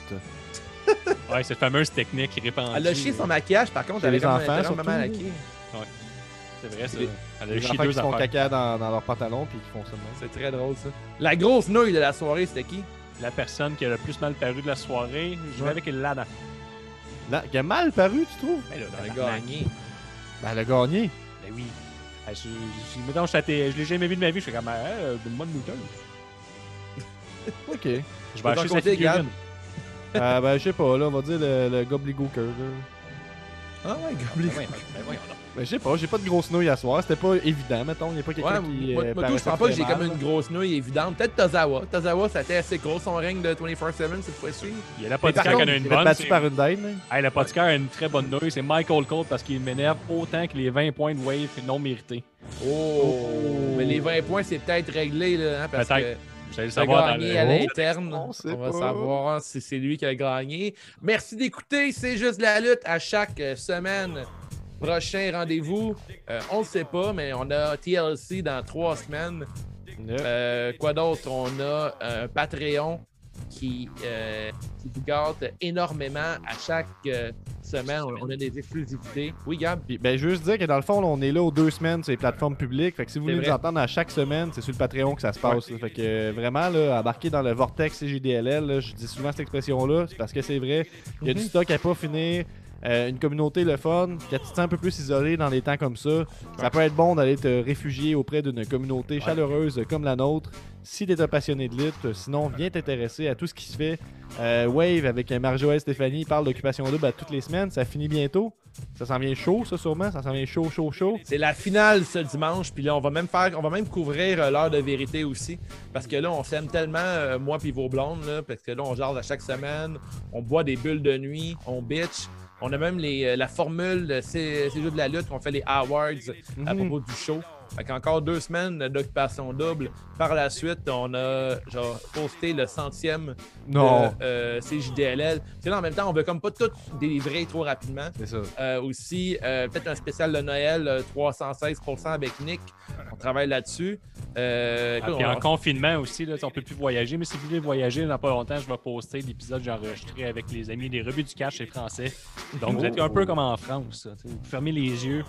Ouais, cette fameuse technique répandue. Elle a chié son maquillage, par contre, Chez elle les avait enfants, vraiment surtout. maquillé. Ouais. C'est vrai, ça. Les- Elle a Les chié enfants qui deux se font affaires. caca dans leurs pantalons puis qui font ça de même. C'est très drôle, ça. La grosse nouille de la soirée, c'était qui? La personne qui a le plus mal paru de la soirée, je vais avec Lana. Là, il a mal paru, tu trouves? Ben là, Elle a tabarnak. gagné. Ben, elle a gagné. Ben oui. Mettons, je l'ai jamais vu de ma vie, je fais comme, une bonne lutteuse. OK. Je vais Faut acheter t'en sa compter, Gab. figurine. Ben, je sais pas, là, on va dire le gobbledygooker, là. Ah ouais, Ben Goblin. voyons, ben voyons donc. Ben, je sais pas, j'ai pas de grosse nouille à soir. C'était pas évident, mettons. Il n'y a pas Ouais, quelqu'un qui. moi, tout, je paraissait pense pas que très j'ai comme mal. une grosse nouille évidente. Peut-être Tozawa. Tozawa, ça a été assez gros son règne de 24/7 cette fois-ci. Il y a l'apothicaire par qui en a contre, une Il va bonne. battu c'est- par une dinde, là. Hey, l'apothicaire a une très bonne nouille, c'est Michael Cole parce qu'il m'énerve autant que les 20 points de wave non mérités. Oh! Mais les 20 points, c'est peut-être réglé, là, hein, parce que Peut-être. Vous allez le ça a savoir dans gagné le... à l'interne. On sait On va pas. savoir si c'est lui qui a gagné. Merci d'écouter. C'est juste la lutte à chaque semaine. Prochain rendez-vous, on ne sait pas, mais on a TLC dans 3 semaines. Quoi d'autre? On a un Patreon qui vous gâte énormément à chaque semaine. On a des exclusivités. Oui, Gab? Puis, ben, je veux juste dire que dans le fond, là, on est là aux 2 semaines sur les plateformes publiques. Fait que si vous C'est voulez vrai. nous entendre à chaque semaine, c'est sur le Patreon que ça se passe. là. Fait que vraiment, là, embarquer dans le vortex CJDLL, là, je dis souvent cette expression-là, c'est parce que c'est vrai. Il y a du stock à pas finir. Une communauté le fun, que tu te sens un peu plus isolé dans des temps comme ça. Ça peut être bon d'aller te réfugier auprès d'une communauté chaleureuse comme la nôtre. Si tu es un passionné de lutte, sinon viens t'intéresser à tout ce qui se fait. Wave avec Marie-Joëlle Stéphanie parle d'Occupation Double à toutes les semaines. Ça finit bientôt. Ça s'en vient chaud, ça sûrement. Ça s'en vient chaud. C'est la finale ce dimanche, puis là on va même couvrir l'heure de vérité aussi, parce que là on s'aime tellement, moi puis vos blondes, là, parce que là on jase à chaque semaine, on boit des bulles de nuit, on bitch. On a même la formule de ces jeux de la lutte qu'on fait les awards à propos du show. Fait qu'encore 2 semaines d'occupation double. Par la suite, on a genre posté le 100e Non. de CJDLL. Tu sais, là, en même temps, on veut comme pas tout délivrer trop rapidement. C'est ça. Aussi, peut-être un spécial de Noël, 316% avec Nick. On travaille là-dessus. Écoute, Puis en confinement aussi, là, on peut plus voyager, mais si vous voulez voyager dans pas longtemps, je vais poster l'épisode que j'ai enregistré avec les amis des rebuts du cash, c'est français. Donc vous êtes un peu comme en France. Là, vous fermez les yeux,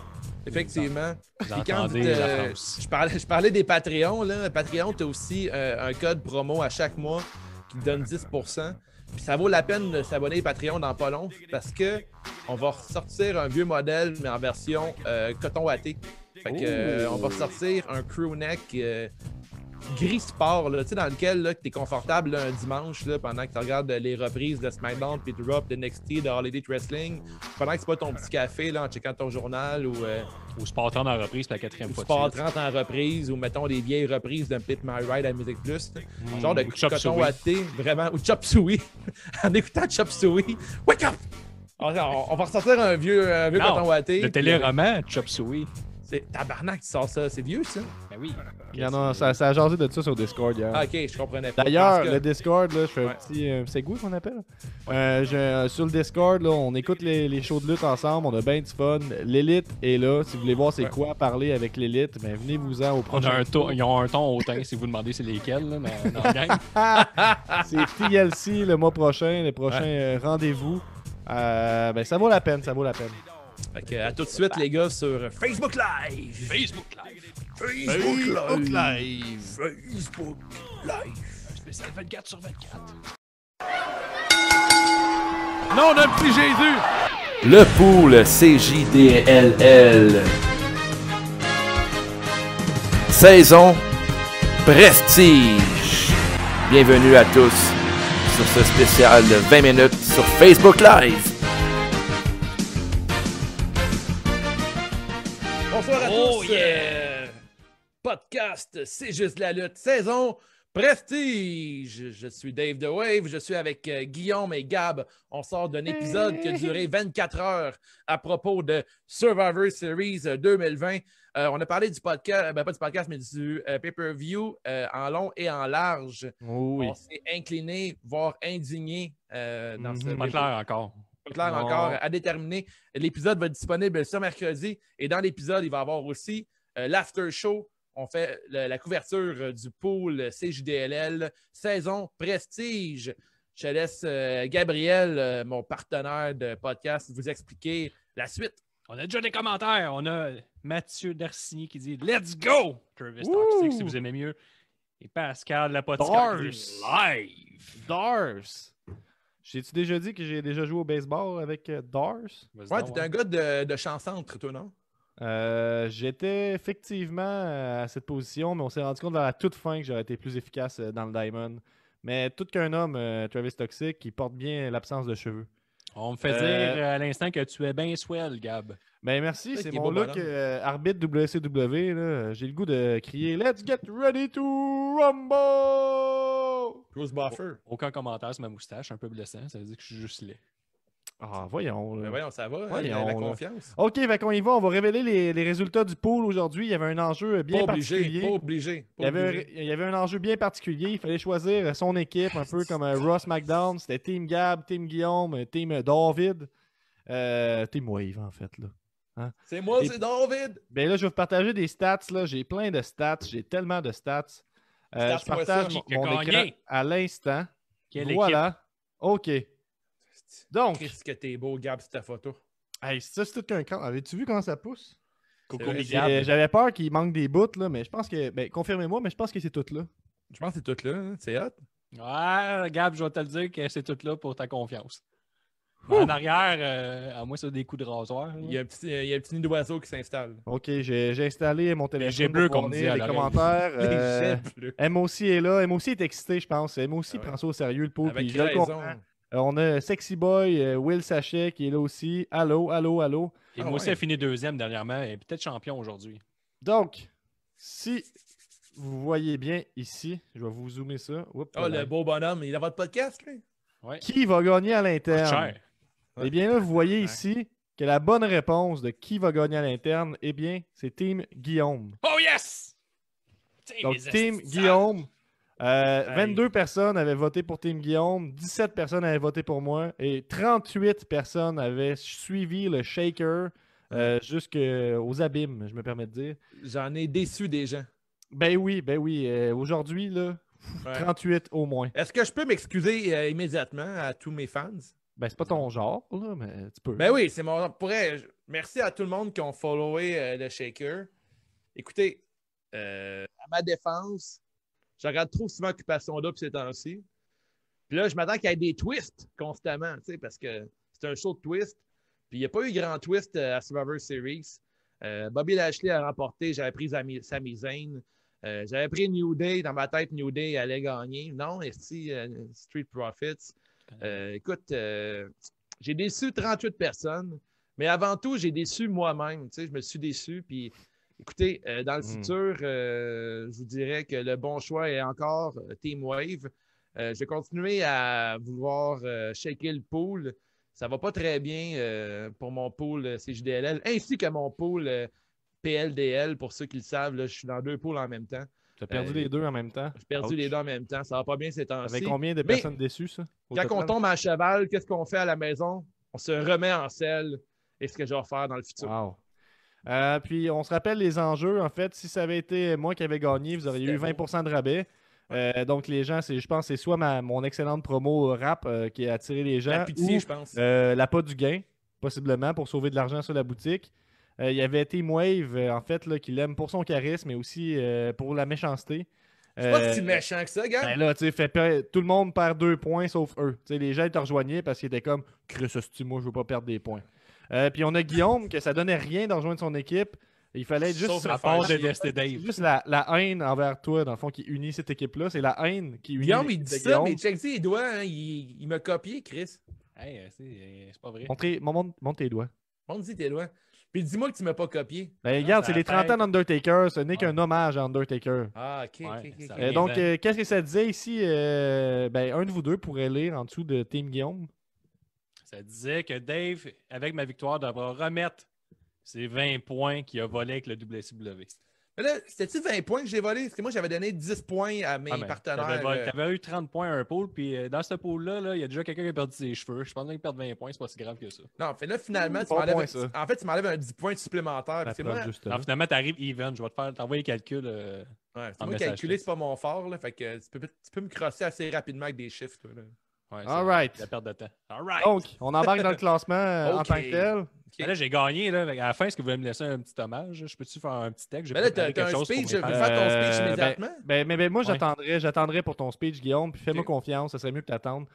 effectivement. vous Puis quand entendez vous, la France. je parlais des Patreons. Là. Patreon, tu as aussi un code promo à chaque mois qui te donne 10%. Puis ça vaut la peine de s'abonner à Patreon dans pas long parce que on va ressortir un vieux modèle, mais en version coton watté. Fait que, on va ressortir un crew neck gris sport, là, dans lequel tu es confortable là, un dimanche là, pendant que tu regardes les reprises de SmackDown, puis de Raw, de NXT, de Holiday Wrestling. Pendant que c'est pas ton petit café là, en checkant ton journal ou Ou Sport 30 en reprise pour la 4e fois. Sport de suite. 30 en reprise ou mettons des vieilles reprises d'un Pit My Ride à Musique Plus. Genre de Ou Chop coton Suey. watté, vraiment, ou Chop Suey. En écoutant Chop Suey. Wake up! On va ressortir un vieux Non, coton watté. Le téléroman Chop Suey. C'est tabarnak qui sort ça. C'est vieux, ça? Ben oui. Il y en a, ça a jasé de ça sur Discord hier. Ah, ok, je comprenais pas. D'ailleurs, Parce que- le Discord, là, je fais Ouais. un petit segway qu'on appelle. Sur le Discord, là, on écoute les shows de lutte ensemble, on a bien du fun. L'élite est là. Si vous voulez voir c'est Ouais. quoi parler avec l'élite, ben venez-vous-en au On prochain. a un ton, ils ont un ton hautain si vous demandez c'est lesquels, là, mais dans la gang. C'est TLC le mois prochain, les prochains rendez-vous. Ben ça vaut la peine, ça vaut la peine. Fait que, à tout de suite, les gars, sur Facebook Live. Facebook Live. Facebook Live. Facebook Live. Spécial 24 sur 24. Non, d'un petit Jésus! Le pool CJDLL. Saison Prestige. Bienvenue à tous sur ce spécial de 20 minutes sur Facebook Live. Bonsoir à Oh, tous. yeah! Podcast, c'est juste la lutte. Saison Prestige. Je suis Dave The Wave. Je suis avec Guillaume et Gab. On sort d'un épisode qui a duré 24 heures à propos de Survivor Series 2020. On a parlé du podcast, pas du podcast, mais du pay-per-view en long et en large. Oui. On s'est incliné, voire indigné dans ce Pas clair encore. pas clair Non. encore à déterminer. L'épisode va être disponible ce mercredi et dans l'épisode, il va y avoir aussi l'after show. On fait la couverture du pool CJDLL, saison Prestige. Je laisse Gabriel, mon partenaire de podcast, vous expliquer la suite. On a déjà des commentaires. On a Mathieu Darcigny qui dit Let's go! Travis Toxic, si vous aimez mieux. Et Pascal Lapothicaire qui dit Live! Dars! J'ai-tu déjà dit que j'ai déjà joué au baseball avec Dars? Vas-y Ouais, donc, t'es un gars de champ-centre, toi, non? J'étais effectivement à cette position, mais on s'est rendu compte vers la toute fin que j'aurais été plus efficace dans le Diamond. Mais tout qu'un homme, Travis Toxic, qui porte bien l'absence de cheveux. On me fait dire à l'instant que tu es bien swell, Gab. Ben merci, Ouais, c'est qui est mon beau look bonhomme. arbitre WCW. Là. J'ai le goût de crier Let's get ready to rumble! Bruce Buffer. Aucun commentaire sur ma moustache, un peu blessant. Ça veut dire que je suis juste laid. Ah, voyons. Là. Ben voyons, ça va, hein, Voyons, la là. confiance. Ok, fait qu'on y va. On va révéler les résultats du pool aujourd'hui. Il y avait un enjeu bien Pas obligé, particulier. pas obligé. Il y, avait un enjeu bien particulier. Il fallait choisir son équipe, un peu comme Ross McDown. C'était Team Gab, Team Guillaume, Team David. Team Wave, en fait. Là. C'est moi, Et- c'est David! Ben là, je vais vous partager des stats. Là. J'ai plein de stats. J'ai tellement de stats. Je Stats-moi partage ça. Qui a mon gagné? écran à l'instant. Quelle Voilà. OK. Donc, Qu'est-ce que t'es beau, Gab, sur ta photo. hey, ça, c'est tout qu'un camp. Avais-tu vu comment ça pousse? Coco C'est vrai, Gab. J'avais peur qu'il manque des bouts, là, mais je pense que. Ben, confirmez-moi, mais je pense que c'est tout là. Je pense que c'est tout là, hein, c'est hot. Ouais, Gab, je vais te le dire que c'est tout là pour ta confiance. En arrière, à moins sur des coups de rasoir. là. Il y a un petit nid d'oiseau qui s'installe. OK, j'ai installé mon téléphone. jets bleus, pour comme voir dit à les l'oreille. commentaires. Les jets bleus. MOC est là. MOC est excité, je pense. MOC Ah ouais. prend ça au sérieux, le pot. Avec Puis je le raison. comprends. On a Sexy Boy, Will Sachet qui est là aussi. Allô, allô, allô. Et Ah moi aussi, ouais. a fini deuxième dernièrement et peut-être champion aujourd'hui. Donc, si vous voyez bien ici, je vais vous zoomer ça. Oups, Oh, voilà. le beau bonhomme, il a votre podcast, lui? Ouais. Qui va gagner à Coûte l'interne? cher. Eh bien là, vous voyez Ouais. ici que la bonne réponse de qui va gagner à l'interne, eh bien, c'est Team Guillaume. Oh yes! Donc, Les Team estis- Guillaume, 22 personnes avaient voté pour Team Guillaume, 17 personnes avaient voté pour moi et 38 personnes avaient suivi le shaker jusqu'aux abîmes, je me permets de dire. J'en ai déçu des gens. Ben oui. Aujourd'hui, là, Ouais. 38 au moins. Est-ce que je peux m'excuser immédiatement à tous mes fans? Ben, c'est pas ton genre, là, mais tu peux. Ben oui, c'est mon. Merci à tout le monde qui ont followé le Shaker. Écoutez, à ma défense, je regarde trop souvent Occupation Double ces temps-ci. Puis là, je m'attends qu'il y ait des twists constamment, tu sais, parce que c'est un show de twist. Puis il n'y a pas eu grand twist à Survivor Series. Bobby Lashley a remporté, j'avais pris Sami Zayn. J'avais pris New Day, dans ma tête, New Day allait gagner. Non, ici, Street Profits. Écoute, j'ai déçu 38 personnes, mais avant tout, j'ai déçu moi-même. Tu sais, je me suis déçu. Puis, écoutez, dans le futur, je vous dirais que le bon choix est encore Team Wave. Je vais continuer à vouloir shaker le pool. Ça va pas très bien pour mon pool CJDLL, ainsi que mon pool PLDL. Pour ceux qui le savent, là, je suis dans 2 pools en même temps. Tu as perdu les deux en même temps. J'ai perdu Ouch. les deux en même temps. Ça va pas bien ces temps-ci. Avec combien de Mais personnes déçues, ça? au Quand on total? tombe à cheval, qu'est-ce qu'on fait à la maison? On se remet en selle. Et ce que je vais faire dans le futur. Wow. Puis on se rappelle les enjeux. En fait, si ça avait été moi qui avais gagné, vous auriez eu C'était 20% de rabais. Donc les gens, je pense que c'est soit mon excellente promo rap qui a attiré les gens, La pitié, ou je pense. l'appât du gain, possiblement, pour sauver de l'argent sur la boutique. Il y avait Team Wave, en fait, là, qui l'aime pour son charisme, mais aussi pour la méchanceté. C'est pas si méchant que ça, gars. Ben là, tu sais, tout le monde perd 2 points sauf eux. Tu sais, les gens ils te rejoignaient parce qu'ils étaient comme Chris, moi, je veux pas perdre des points. Puis on a Guillaume, que ça donnait rien de rejoindre son équipe. Il fallait être juste, Sauf À part de Dusty Dave. juste la haine envers toi, dans le fond, qui unit cette équipe-là. C'est la haine qui unit Guillaume, il l'équipe dit de ça, Guillaume. mais check les doigts, hein, il m'a copié, Chris. Hey, c'est pas vrai. Montre tes doigts. On dit t'es loin. Puis dis-moi que tu m'as pas copié. Ben, regarde, ça c'est les 30 ans fait- d'Undertaker. Ce n'est qu'un Ouais. hommage à Undertaker. Ah, ok, Ouais, ok, ok. ça ok. Bien Donc, fait. qu'est-ce que ça disait ici? Ben, un de vous deux pourrait lire en dessous de Team Guillaume. Ça disait que Dave, avec ma victoire, devra remettre ses 20 points qu'il a volés avec le WCW. Mais là, c'était-tu 20 points que j'ai volé? Parce que moi, j'avais donné 10 points à mes Ah, mais partenaires. T'avais eu 30 points à un pool, puis dans ce pool-là, il y a déjà quelqu'un qui a perdu ses cheveux. Je pense qu'il perd 20 points, c'est pas si grave que ça. Non, fait là, finalement, tu Bon m'enlèves point, ça. en fait, tu m'enlèves un 10 points supplémentaire. La Puis C'est preuve, moi, juste Non, là. finalement, t'arrives even. Je vais t'envoyer les calculs. ouais, c'est en moi message calculer, texte. c'est pas mon fort. Là, fait que tu peux me crosser assez rapidement avec des chiffres. Toi, là. Ouais, All right. La perte de temps. All right. Donc, on embarque dans le classement en Ok. tant que tel. Ben là, j'ai gagné. Là. À la fin, est-ce que vous voulez me laisser un petit hommage? Je peux-tu faire un petit texte? J'ai Ben là, préparé t'as quelque un chose pour speech, mes je veux fans. faire ton speech immédiatement. Mais moi, Ouais. j'attendrai pour ton speech, Guillaume, puis fais-moi Ok. confiance, ça serait mieux que t'attendes.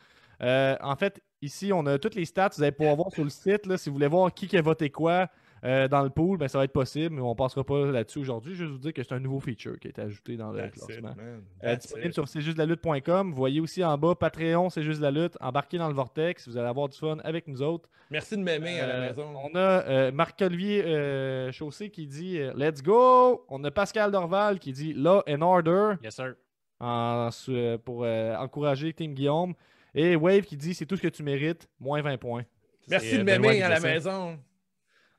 En fait, ici, on a toutes les stats, vous allez pouvoir voir sur le site, là, si vous voulez voir qui a voté quoi dans le pool, ben, ça va être possible, mais on passera pas là-dessus aujourd'hui. Je vais vous dire que c'est un nouveau feature qui a été ajouté dans le That's it, classement. man. That's Disponible it. sur c'est juste la lutte.com. Vous voyez aussi en bas Patreon, c'est juste la lutte. Embarquez dans le vortex, vous allez avoir du fun avec nous autres. Merci de m'aimer à la maison. On a Marc-Olivier Chaussé qui dit Let's go! On a Pascal Dorval qui dit Law and Order Yes, sir. pour encourager Team Guillaume. Et Wave qui dit C'est tout ce que tu mérites, moins 20 points. Merci C'est de Benoît m'aimer qui à la dit ça. maison.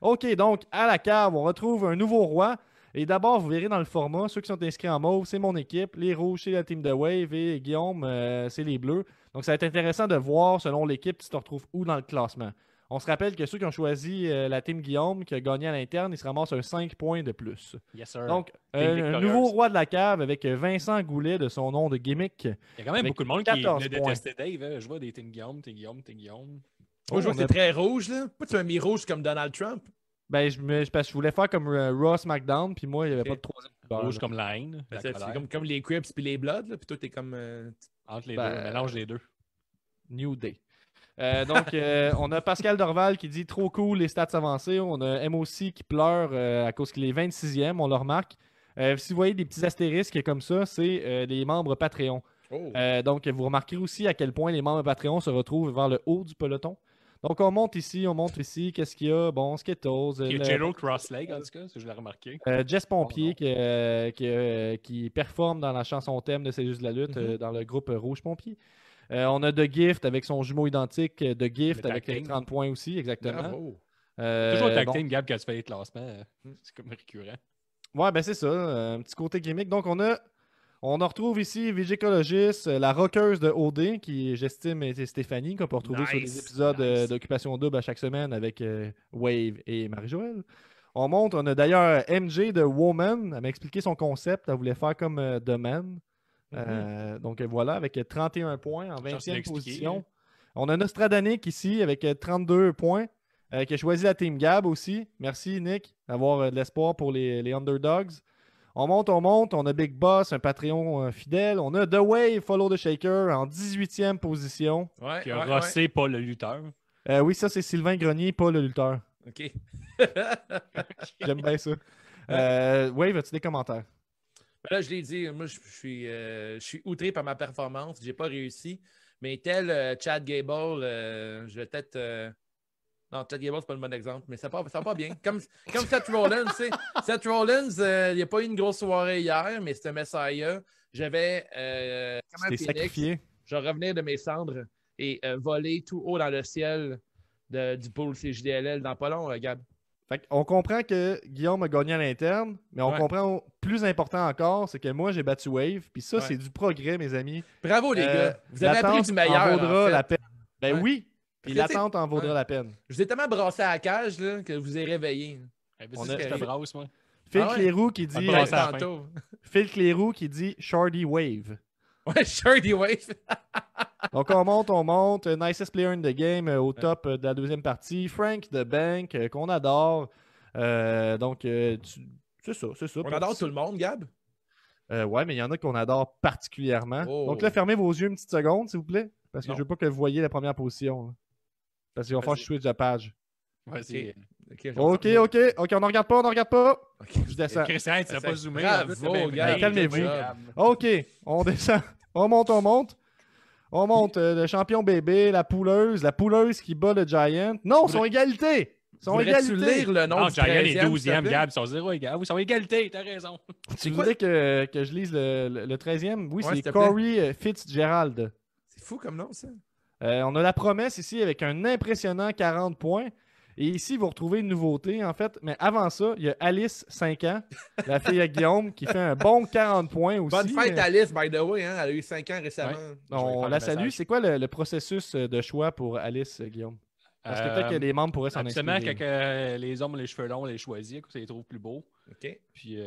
OK, donc à la cave, on retrouve un nouveau roi. Et d'abord, vous verrez dans le format, ceux qui sont inscrits en mauve, c'est mon équipe. Les rouges, c'est la team de Wave. Et Guillaume, c'est les bleus. Donc ça va être intéressant de voir, selon l'équipe, tu te retrouves où dans le classement. On se rappelle que ceux qui ont choisi la team Guillaume, qui a gagné à l'interne, ils se ramassent un 5 points de plus. Yes, sir. Donc, Team un victorieuse. nouveau roi de la cave avec Vincent Goulet de son nom de gimmick. Il y a quand même avec beaucoup de monde qui 14 le points. détestait, Dave. Hein. Je vois des Team Guillaume, Team Guillaume, Team Guillaume. Moi, je vois on que a- c'est très rouge, là. Pourquoi tu m'as mis rouge comme Donald Trump? Ben, parce que je voulais faire comme Raw SmackDown, puis moi, il n'y avait Ok. pas de troisième couleur, Rouge là. comme la haine. la C'est colère. comme les Crips puis les Bloods, là. Puis toi, t'es comme. Entre les Ben, deux, mélange les deux. New Day. Donc, on a Pascal Dorval qui dit trop cool les stats avancées. On a MOC qui pleure à cause qu'il est 26e, on le remarque. Si vous voyez des petits astérisques comme ça, c'est les membres Patreon. Oh. Donc, vous remarquerez aussi à quel point les membres Patreon se retrouvent vers le haut du peloton. Donc, on monte ici. Qu'est-ce qu'il y a? Bon, Skittles. Il y a Jero Crossleg, en tout cas, ça, je l'ai remarqué. Jess Pompier Oh, qui performe dans la chanson thème de C'est juste de la lutte Mhm. dans le groupe Rouge Pompier. On a The Gift avec son jumeau identique, The Gift Le avec tag les team. 30 points aussi, exactement. Bravo. Toujours le tag bon. team, Gab, quand tu fais les classements. C'est comme récurrent. Ouais, ben c'est ça, un petit côté gimmick. Donc on retrouve ici Vigicologist, la rockeuse de OD, qui j'estime est Stéphanie, qu'on peut retrouver sur les Nice, épisodes nice. d'Occupation Double à chaque semaine avec Wave et Marie-Joëlle. On a d'ailleurs MJ de Woman, elle m'a expliqué son concept, elle voulait faire comme The Man. Donc voilà, avec 31 points en Chance de 20e l'expliquer, position. hein. On a Nostradanic ici avec 32 points, qui a choisi la Team Gab aussi. Merci Nick d'avoir de l'espoir pour les underdogs. On monte. On a Big Boss, un Patreon fidèle. On a The Wave, Follow the Shaker en 18e position. Ouais, Qui a ouais, rossé pas le lutteur. Oui, ça c'est Sylvain Grenier, pas le lutteur. ouais. OK. J'aime bien ça. Wave, as-tu des commentaires? Ben là, je l'ai dit, moi, je suis outré par ma performance. J'ai pas réussi. Mais tel Chad Gable, je vais peut-être. Non, Chad Gable, c'est pas le bon exemple, mais ça part pas bien. Comme Seth Rollins, tu sais. Seth Rollins, il n'y a pas eu une grosse soirée hier, mais c'était un Messiah. J'avais. Comme un T'es phénix, sacrifié. je vais revenir de mes cendres et voler tout haut dans le ciel du pôle CJDLL dans pas long, Gab. Fait on comprend que Guillaume a gagné à l'interne, mais on Ouais. comprend plus important encore, c'est que moi j'ai battu Wave, puis ça Ouais. c'est du progrès, mes amis. Bravo, les gars. Vous avez appris L'attente du meilleur. en vaudra en fait. la peine. Ben Ouais. oui, puis Parce que, l'attente en vaudra ouais. la peine. Je vous ai tellement brassé à la cage là, que vous avez réveillé. On a- a je te brasse, moi. Phil Ah ouais? Clérou qui On dit te brasse à la fin. Tantôt. Phil Clérou qui dit Shardy Wave. Ouais, Shardy Wave. Donc on monte. Nicest player in the game au top de la deuxième partie. Frank the Bank, qu'on adore. C'est ça. On adore tout le monde, Gab. Ouais, mais il y en a qu'on adore particulièrement. Oh. Donc là, fermez vos yeux une petite seconde, s'il vous plaît. Parce que Non. je veux pas que vous voyez la première position. Là. Parce qu'il va falloir que je switch de page. Vas-y. Ok, on n'en regarde pas. Ok. Je descends. Christian, tu n'as pas zoomé. Bravo, en plus, t'as bien Gab. pris. Calmez-vous. Gab. Ok, on descend. On monte. Le champion bébé, la pouleuse qui bat le Giant. Non, ils sont égalité. Ils sont Voudrais-tu égalité. lire le nom Non, du Giant est 13e, 12e, s'il te plaît? Gab. Ils sont 0 égales. Oui, ils sont égalité, t'as raison. Tu voudrais que je lise le 13e? Oui, Ouais, s'il c'est te plaît. Corey Fitzgerald. C'est fou comme nom, ça. On a la promesse ici avec un impressionnant 40 points. Et ici, vous retrouvez une nouveauté, en fait. Mais avant ça, il y a Alice, 5 ans, la fille à Guillaume, qui fait un bon 40 points aussi. Bonne fête, Alice, by the way. Hein? Elle a eu 5 ans récemment. Ouais. Je vais On faire la le salue. message. C'est quoi le processus de choix pour Alice, Guillaume? Parce que peut-être que les membres pourraient s'en Absolument, inspirer. quand les hommes ont les cheveux longs, on les choisit, ça les trouve plus beaux. OK. Puis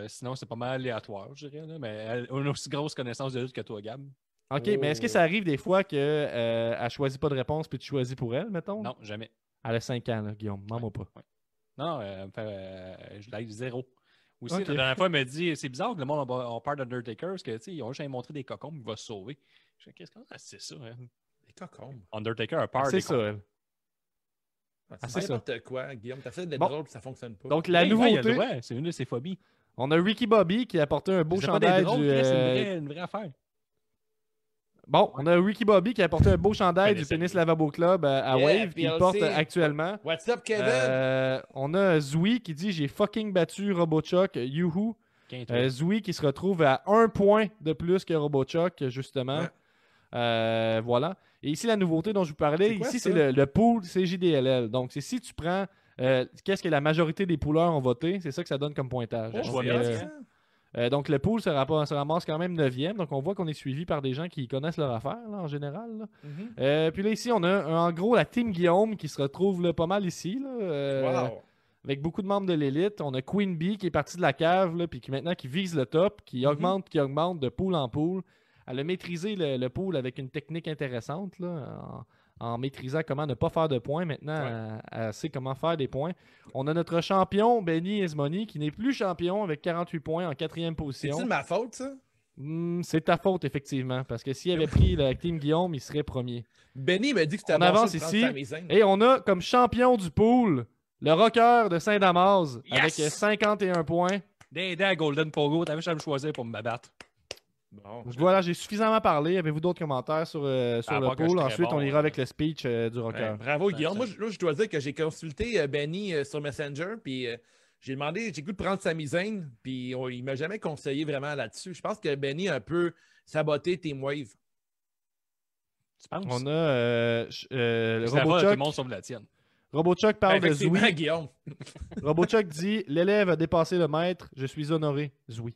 sinon, c'est pas mal aléatoire, je dirais. Là. Mais elle a une aussi grosse connaissance de lutte que toi, Gab. OK, mais est-ce que ça arrive des fois qu'elle ne choisit pas de réponse puis tu choisis pour elle, mettons? Non, jamais. Elle a 5 ans, là, Guillaume. Mens-moi pas. Ouais. Non, je l'ai 0. Aussi, Ok. la dernière fois, elle m'a dit c'est bizarre que le monde on parle d'Undertaker parce que ils ont juste montré des cocombes, il va se sauver. Je dis, qu'est-ce que c'est ça? Hein? Les cocombes. Undertaker a peur C'est des ça, cocombes. elle. C'est c'est ça. n'importe quoi, Guillaume. T'essaies d'être Bon. drôle puis ça fonctionne pas. Donc, la Hey, ouais, il a le nouveauté, droit, c'est une de ses phobies. on a Ricky Bobby qui a apporté un beau C'est pas des chandail drôles, du... Chris, c'est une vraie affaire. Bon, on a Ricky Bobby qui a apporté un beau chandail du Connaissez-le. Penis Lavabo Club à Yeah, Wave, qu'il PLC. porte actuellement. What's up, Kevin? On a Zoui qui dit « J'ai fucking battu RoboChuck, youhou ». Zoui qui se retrouve à 1 point de plus que RoboChuck, justement. Ouais. Voilà. Et ici, la nouveauté dont je vous parlais, C'est quoi, ici, ça? c'est le pool CJDLL. Donc, c'est si tu prends qu'est-ce que la majorité des poolers ont voté, c'est ça que ça donne comme pointage. Oh, je vois c'est bien hot, ça. Donc, le pool se ramasse quand même 9e. Donc, on voit qu'on est suivi par des gens qui connaissent leur affaire, là, en général. Là. Mhm. Puis là, ici, on a en gros la team Guillaume qui se retrouve là, pas mal ici. Là, Wow. avec beaucoup de membres de l'élite. On a Queen Bee qui est partie de la cave, là, puis qui maintenant qui vise le top, qui augmente de pool en pool. Elle a maîtrisé le pool avec une technique intéressante, là, en maîtrisant comment ne pas faire de points. Maintenant, elle sait comment faire des points. On a notre champion, Benny Esmoni, qui n'est plus champion avec 48 points en 4e position. C'est-tu de ma faute, ça? C'est ta faute, effectivement, parce que s'il avait pris la team Guillaume, il serait premier. Benny m'a dit que c'était On avance ici. Et on a comme champion du pool le rocker de Saint-Damas avec 51 points. D'aider à Golden Pogo, t'avais jamais choisi pour me battre. Bon. Voilà, j'ai suffisamment parlé. Avez-vous d'autres commentaires sur le part que je pool? suis Ensuite, très on bon, ira avec le speech du rocker. Ouais, bravo, Ça, Guillaume. ça- Moi, je dois dire que j'ai consulté Benny sur Messenger, puis j'ai demandé, j'ai goût de prendre sa misaine, puis il m'a jamais conseillé vraiment là-dessus. Je pense que Benny a un peu saboté Team Wave. Tu penses? On a le Ça va, tout le RoboChuck. monde sauve la tienne. RoboChuck parle de Effectivement, Zoui. Guillaume. RoboChuck dit « L'élève a dépassé le maître. Je suis honoré. Zoui.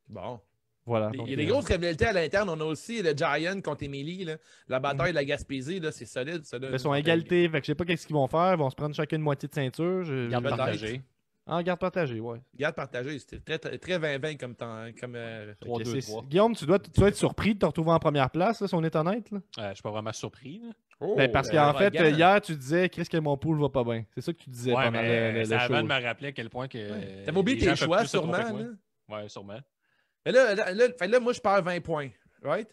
Bon. » Voilà. Il donc, y a des grosses rivalités à l'interne. On a aussi le Giant contre Emily. Là. La bataille de la Gaspésie, là, c'est solide. Ça, là. Ils sont à égalité. Fait que je sais pas qu'est-ce qu'ils vont faire. Ils vont se prendre chacun une moitié de ceinture. Garde peut-être. partagée. En garde partagée, ouais. Garde partagée, c'était très 20-20 comme temps. Comme, Fait que 3-2-3. Guillaume, tu dois être surpris de te retrouver en première place, là, si on est honnête. Là. Je suis pas vraiment surpris. Là. Oh, Ben, parce qu'en fait, arrogant. hier, tu disais Chris que mon pool va pas bien. C'est ça que tu disais Ouais, pendant mais le c'est show. avant de me rappeler à quel point que. T'avais oublié les gens tes peuvent choix, plus se tromper sûrement. que Là. moi. Ouais, sûrement. Mais fait là, moi, je perds 20 points. Right?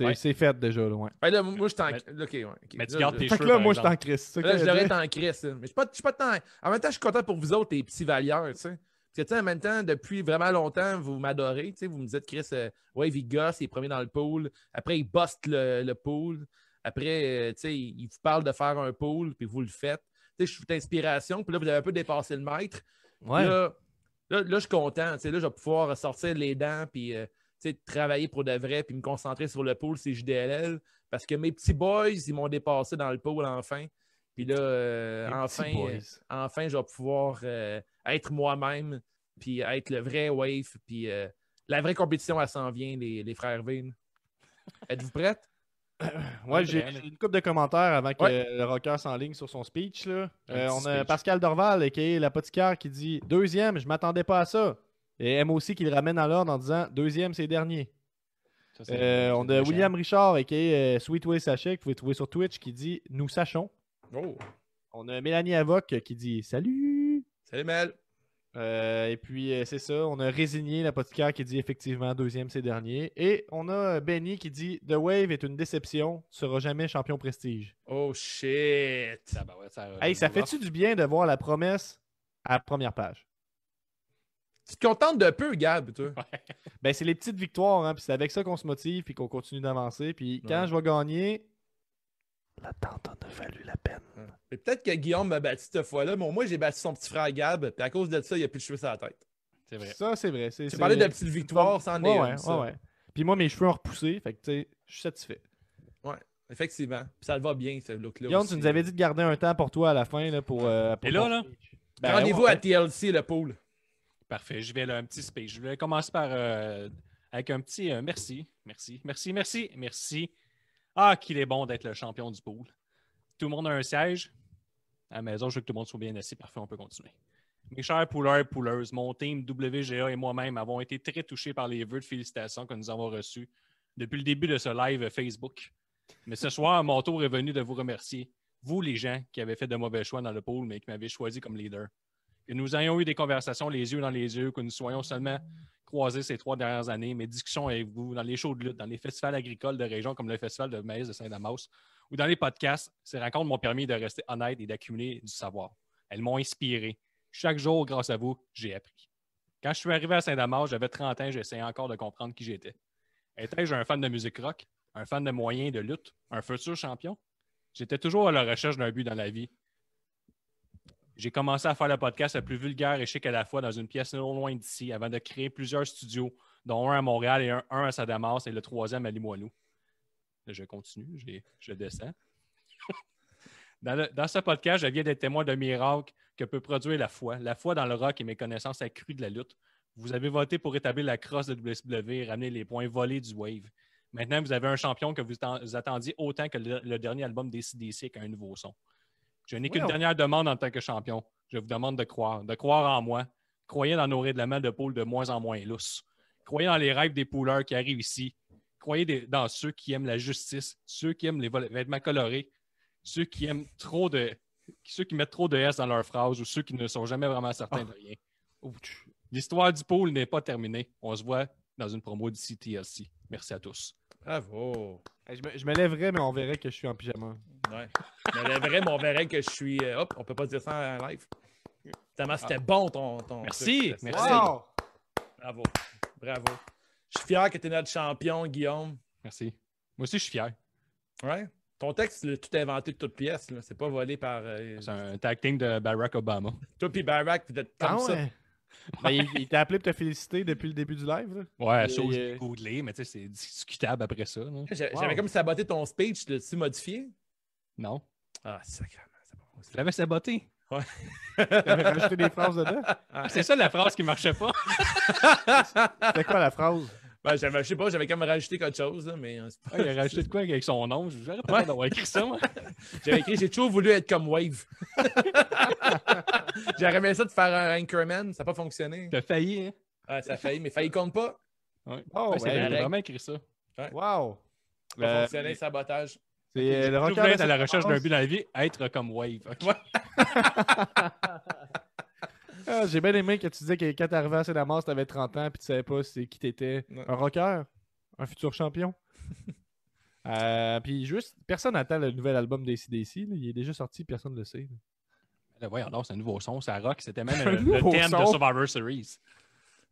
Ouais. C'est fait déjà, là, ouais. Fait là, moi, je t'en. Mais- Ok, ouais. ok. Mais tu Là, gardes je- tes Fait que cheveux. là, par moi, je suis en exemple. crise. c'est ça Là, que je je devrais veux être dire. en crise. Là. Mais je suis pas tant. En même temps, je suis content pour vous autres, les petits valieurs, tu sais. Parce que, tu sais, en même temps, depuis vraiment longtemps, vous m'adorez. Tu sais, vous me dites, Chris, ouais, il gosse, il est premier dans le pool. Après, il buste le pool. Après, tu sais, il vous parle de faire un pool, puis vous le faites. Tu sais, je suis d'inspiration, puis là, vous avez un peu dépassé le maître. Ouais. Là, je suis content. Tu sais, là, je vais pouvoir sortir les dents, puis tu sais, travailler pour de vrai, puis me concentrer sur le pool CJDLL. Parce que mes petits boys, ils m'ont dépassé dans le pool enfin. Puis là, Les petits boys. enfin, je vais pouvoir être moi-même, puis être le vrai Wave, puis la vraie compétition, elle s'en vient, les frères Vin. Êtes-vous prêtes? Ouais, j'ai une couple de commentaires avant que Ouais. le rocker s'enligne sur son speech. Là. Un petit On a speech. Pascal Dorval, qui est l'apothicaire, qui dit « Deuxième, je m'attendais pas à ça. » Et aime aussi qu'il ramène à l'ordre en disant « Deuxième, c'est dernier. » Ça, c'est On a méchant. William Richard, qui est Sweet Way Sachet, que vous pouvez trouver sur Twitch, qui dit « Nous sachons. Oh, » On a Mélanie Avoc qui dit « Salut. » salut Mel. Et puis, c'est ça. On a Résigné, l'apothicaire, qui dit effectivement deuxième, c'est dernier. Et on a Benny qui dit The Wave est une déception, tu seras jamais champion prestige. Oh shit. Hey, ça fait-tu du bien de voir la promesse à la première page? Tu te contentes de peu, Gab, toi. Ben, c'est les petites victoires, hein, puis c'est avec ça qu'on se motive, puis qu'on continue d'avancer. Puis quand Ouais. je vais gagner, l'attente en a valu la peine. Mais peut-être que Guillaume m'a battu cette fois-là, mais moi, j'ai battu son petit frère Gab, puis à cause de ça, il a plus de cheveux sur la tête. C'est vrai. Ça, c'est vrai. Tu parlais de petites victoires sans Ouais, les ouais, ouais, ouais. Puis moi, mes cheveux ont repoussé, fait que tu sais, je suis satisfait. Effectivement. Puis ça le va bien, ce look-là. Guillaume, aussi. tu nous avais dit de garder un temps pour toi à la fin, là, pour Et là, ton là? speech. Ben, Rendez-vous ouais. à TLC, le pool. Parfait. Je vais là, un petit speech. Je vais commencer par avec un petit merci. Merci. Ah, qu'il est bon d'être le champion du pool. Tout le monde a un siège. À la maison, je veux que tout le monde soit bien assis. Parfait, on peut continuer. Mes chers poolers et pooleuses, mon team WGA et moi-même avons été très touchés par les vœux de félicitations que nous avons reçus depuis le début de ce live Facebook. Mais ce soir, mon tour est venu de vous remercier vous, les gens qui avez fait de mauvais choix dans le pool, mais qui m'avez choisi comme leader. Que nous ayons eu des conversations les yeux dans les yeux, que nous soyons seulement croisés ces 3 dernières années, mes discussions avec vous dans les shows de lutte, dans les festivals agricoles de région comme le Festival de maïs de Saint-Damas ou dans les podcasts, ces rencontres m'ont permis de rester honnête et d'accumuler du savoir. Elles m'ont inspiré. Chaque jour, grâce à vous, j'ai appris. Quand je suis arrivé à Saint-Damas, j'avais 30 ans, j'essayais encore de comprendre qui j'étais. Étais-je un fan de musique rock, un fan de moyens de lutte, un futur champion? J'étais toujours à la recherche d'un but dans la vie. J'ai commencé à faire le podcast le plus vulgaire et chic à la fois dans une pièce non loin d'ici avant de créer plusieurs studios, dont un à Montréal et un à Saint-Damas et le 3e à Limoilou. Là, je continue, je descends. Dans ce podcast, je viens d'être témoin d'un miracle que peut produire la foi dans le rock et mes connaissances accrues de la lutte. Vous avez voté pour établir la crosse de WCW et ramener les points volés du Wave. Maintenant, vous avez un champion que vous attendiez autant que le dernier album des AC/DC avec un nouveau son. Je n'ai qu'une dernière demande en tant que champion. Je vous demande de croire en moi. Croyez dans nos règlements de poule de moins en moins lousses. Croyez dans les rêves des poolers qui arrivent ici. Croyez dans ceux qui aiment la justice, ceux qui aiment les vêtements colorés, ceux qui mettent trop de S dans leurs phrases ou ceux qui ne sont jamais vraiment certains de rien. L'histoire du pool n'est pas terminée. On se voit dans une promo d'ici TLC. Merci à tous. Bravo. Hey, je me lèverais, mais on verrait que je suis en pyjama. Ouais. Je me lèverais, mais on verrait que je suis... hop, on peut pas dire ça en live. Tellement c'était bon ton Merci. truc. Merci. Wow! Bravo. Bravo. Je suis fier que tu es notre champion, Guillaume. Merci. Moi aussi, je suis fier. Ouais. Ton texte, tu l'as tout inventé de toutes pièces. Là. C'est pas volé par... C'est un tag team de Barack Obama. Toi puis Barack, vous êtes comme ça. Ben, il t'a appelé pour te féliciter depuis le début du live. Là. Ouais, ça, je l'ai googlé, mais tu sais, c'est discutable après ça. Là. J'avais comme saboté ton speech. L'as-tu modifié? Non. Ah, sacrément. C'est pas Tu l'avais saboté. Ouais. T'avais rajouté des phrases dedans. C'est ça la phrase qui marchait pas. C'était quoi la phrase? Ben, je sais pas, j'avais quand même rajouté quelque chose, là, mais... Il a rajouté de quoi avec son nom? J'aurais pas d'avoir écrit ça, moi. J'avais écrit « J'ai toujours voulu être comme Wave ». J'aurais aimé ça de faire un Anchorman, ça n'a pas fonctionné. T'as failli, hein? Ouais, ça a failli, mais failli compte pas. Ouais. Oh, Ouais, c'est ouais. vrai, j'ai vraiment écrit ça. Wow! Ça n'a pas fonctionné, sabotage. C'est le Vous rocker voulez de être à la recherche d'un Saint-Damas. but dans la vie, être comme Wave. OK? Ah, j'ai bien aimé que tu disais que quand t'arrivais à Saint-Damas, t'avais 30 ans puis tu savais pas qui t'étais. Ouais. Un rocker? Un futur champion? Puis juste, personne n'attend le nouvel album d'AC/DC. Il est déjà sorti, personne ne le sait. Là. Là, voyons donc, c'est un nouveau son, ça rock. C'était même Un le nouveau thème de son. Survivor Series.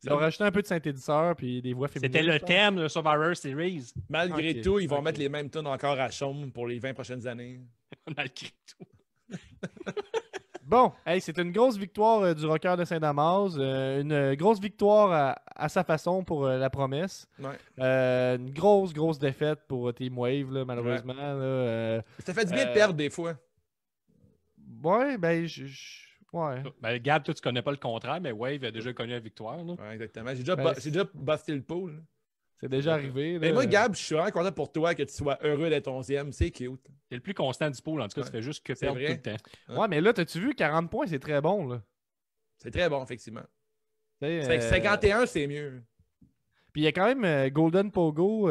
Ils ont rajouté un peu de synthétiseur puis des voix féminines. C'était le je pense. thème de Survivor Series. Malgré Ok, tout, ils vont ok. mettre les mêmes tunes encore à chaume pour les 20 prochaines années. Malgré tout. Bon, hey, c'est une grosse victoire du rocker de Saint-Damas. Une grosse victoire à sa façon pour la promesse. Ouais. Une grosse défaite pour Team Wave, là, malheureusement. Là, Ça fait du bien de perdre des fois. ouais, ben, ouais. Ben, Gab, toi, tu connais pas le contraire, mais Wave a déjà connu la victoire. Là. Ouais, exactement. J'ai déjà, Ben, j'ai déjà busté le pool. C'est déjà arrivé. Mais là. moi, Gab, je suis vraiment content pour toi que tu sois heureux d'être 11e. C'est cute. C'est le plus constant du pool. En tout cas, Ouais. tu fais juste que C'est perdre vrai. tout le temps. Ouais, mais là, t'as-tu vu, 40 points, c'est très bon, là. C'est très bon, effectivement. Tu sais, Ça fait que 51, c'est mieux. Puis il y a quand même Golden Pogo,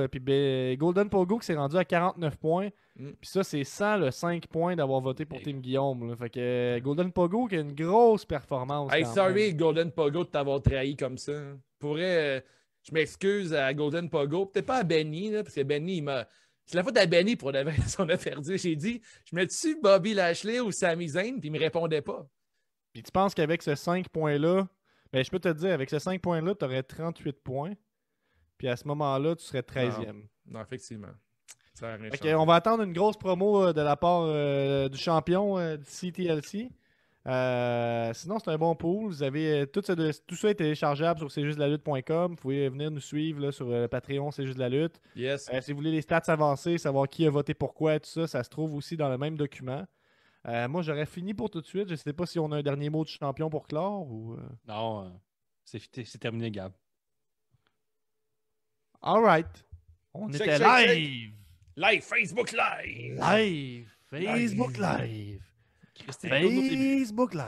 Golden Pogo qui s'est rendu à 49 points. Mm. Puis ça, c'est sans le 5 points d'avoir voté pour Team Guillaume. Là. Fait que Golden Pogo qui a une grosse performance. Hey, quand sorry, même. Golden Pogo, de t'avoir trahi comme ça. Pourrais, je m'excuse à Golden Pogo. Peut-être pas à Benny, là, parce que Benny, il m'a. C'est la faute à Benny pour la si on a perdu. J'ai dit, je mets-tu Bobby Lashley ou Sami Zayn, puis il me répondait pas. Puis tu penses qu'avec ce 5 points-là, ben, je peux te dire, avec ce 5 points-là, tu aurais 38 points. Puis à ce moment-là, tu serais 13e. Non, effectivement. Ça a rien Fait changé. on va attendre une grosse promo de la part du champion du CTLC. Sinon, c'est un bon pool. Vous avez tout ça est téléchargeable sur c'estjustelalutte.com. Vous pouvez venir nous suivre là, sur Patreon, c'est juste de la lutte. Yes. Si vous voulez les stats avancées, savoir qui a voté pourquoi, tout ça, ça se trouve aussi dans le même document. Moi, j'aurais fini pour tout de suite. Je ne sais pas si on a un dernier mot de champion pour clore ou. Non, c'est terminé, Gab. All right. On Check, était check, live. Live, Facebook Live! Live. Facebook Live. Christy, donne-nous tes buts. Facebook Live.